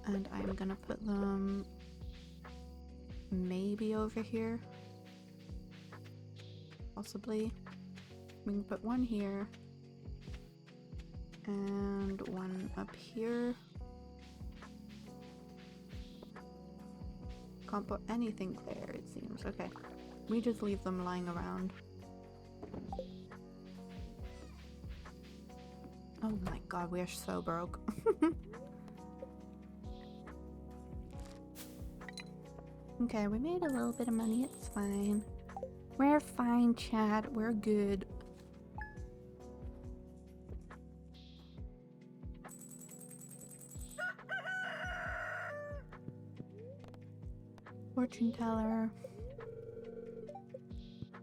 And I'm gonna put them maybe over here. Possibly. We can put one here. And one up here. Can't put anything there, it seems. Okay. We just leave them lying around. Oh my god, we are so broke. Okay, we made a little bit of money, it's fine. We're fine, chat, we're good. Fortune teller.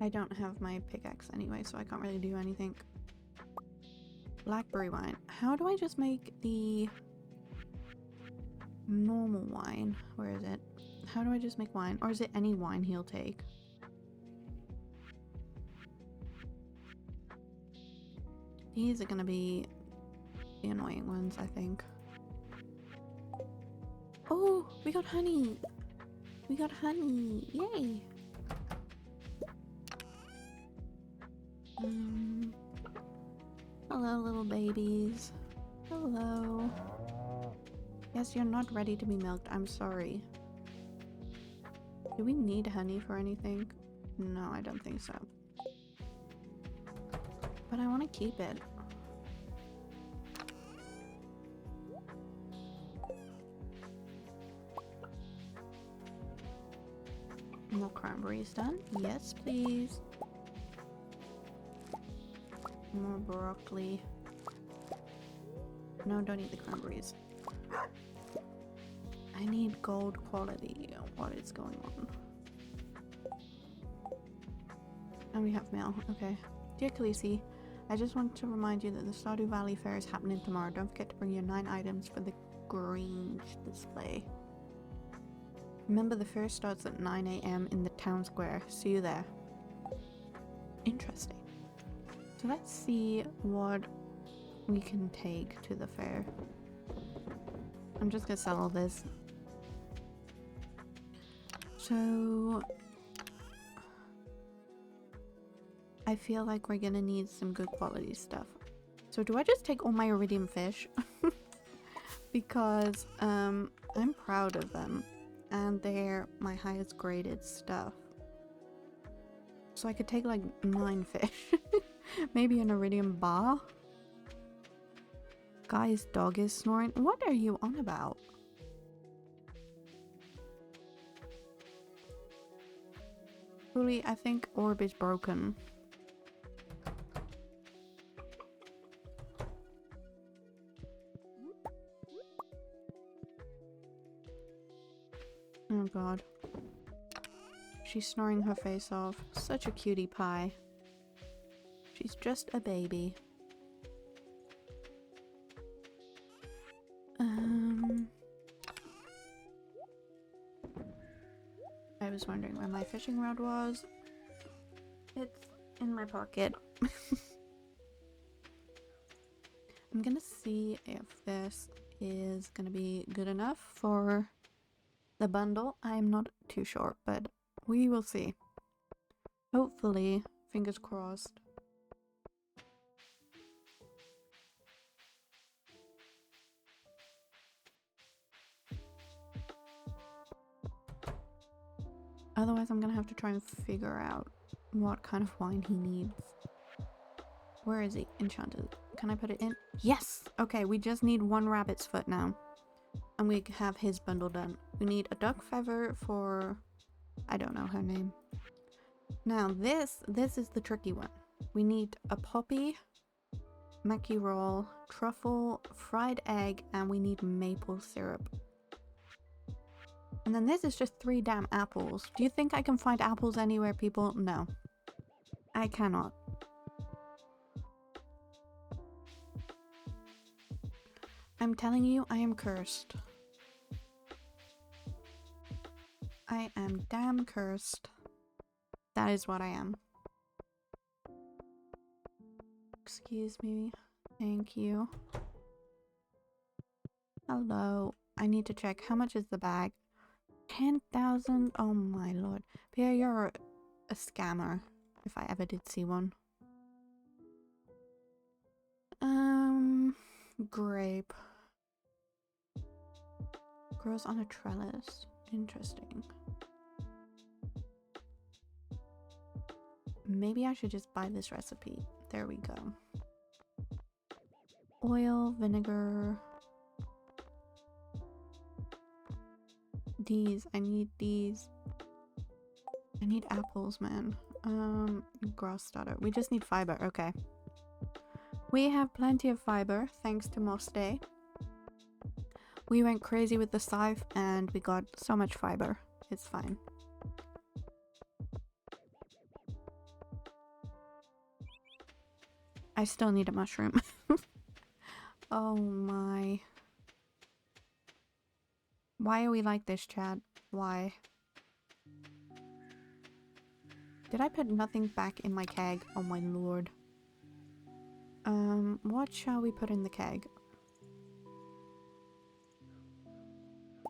I don't have my pickaxe anyway, so I can't really do anything. Blackberry wine. How do I just make the normal wine? Where is it? How do I just make wine? Or is it any wine he'll take? These are gonna be the annoying ones, I think. Oh, we got honey! We got honey! Yay! Hello, little babies. Hello. Yes, you're not ready to be milked. I'm sorry. Do we need honey for anything? No, I don't think so. But I want to keep it. More cranberries done. Yes, please. More broccoli. No, don't eat the cranberries. I need gold quality. What is going on? And we have mail. Okay. Dear Khaleesi, I just want to remind you that the Stardew Valley Fair is happening tomorrow. Don't forget to bring your 9 items for the Grange display. Remember, the fair starts at 9 AM in the town square. See you there. Interesting. So let's see what we can take to the fair. I'm just gonna sell all this. So I feel like we're gonna need some good quality stuff. So do I just take all my iridium fish? Because I'm proud of them and they're my highest graded stuff. So I could take like 9 fish. Maybe an iridium bar. Guy's dog is snoring. What are you on about? Truly, I think orb is broken. Oh god. She's snoring her face off. Such a cutie pie. She's just a baby. I was wondering where my fishing rod was. It's in my pocket. I'm gonna see if this is gonna be good enough for the bundle. I'm not too sure, but we will see. Hopefully, fingers crossed. Otherwise, I'm gonna have to try and figure out what kind of wine he needs. Where is he? Enchanted. Can I put it in? Yes! Okay, we just need 1 rabbit's foot now. And we have his bundle done. We need a duck feather for... I don't know her name. Now this is the tricky one. We need a poppy, Mackie roll, truffle, fried egg, and we need maple syrup. And then this is just 3 damn apples. Do you think I can find apples anywhere, people? No. I cannot. I'm telling you, I am cursed. I am damn cursed. That is what I am. Excuse me. Thank you. Hello. I need to check. How much is the bag? 10,000? Oh my lord. Pierre, you're a scammer. If I ever did see one. Grape. Grows on a trellis. Interesting. Maybe I should just buy this recipe. There we go. Oil, vinegar. These. I need these. I need apples, man. Grass starter. We just need fiber. Okay. We have plenty of fiber, thanks to Moss Day. We went crazy with the scythe and we got so much fiber. It's fine. I still need a mushroom. Oh my. Why are we like this, Chad? Why? Did I put nothing back in my keg? Oh my lord. What shall we put in the keg?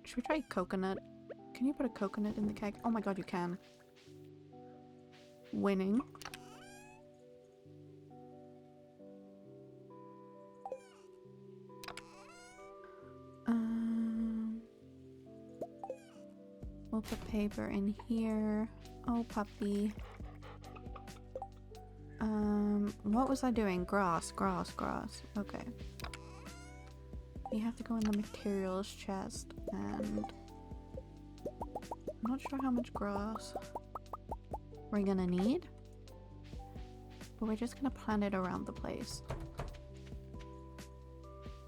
Should we try coconut? Can you put a coconut in the keg? Oh my god, you can. Winning. We'll put paper in here. Oh, puppy. What was I doing? Grass. Okay. We have to go in the materials chest and... not sure how much grass we're gonna need, but we're just gonna plant it around the place.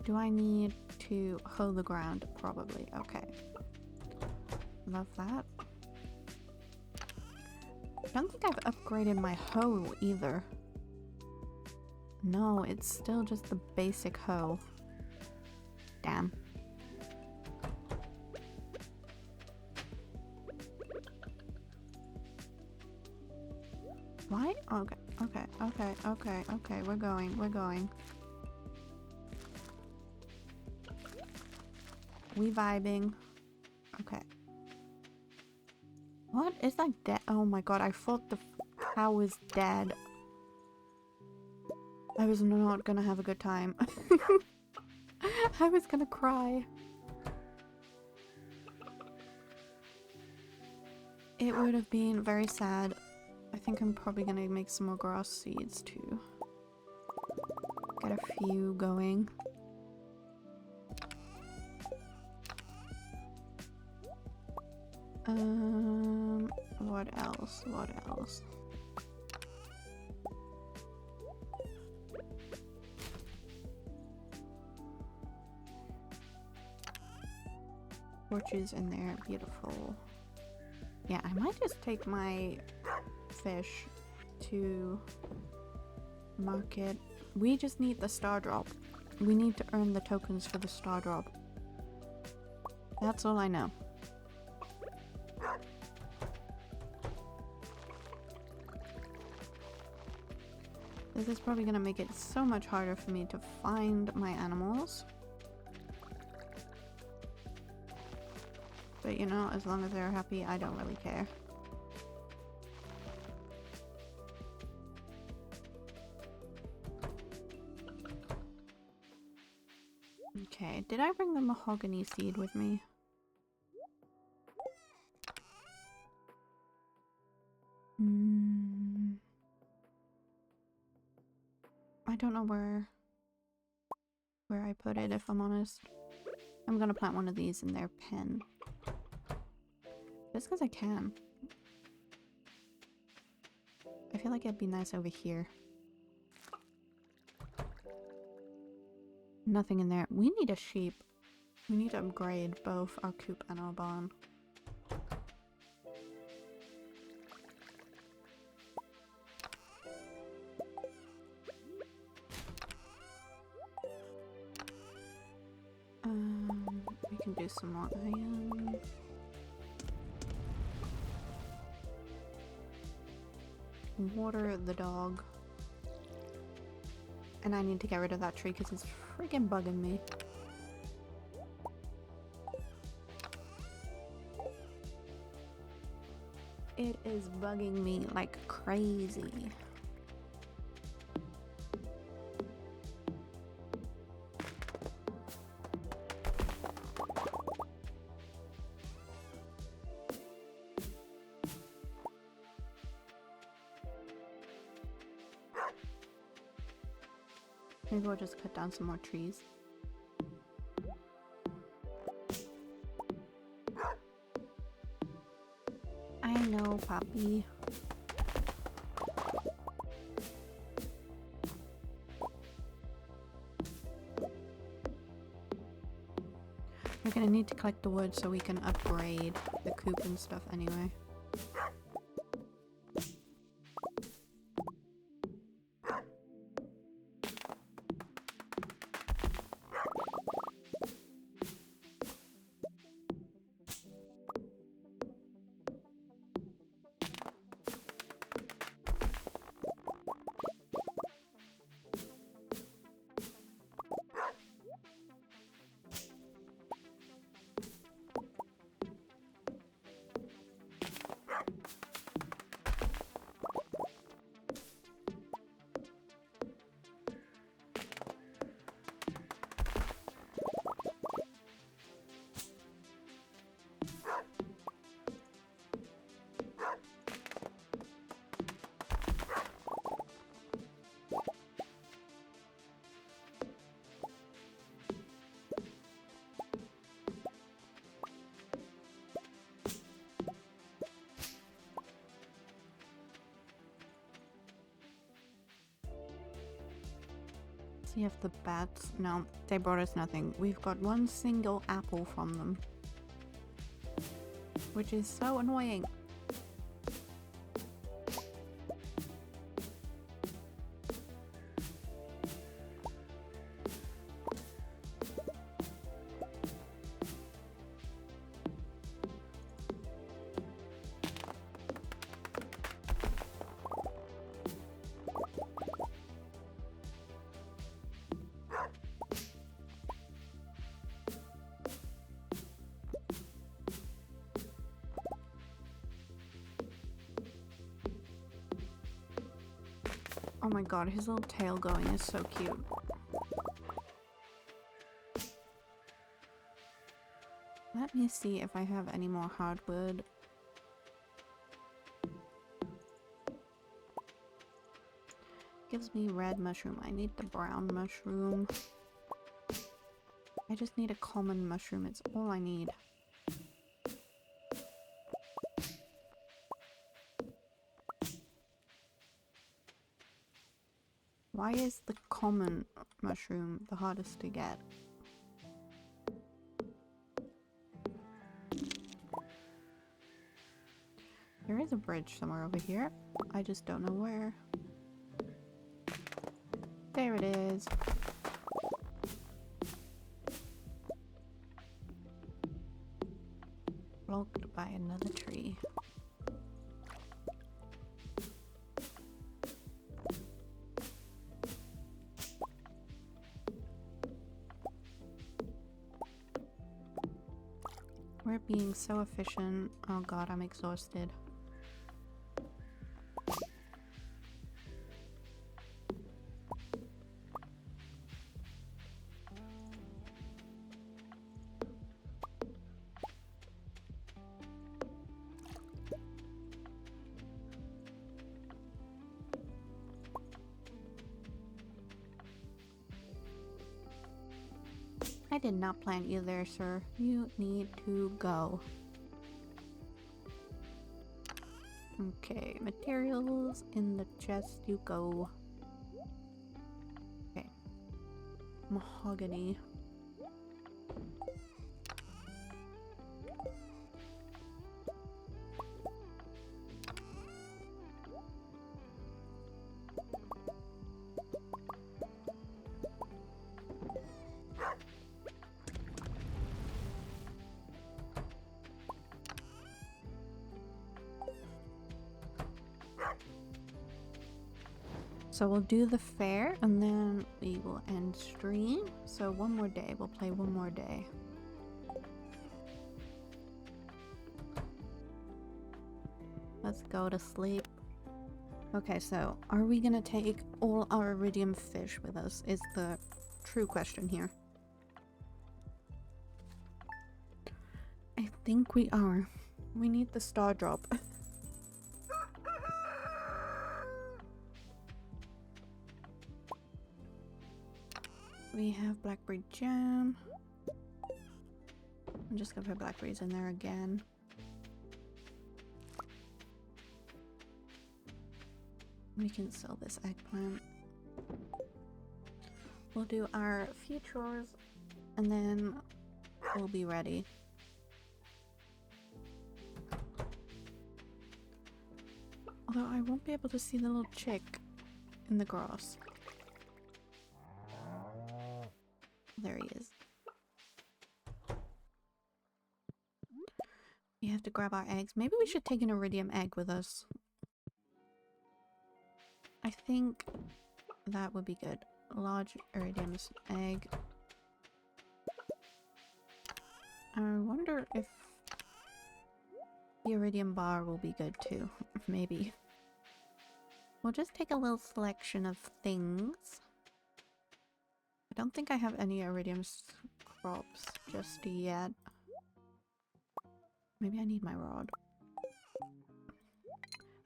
Do I need to hoe the ground? Probably. Okay. Love that. I don't think I've upgraded my hoe either. No, it's still just the basic hoe. Damn. Why? Okay, okay, we're going. We vibing. Okay. What? Is that dead? Oh my god, I thought the cow was dead. I was not gonna have a good time. I was gonna cry. It would have been very sad. I think I'm probably gonna make some more grass seeds to get a few going. What else? What else? Torches in there, beautiful. Yeah, I might just take my fish to market. We just need the star drop. We need to earn the tokens for the star drop. That's all I know. This is probably gonna make it so much harder for me to find my animals. But you know, as long as they're happy, I don't really care. Okay, did I bring the mahogany seed with me? I don't know where I put it, if I'm honest. I'm gonna plant one of these in their pen. Just because I can. I feel like it'd be nice over here. Nothing in there. We need a sheep. We need to upgrade both our coop and our barn. We can do some more iron. Water the dog. And I need to get rid of that tree because it's freaking bugging me. It is bugging me like crazy. Maybe we'll just cut down some more trees. I know, puppy. We're gonna need to collect the wood so we can upgrade the coop and stuff anyway. See if the bats... No, they brought us nothing. We've got one single apple from them. Which is so annoying. Oh my god, his little tail going is so cute. Let me see if I have any more hardwood. Gives me red mushroom. I need the brown mushroom. I just need a common mushroom. It's all I need. Why is the common mushroom the hardest to get? There is a bridge somewhere over here. I just don't know where. There it is. Blocked by another tree. We're being so efficient. Oh god, I'm exhausted. I did not plant you there, sir. You need to go. Okay, materials in the chest you go. Okay. Mahogany. So we'll do the fair and then we will end stream. So one more day, we'll play one more day. Let's go to sleep. Okay, so are we gonna take all our iridium fish with us is the true question here. I think we are. We need the star drop. We have blackberry jam. I'm just gonna put blackberries in there again. We can sell this eggplant. We'll do our few chores and then we'll be ready. Although I won't be able to see the little chick in the grass. There he is. We have to grab our eggs. Maybe we should take an iridium egg with us. I think that would be good. A large iridium egg. I wonder if the iridium bar will be good too. Maybe. We'll just take a little selection of things. I don't think I have any iridium crops just yet. Maybe I need my rod.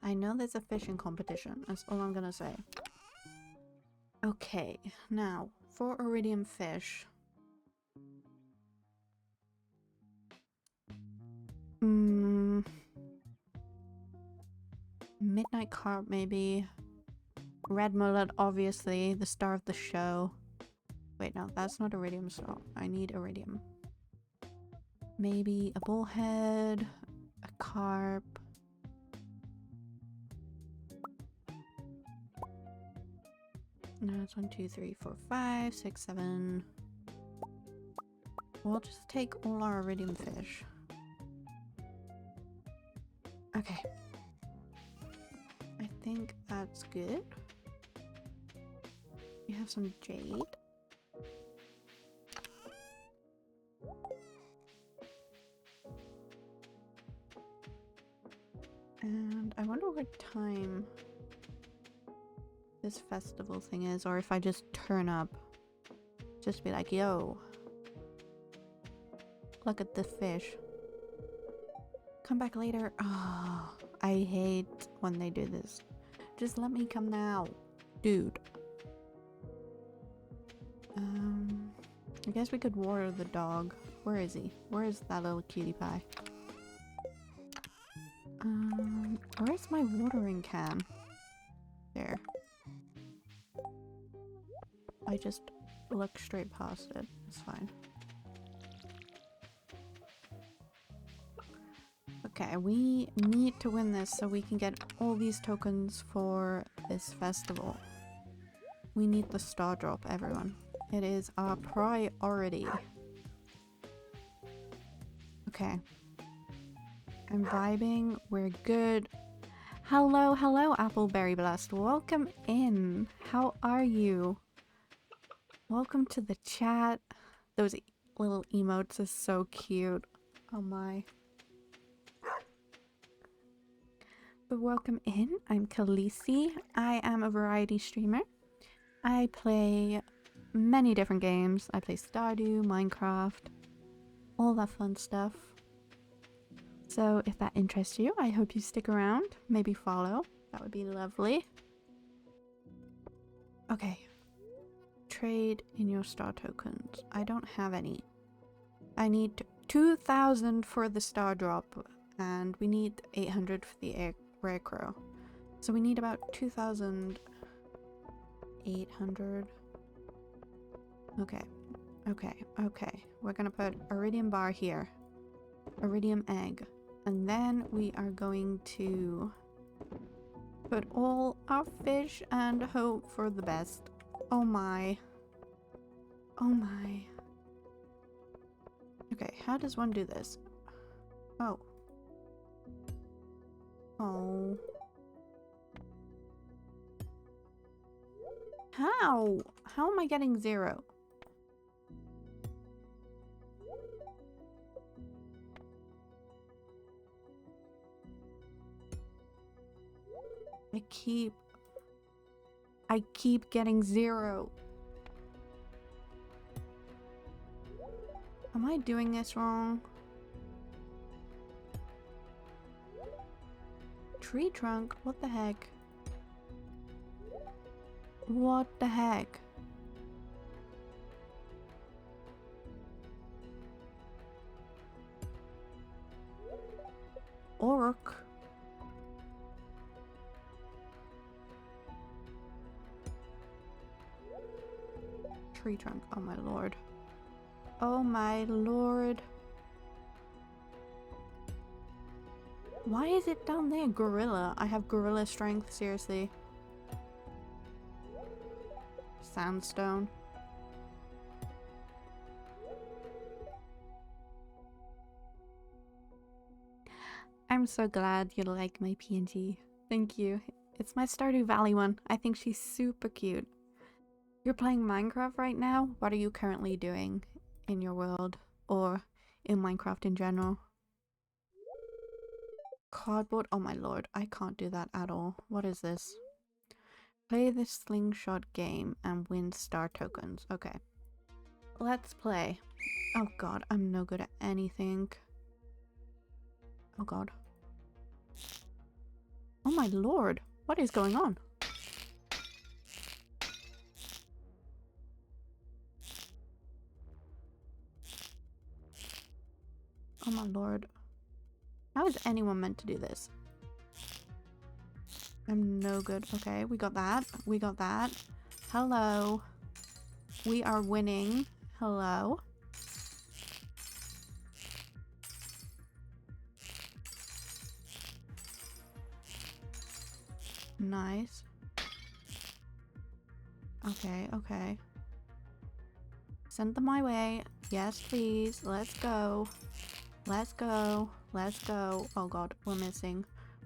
I know there's a fishing competition. That's all I'm gonna say. Okay, now for iridium fish. Midnight carp maybe. Red mullet, obviously, the star of the show. Wait, no, that's not iridium salt. I need iridium. Maybe a bullhead, a carp. No, it's 1, 2, 3, 4, 5, 6, 7. We'll just take all our iridium fish. Okay. I think that's good. We have some jade. And I wonder what time this festival thing is, or if I just turn up. Just be like, yo. Look at the fish. Come back later. Oh, I hate when they do this. Just let me come now. Dude. I guess we could water the dog. Where is he? Where is that little cutie pie? Where's my watering can? There. I just look straight past it. It's fine. Okay, we need to win this so we can get all these tokens for this festival. We need the star drop, everyone. It is our priority. Okay. I'm vibing. We're good. Hello, hello, Appleberry Blast. Welcome in. How are you? Welcome to the chat. Those little emotes are so cute. Oh my. But welcome in. I'm Khaleesi. I am a variety streamer. I play many different games. I play Stardew, Minecraft, all that fun stuff. So if that interests you, I hope you stick around. Maybe follow. That would be lovely. Okay. Trade in your star tokens. I don't have any. I need 2,000 for the star drop, and we need 800 for the rare crow. So we need about 2,800. Okay. Okay. Okay. We're gonna put iridium bar here. Iridium egg. And then we are going to put all our fish and hope for the best. Oh my. Oh my. Okay, how does one do this? Oh. Oh. How? How am I getting 0? I keep getting 0. Am I doing this wrong? Tree trunk? What the heck? What the heck? Orc? Tree trunk. Oh my lord. Oh my lord. Why is it down there? Gorilla. I have gorilla strength, seriously. Sandstone. I'm so glad you like my PNG. Thank you. It's my Stardew Valley one. I think she's super cute. You're playing Minecraft right now? What are you currently doing in your world? Or in Minecraft in general? Cardboard? Oh my lord, I can't do that at all. What is this? Play this slingshot game and win star tokens. Okay. Let's play. Oh god, I'm no good at anything. Oh god. Oh my lord, what is going on? Oh my lord. How is anyone meant to do this? I'm no good. Okay, we got that. We got that. Hello. We are winning. Hello. Nice. Okay, okay. Send them my way. Yes, please. Let's go. Let's go. Let's go. Oh god, we're missing.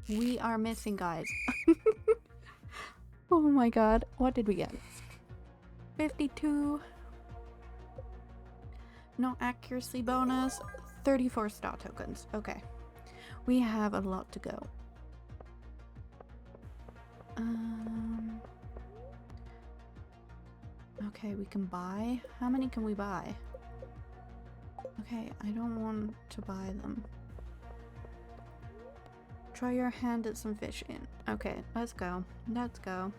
We are missing, guys. Oh my god. What did we get? 52. No accuracy bonus. 34 star tokens. Okay. We have a lot to go. Okay, we can buy. How many can we buy? Okay, I don't want to buy them. Try your hand at some fishing. Okay, let's go. Let's go.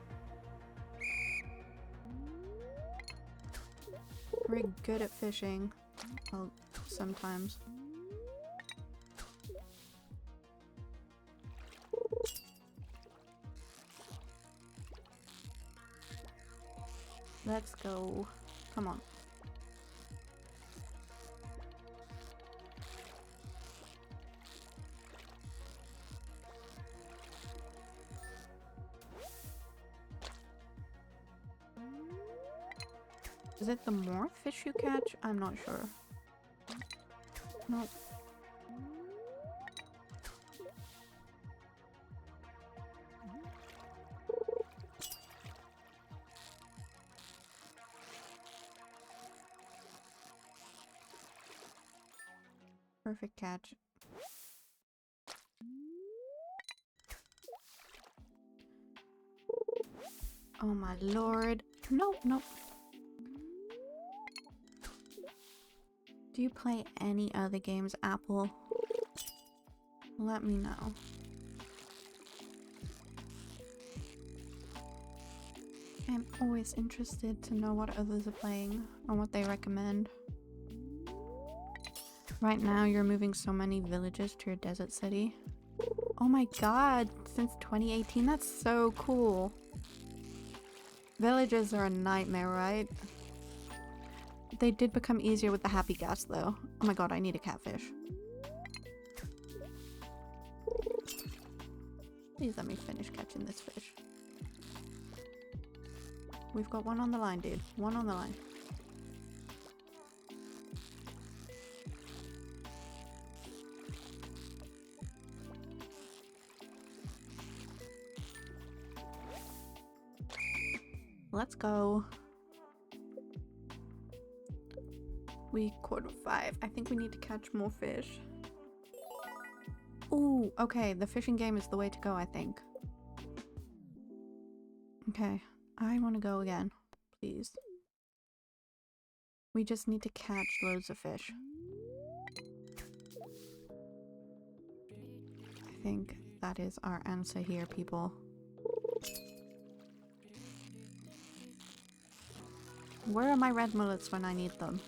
We're good at fishing. Well, sometimes. Let's go. Come on. Is it the more fish you catch? I'm not sure. Nope. Perfect catch. Oh my lord. Nope, nope. Do you play any other games, Apple? Let me know. I'm always interested to know what others are playing and what they recommend. Right now, you're moving so many villages to your desert city. Oh my god, since 2018? That's so cool. Villages are a nightmare, right? They did become easier with the happy gas, though. Oh my god, I need a catfish. Please let me finish catching this fish. We've got one on the line, dude. One on the line. Let's go. We caught 5. I think we need to catch more fish. Ooh, okay. The fishing game is the way to go, I think. Okay. I want to go again. Please. We just need to catch loads of fish. I think that is our answer here, people. Where are my red mullets when I need them?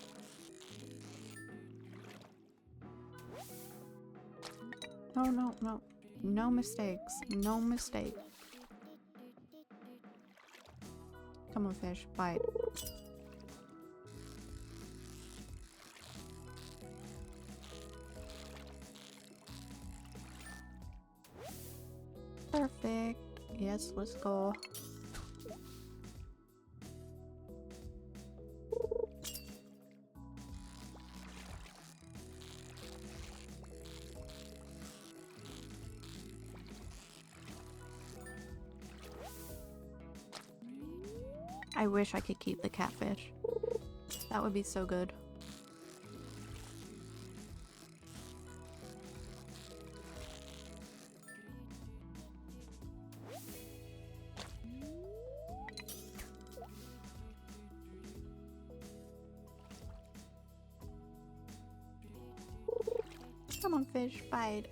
No, no, no. No mistakes. No mistake. Come on, fish. Bite. Perfect. Yes, let's go. I wish I could keep the catfish. That would be so good. Come on, fish, bite.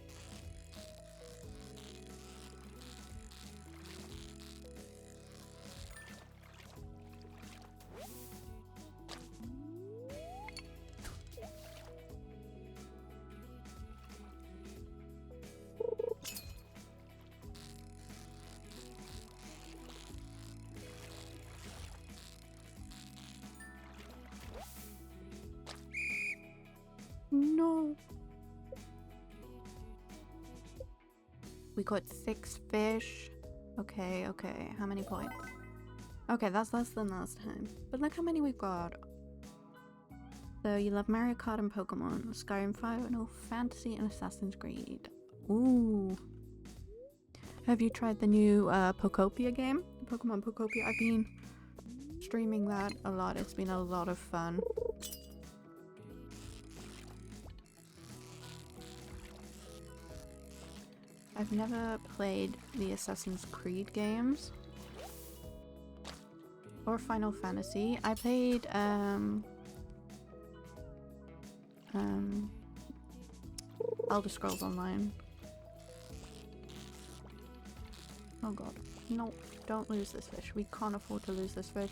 We caught 6 fish. Okay, okay. How many points? Okay, that's less than last time. But look how many we've got. So you love Mario Kart and Pokemon, Skyrim, Final Fantasy, and Assassin's Creed. Ooh. Have you tried the new Pokopia game? Pokemon Pokopia? I've been streaming that a lot. It's been a lot of fun. I've never played the Assassin's Creed games. Or Final Fantasy. I played Elder Scrolls Online. Oh god. No, don't lose this fish. We can't afford to lose this fish.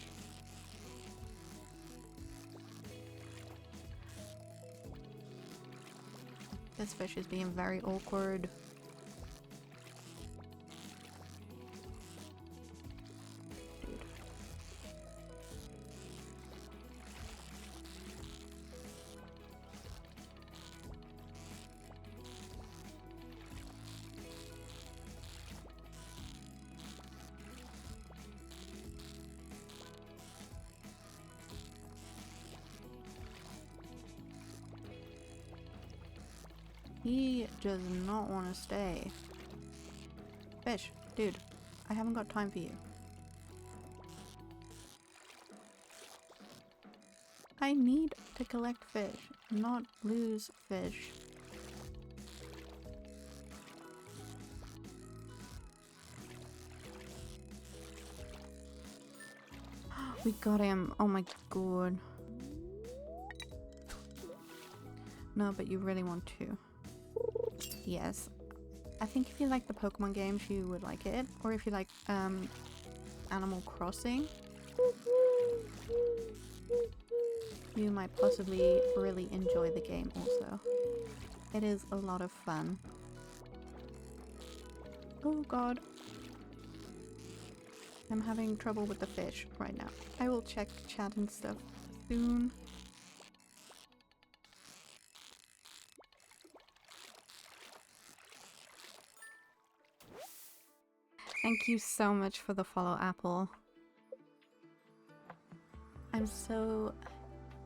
This fish is being very awkward. He does not want to stay. Fish, dude, I haven't got time for you. I need to collect fish, not lose fish. We got him. Oh my god. No, but you really want to. Yes. I think if you like the Pokemon games, you would like it. Or if you like Animal Crossing, you might possibly really enjoy the game also. It is a lot of fun. Oh god. I'm having trouble with the fish right now. I will check chat and stuff soon. Thank you so much for the follow, Apple. I'm so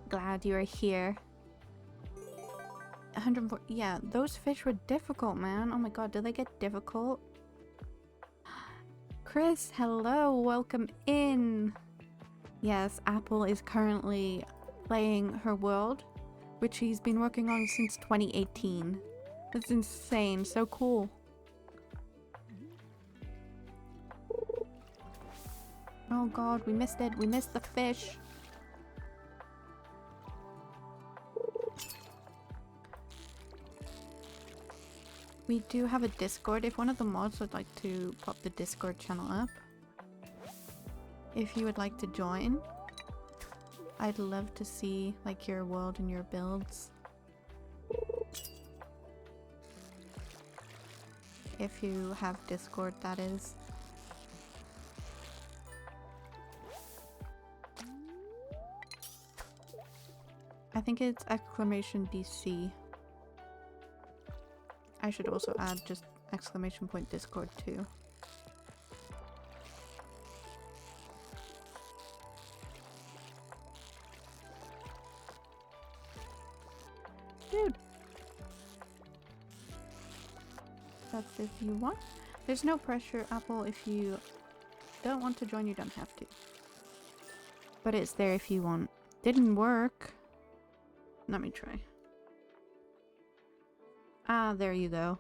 glad you are here. 104. Yeah, those fish were difficult, man. Oh my god, did they get difficult? Chris, hello, welcome in. Yes, Apple is currently playing her world, which she's been working on since 2018. That's insane, so cool. Oh god, we missed it. We missed the fish. We do have a Discord. If one of the mods would like to pop the Discord channel up, if you would like to join, I'd love to see like your world and your builds. If you have Discord, that is. I think it's exclamation DC. I should also add just exclamation point Discord too. Dude! That's if you want. There's no pressure, Apple. If you don't want to join, you don't have to. But it's there if you want. Didn't work. Let me try. Ah, there you go.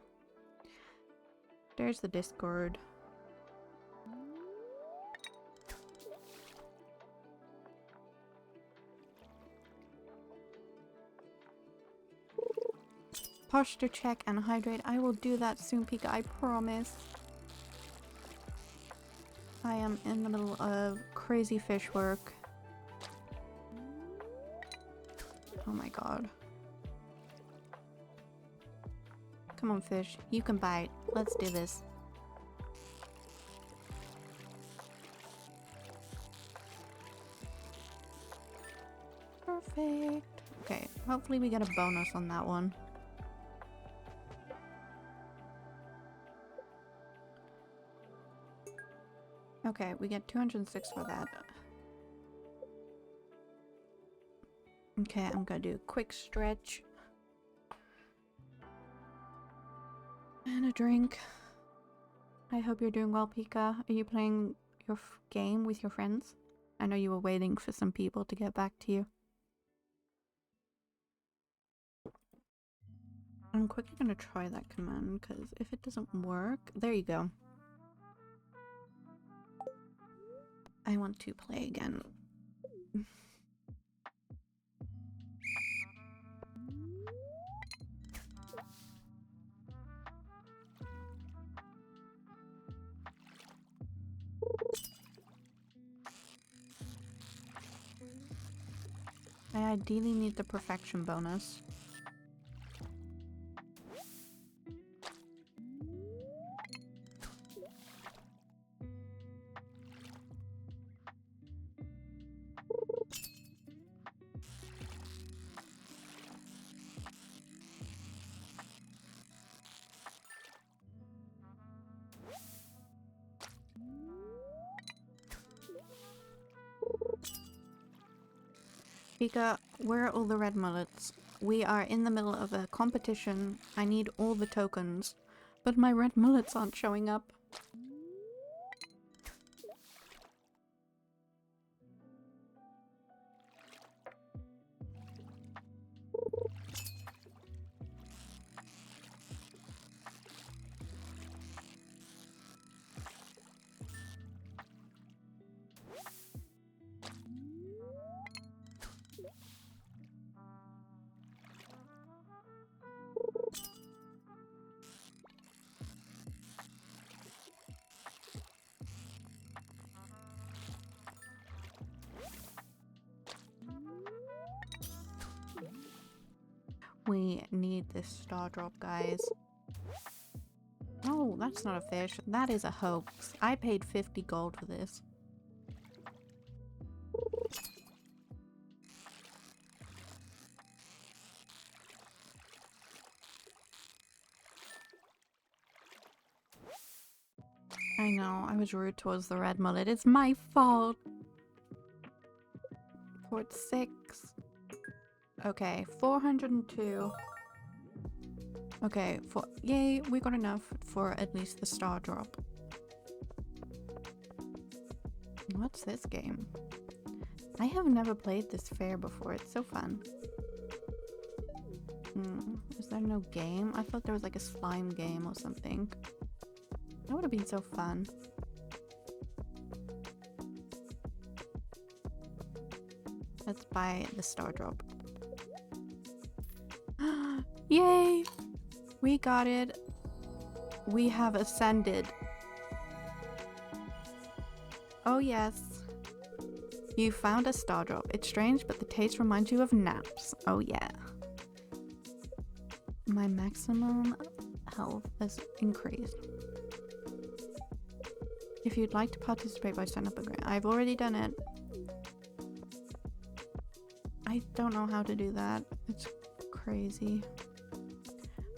There's the Discord. Posture check and hydrate. I will do that soon, Pika, I promise. I am in the middle of crazy fish work. Oh my god. Come on, fish. You can bite. Let's do this. Perfect. Okay, hopefully we get a bonus on that one. Okay, we get 206 for that. Okay, I'm gonna do a quick stretch. And a drink. I hope you're doing well, Pika. Are you playing your game with your friends? I know you were waiting for some people to get back to you. I'm quickly gonna try that command, because if it doesn't work... There you go. I want to play again. I ideally need the perfection bonus. Pika, where are all the red mullets? We are in the middle of a competition. I need all the tokens. But my red mullets aren't showing up. We need this star drop, guys. Oh, that's not a fish. That is a hoax. I paid 50 gold for this. I know, I was rude towards the red mullet. It's my fault. Port 6. Okay, 402. Okay, yay, we got enough for at least the star drop. What's this game? I have never played this fair before. It's so fun. Is there no game? I thought there was like a slime game or something. That would have been so fun. Let's buy the star drop. Yay! We got it. We have ascended. Oh yes. You found a star drop. It's strange, but the taste reminds you of naps. Oh yeah. My maximum health has increased. If you'd like to participate by signing up a grant. I've already done it. I don't know how to do that. It's crazy.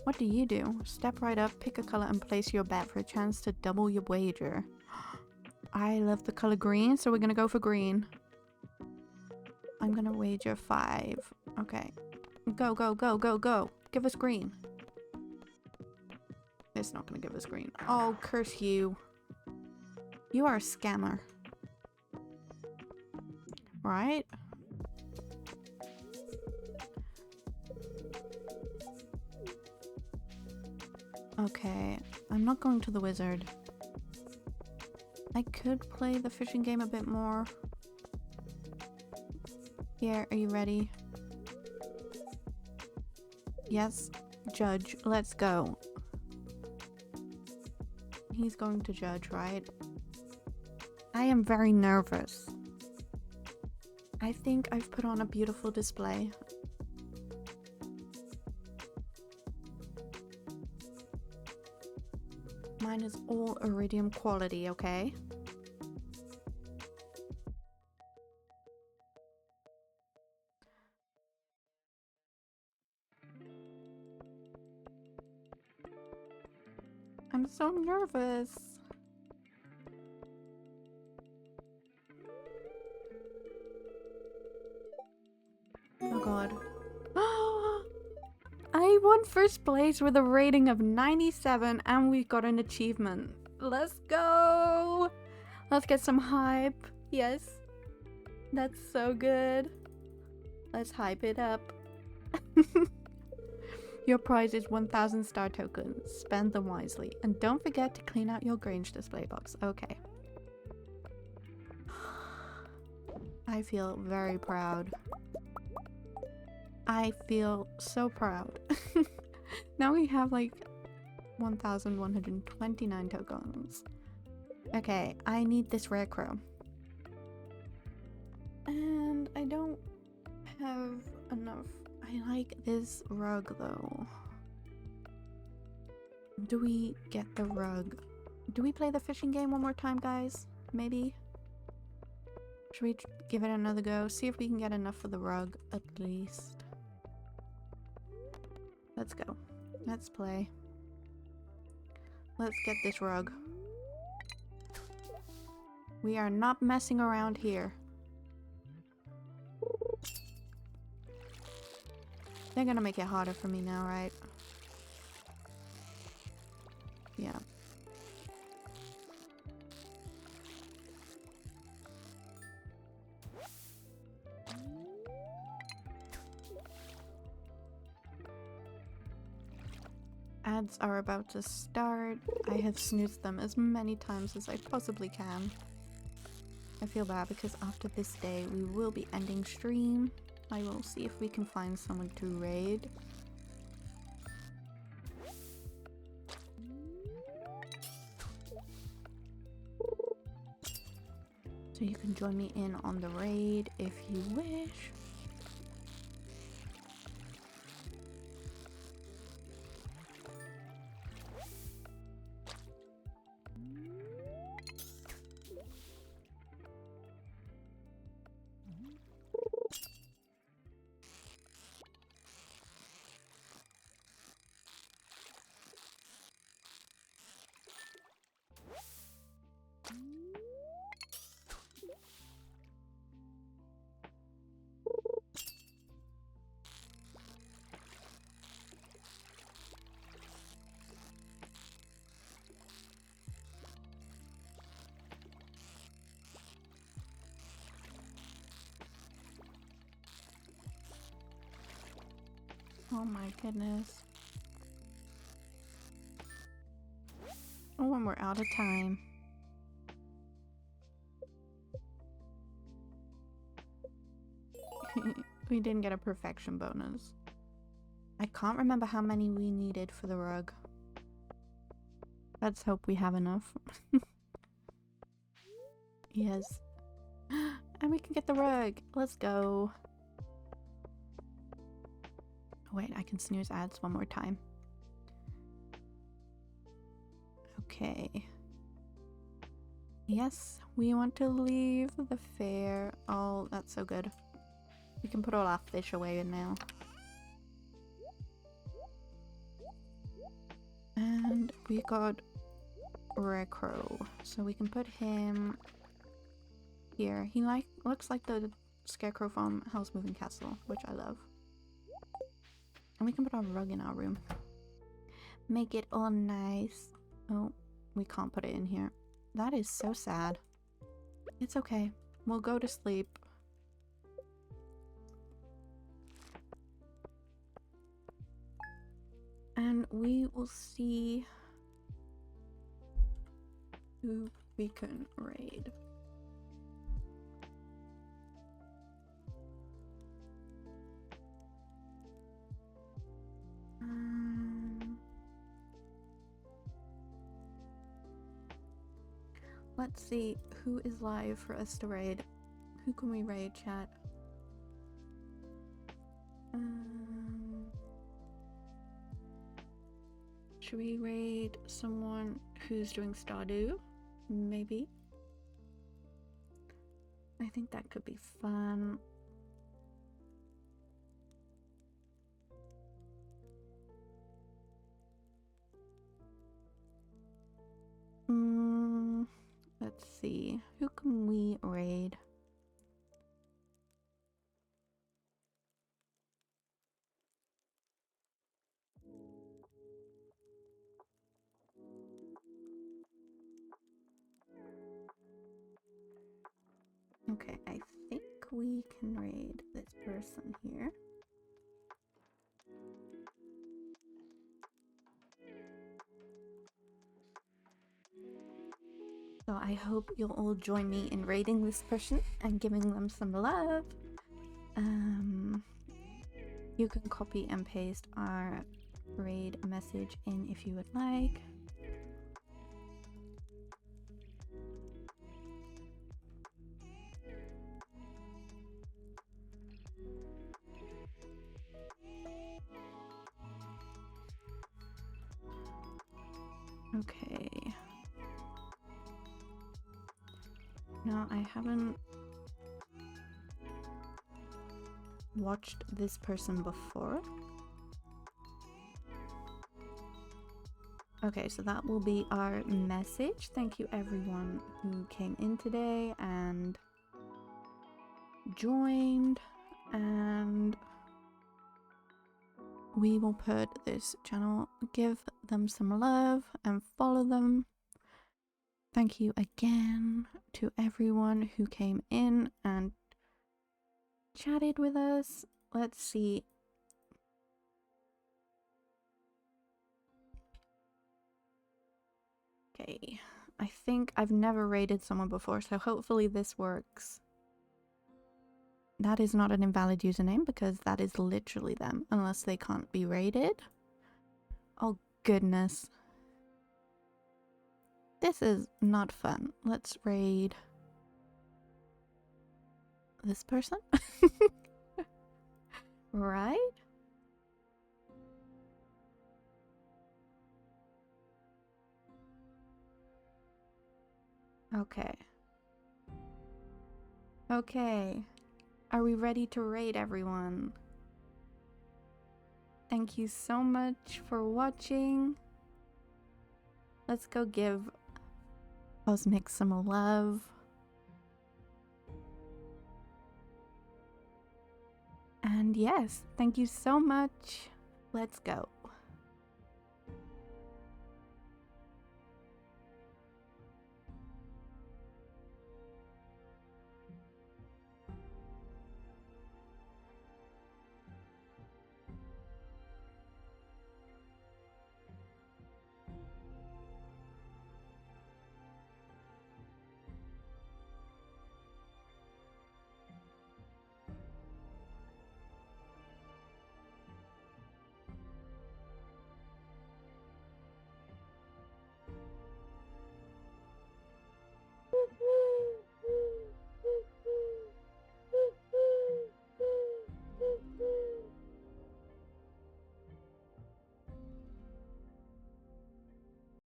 What do you do? Step right up, pick a color, and place your bet for a chance to double your wager. I love the color green, so we're gonna go for green. I'm gonna wager 5. Okay. Go, go, go, go, go. Give us green. It's not gonna give us green. Oh, curse you. You are a scammer. Right? Okay. I'm not going to the wizard. I could play the fishing game a bit more. Here, are you ready? Yes. Judge, let's go. He's going to judge, right? I am very nervous. I think I've put on a beautiful display. Mine is all iridium quality, okay? I'm so nervous. won first place with a rating of 97 and we got an achievement. Let's go! Let's get some hype. Yes. That's so good. Let's hype it up. Your prize is 1000 star tokens. Spend them wisely. And don't forget to clean out your Grange display box. Okay. I feel very proud. I feel so proud. Now we have like 1129 tokens. Okay, I need this rare crow. And I don't have enough. I like this rug though. Do we get the rug? Do we play the fishing game one more time, guys? Maybe? Should we give it another go? See if we can get enough for the rug, at least. Let's go. Let's play. Let's get this rug. We are not messing around here. They're gonna make it harder for me now, right? Yeah. Ads are about to start. I have snoozed them as many times as I possibly can. I feel bad because after this day we will be ending stream. I will see if we can find someone to raid. So you can join me in on the raid if you wish. Oh my goodness. Oh, and we're out of time. We didn't get a perfection bonus. I can't remember how many we needed for the rug. Let's hope we have enough. Yes. And we can get the rug. Let's go. Wait, I can snooze ads one more time. Okay. Yes, we want to leave the fair. Oh, that's so good. We can put all our fish away now. And we got Rare Crow, so we can put him here. He looks like the scarecrow from Howl's Moving Castle, which I love. And we can put our rug in our room. Make it all nice. Oh, we can't put it in here. That is so sad. It's okay. We'll go to sleep. And we will see who we can raid. Let's see who is live for us to raid. Who can we raid, chat? Should we raid someone who's doing Stardew? Maybe. I think that could be fun. Let's see. Who can we raid? Okay, I think we can raid this person here. So I hope you'll all join me in raiding this person and giving them some love. You can copy and paste our raid message in if you would like. Okay. Now I haven't watched this person before. Okay, so that will be our message. Thank you everyone who came in today and joined, and we will put this channel, give them some love and follow them. Thank you again to everyone who came in and chatted with us. Let's see. Okay, I think I've never raided someone before, so hopefully this works. That is not an invalid username because that is literally them, unless they can't be raided. Oh goodness. This is not fun. Let's raid this person. Right? Okay. Okay. Are we ready to raid everyone? Thank you so much for watching. Let's go give Cosmic some love. And yes, thank you so much. Let's go.